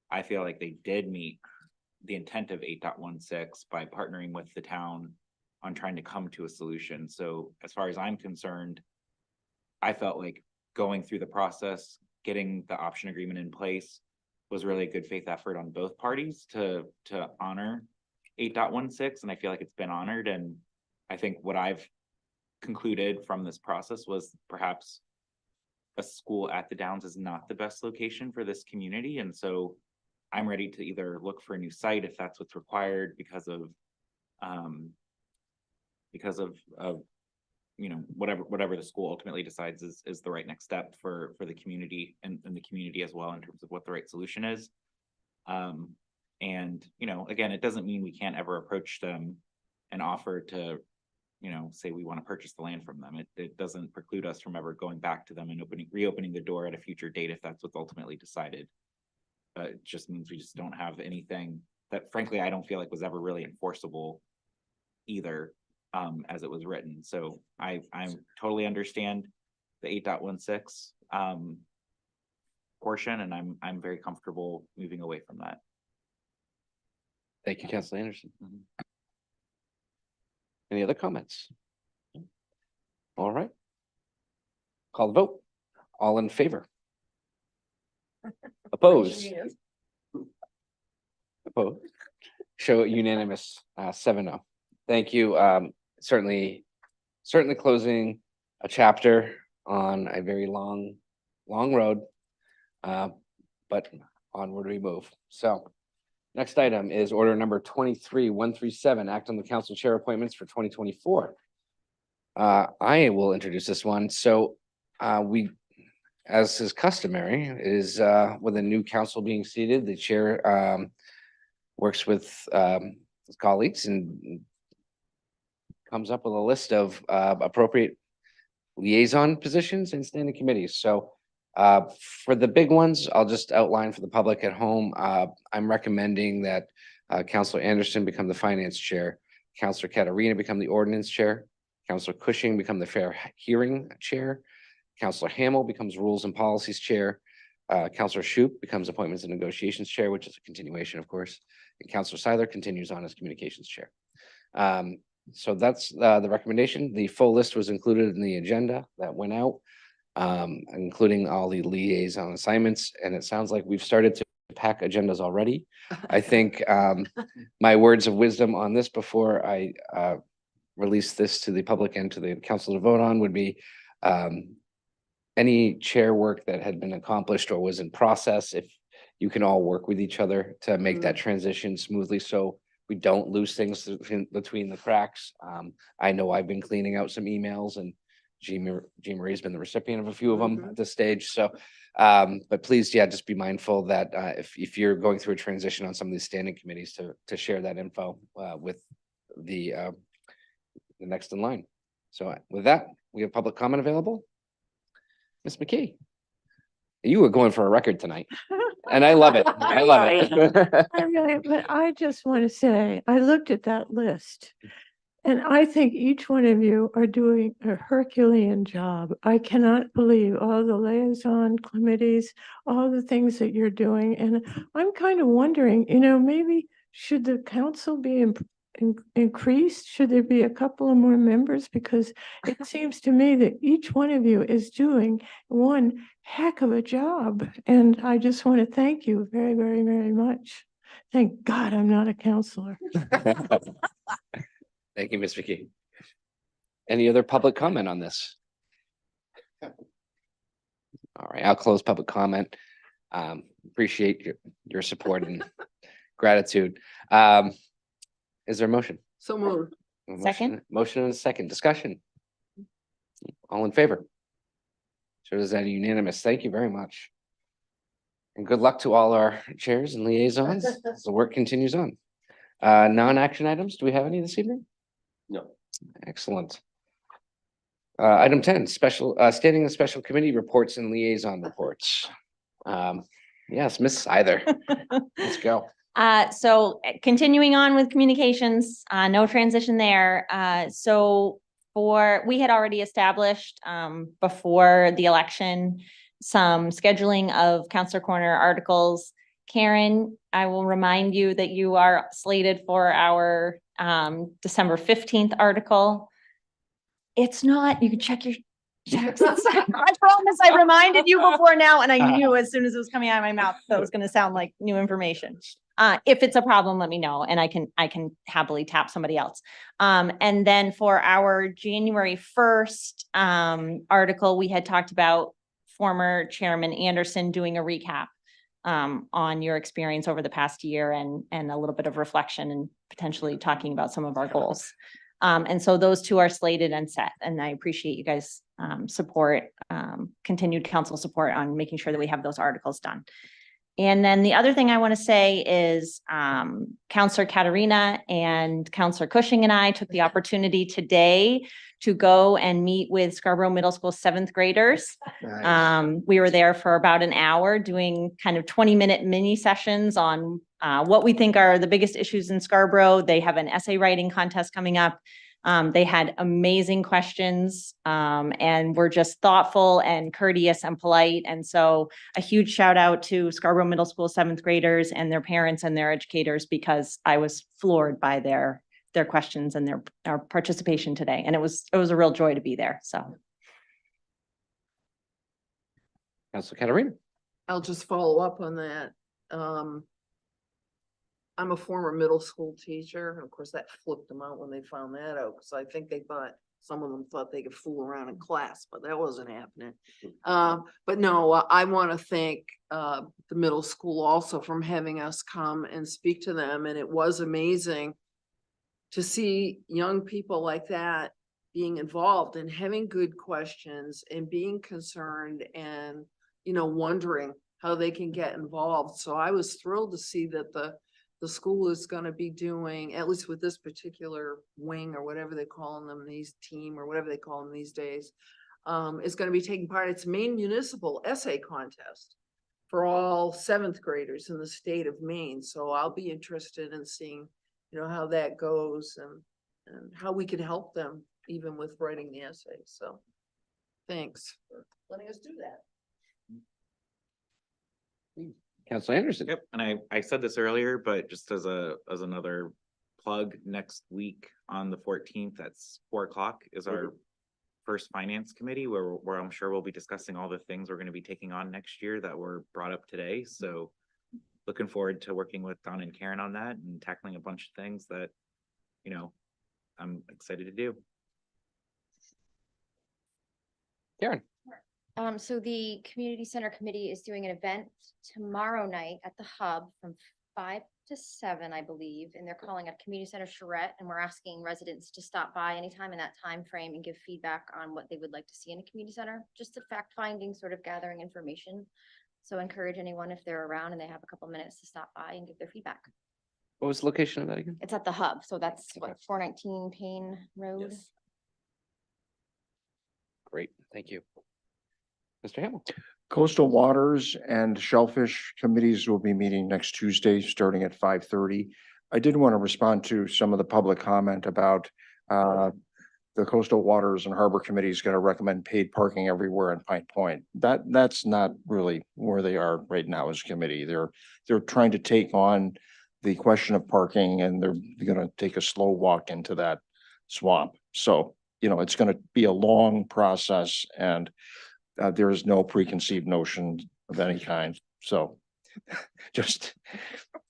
I feel like they did meet the intent of 8.16 by partnering with the town on trying to come to a solution. So as far as I'm concerned, I felt like going through the process, getting the option agreement in place was really a good faith effort on both parties to honor 8.16. And I feel like it's been honored. And I think what I've concluded from this process was perhaps a school at the Downs is not the best location for this community. And so I'm ready to either look for a new site if that's what's required because of whatever the school ultimately decides is the right next step for the community and the community as well in terms of what the right solution is. And again, it doesn't mean we can't ever approach them an offer to, say we want to purchase the land from them. It doesn't preclude us from ever going back to them and reopening the door at a future date if that's what's ultimately decided. It just means we just don't have anything that frankly, I don't feel like was ever really enforceable either, as it was written. So I totally understand the 8.16 portion, and I'm very comfortable moving away from that. Thank you, Councilor Anderson. Any other comments? All right. Call the vote. All in favor? Opposed? Opposed? Show unanimous 7-0. Thank you. Certainly closing a chapter on a very long road. But onward we move. So next item is order number 23-137, act on the council chair appointments for 2024. I will introduce this one. So we, as is customary, is with a new council being seated, the chair works with his colleagues and comes up with a list of appropriate liaison positions and standing committees. So for the big ones, I'll just outline for the public at home. I'm recommending that Councilor Anderson become the finance chair, Councilor Katarina become the ordinance chair, Councilor Cushing become the fair hearing chair, Councilor Hamel becomes rules and policies chair, Councilor Shoup becomes appointments and negotiations chair, which is a continuation, of course, and Councilor Seiler continues on as communications chair. So that's the recommendation. The full list was included in the agenda that went out, including all the liaison assignments. And it sounds like we've started to pack agendas already. I think my words of wisdom on this before I release this to the public and to the council to vote on would be any chair work that had been accomplished or was in process, if you can all work with each other to make that transition smoothly so we don't lose things between the cracks. I know I've been cleaning out some emails, and Jean Marie's been the recipient of a few of them at this stage. So, but please, just be mindful that if you're going through a transition on some of these standing committees to share that info with the next in line. So with that, we have public comment available. Ms. McKee, you were going for a record tonight. And I love it. I love it. I really, but I just want to say, I looked at that list and I think each one of you are doing a Herculean job. I cannot believe all the liaison committees, all the things that you're doing. And I'm kind of wondering, maybe should the council be increased? Should there be a couple of more members? Because it seems to me that each one of you is doing one heck of a job. And I just want to thank you very, very, very much. Thank God I'm not a counselor. Thank you, Ms. McKee. Any other public comment on this? All right, I'll close public comment. Appreciate your support and gratitude. Is there a motion? So moved. Second. Motion and a second. Discussion. All in favor? So is that unanimous? Thank you very much. And good luck to all our chairs and liaisons as the work continues on. Non-action items, do we have any this evening? No. Excellent. Item 10, standing and special committee reports and liaison reports. Yes, Ms. Either. Let's go. So continuing on with communications, no transition there. So we had already established before the election some scheduling of Councilor Corner articles. Karen, I will remind you that you are slated for our December 15th article. It's not, you can check your texts. I promise I reminded you before now, and I knew as soon as it was coming out of my mouth that was going to sound like new information. If it's a problem, let me know, and I can happily tap somebody else. And then for our January 1st article, we had talked about former Chairman Anderson doing a recap on your experience over the past year and a little bit of reflection and potentially talking about some of our goals. And so those two are slated and set, and I appreciate you guys support, continued council support on making sure that we have those articles done. And then the other thing I want to say is Counselor Katerina and Counselor Cushing and I took the opportunity today to go and meet with Scarborough Middle School seventh graders. We were there for about an hour doing kind of 20-minute mini sessions on what we think are the biggest issues in Scarborough. They have an essay writing contest coming up. They had amazing questions and were just thoughtful and courteous and polite. And so a huge shout out to Scarborough Middle School seventh graders and their parents and their educators, because I was floored by their questions and their participation today. And it was a real joy to be there. So. Councilor Katarina. I'll just follow up on that. I'm a former middle school teacher, and of course that flipped them out when they found that out, because I think some of them thought they could fool around in class, but that wasn't happening. But no, I want to thank the middle school also from having us come and speak to them, and it was amazing to see young people like that being involved and having good questions and being concerned and, wondering how they can get involved. So I was thrilled to see that the school is going to be doing, at least with this particular wing or whatever they call them, these team or whatever they call them these days, is going to be taking part. Its main municipal essay contest for all seventh graders in the state of Maine. So I'll be interested in seeing, how that goes and how we can help them even with writing the essay. So thanks for letting us do that. Councilor Anderson. Yep, and I said this earlier, but just as another plug, next week on the 14th, that's 4 o'clock is our first finance committee where I'm sure we'll be discussing all the things we're going to be taking on next year that were brought up today. So looking forward to working with Don and Karen on that and tackling a bunch of things that, I'm excited to do. Karen. So the community center committee is doing an event tomorrow night at the Hub from 5 to 7, I believe, and they're calling it Community Center Charrette, and we're asking residents to stop by anytime in that time frame and give feedback on what they would like to see in a community center, just a fact finding, sort of gathering information. So encourage anyone, if they're around and they have a couple minutes, to stop by and give their feedback. What was the location of that again? It's at the Hub, so that's what, 419 Payne Road. Yes. Great, thank you. Mr. Hamel. Coastal Waters and Shellfish Committees will be meeting next Tuesday, starting at 5:30. I did want to respond to some of the public comment about the Coastal Waters and Harbor Committee is going to recommend paid parking everywhere in Pine Point. That's not really where they are right now as a committee. They're trying to take on the question of parking, and they're going to take a slow walk into that swamp. So, it's going to be a long process, and there is no preconceived notion of any kind. So just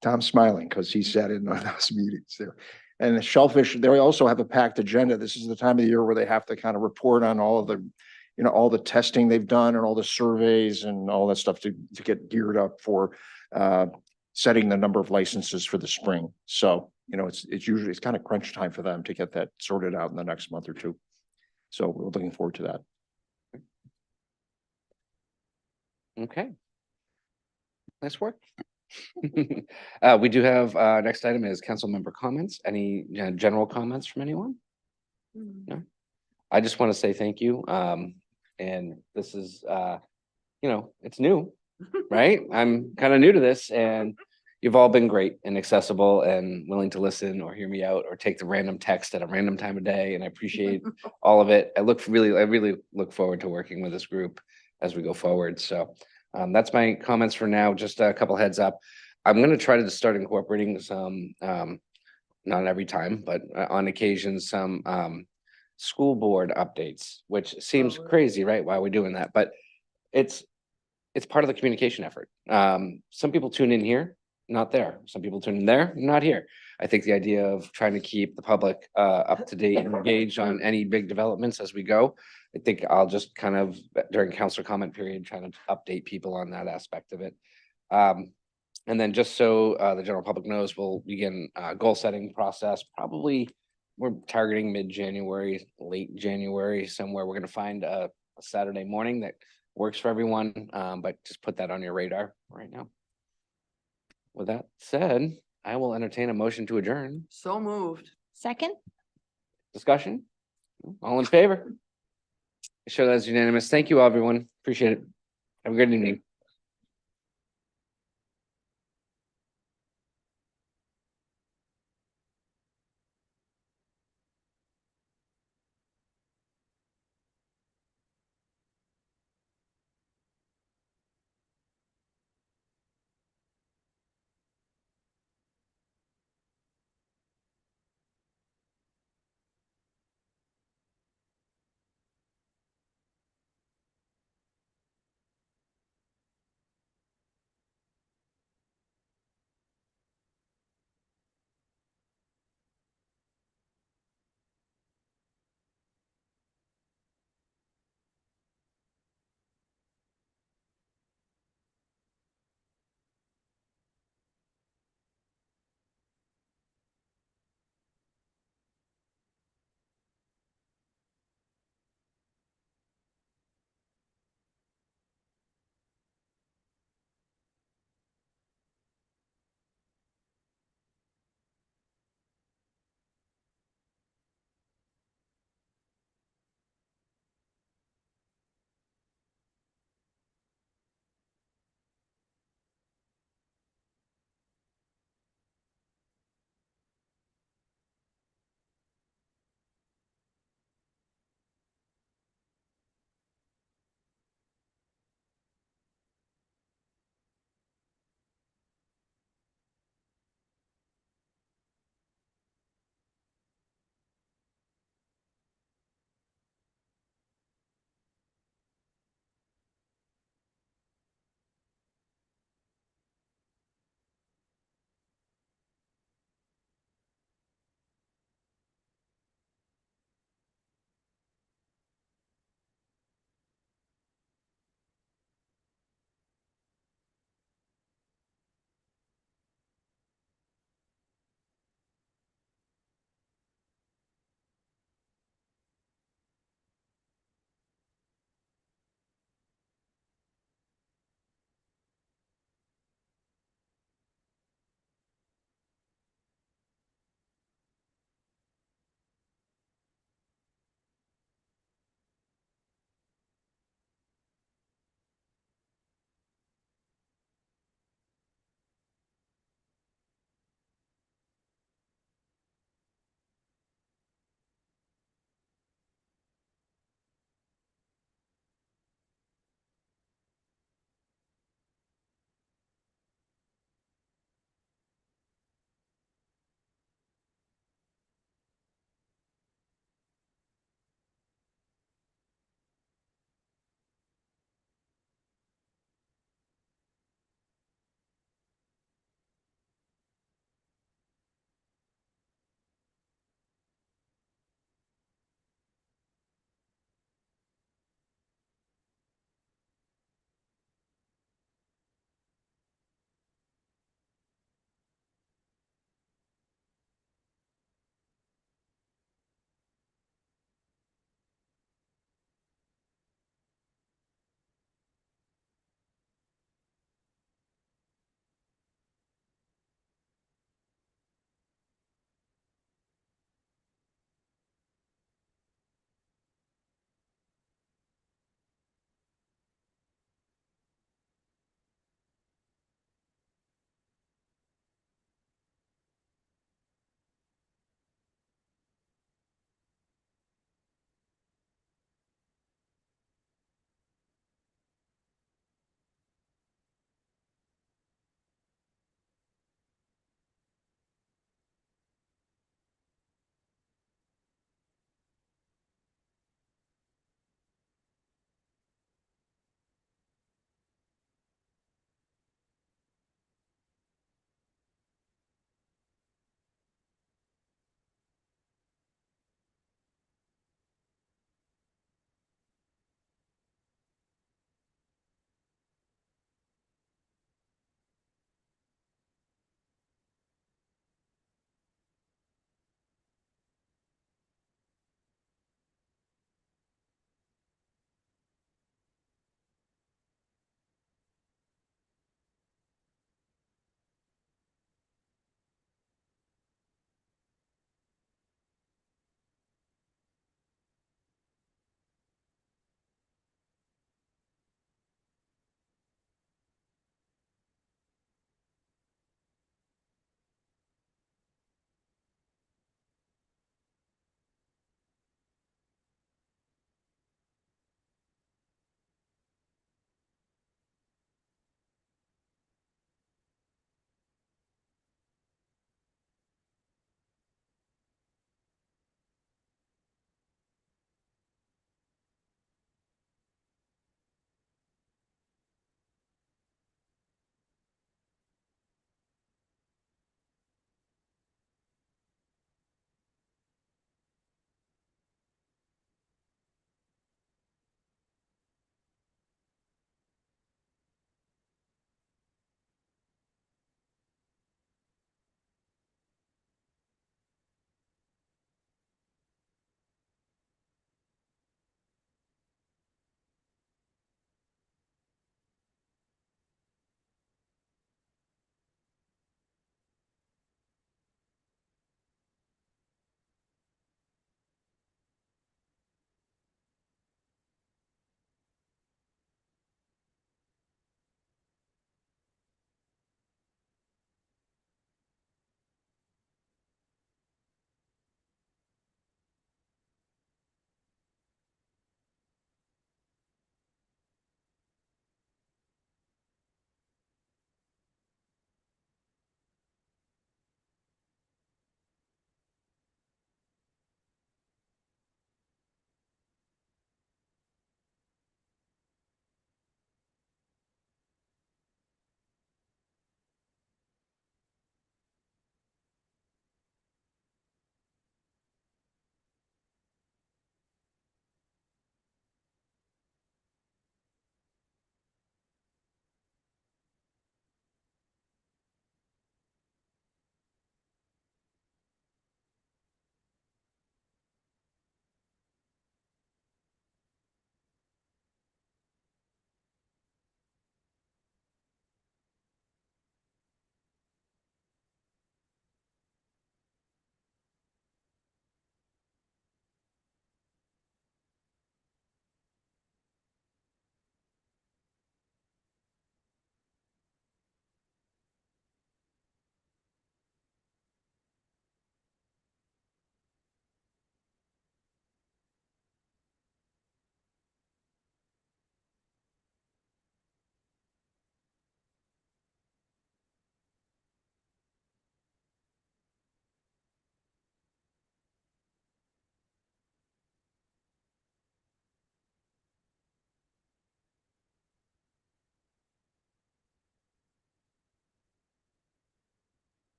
Tom's smiling because he sat in on those meetings there. And the Shellfish, they also have a packed agenda. This is the time of the year where they have to kind of report on all of the, all the testing they've done and all the surveys and all that stuff to get geared up for setting the number of licenses for the spring. So, it's kind of crunch time for them to get that sorted out in the next month or two. So we're looking forward to that. Okay. Nice work. We do have, next item is council member comments. Any general comments from anyone? No? I just want to say thank you. And this is, it's new, right? I'm kind of new to this, and you've all been great and accessible and willing to listen or hear me out or take the random text at a random time of day. And I appreciate all of it. I really look forward to working with this group as we go forward. So that's my comments for now. Just a couple heads up. I'm going to try to start incorporating some, not every time, but on occasion, some school board updates, which seems crazy, right? Why are we doing that? But it's part of the communication effort. Some people tune in here, not there. Some people tune in there, not here. I think the idea of trying to keep the public up to date and engaged on any big developments as we go, I think I'll just kind of during council comment period, trying to update people on that aspect of it. And then just so the general public knows, we'll begin goal setting process. Probably we're targeting mid-January, late January, somewhere. We're going to find a Saturday morning that works for everyone, but just put that on your radar right now. With that said, I will entertain a motion to adjourn. So moved. Second? Discussion? All in favor? Show that's unanimous. Thank you, everyone. Appreciate it. Have a good evening.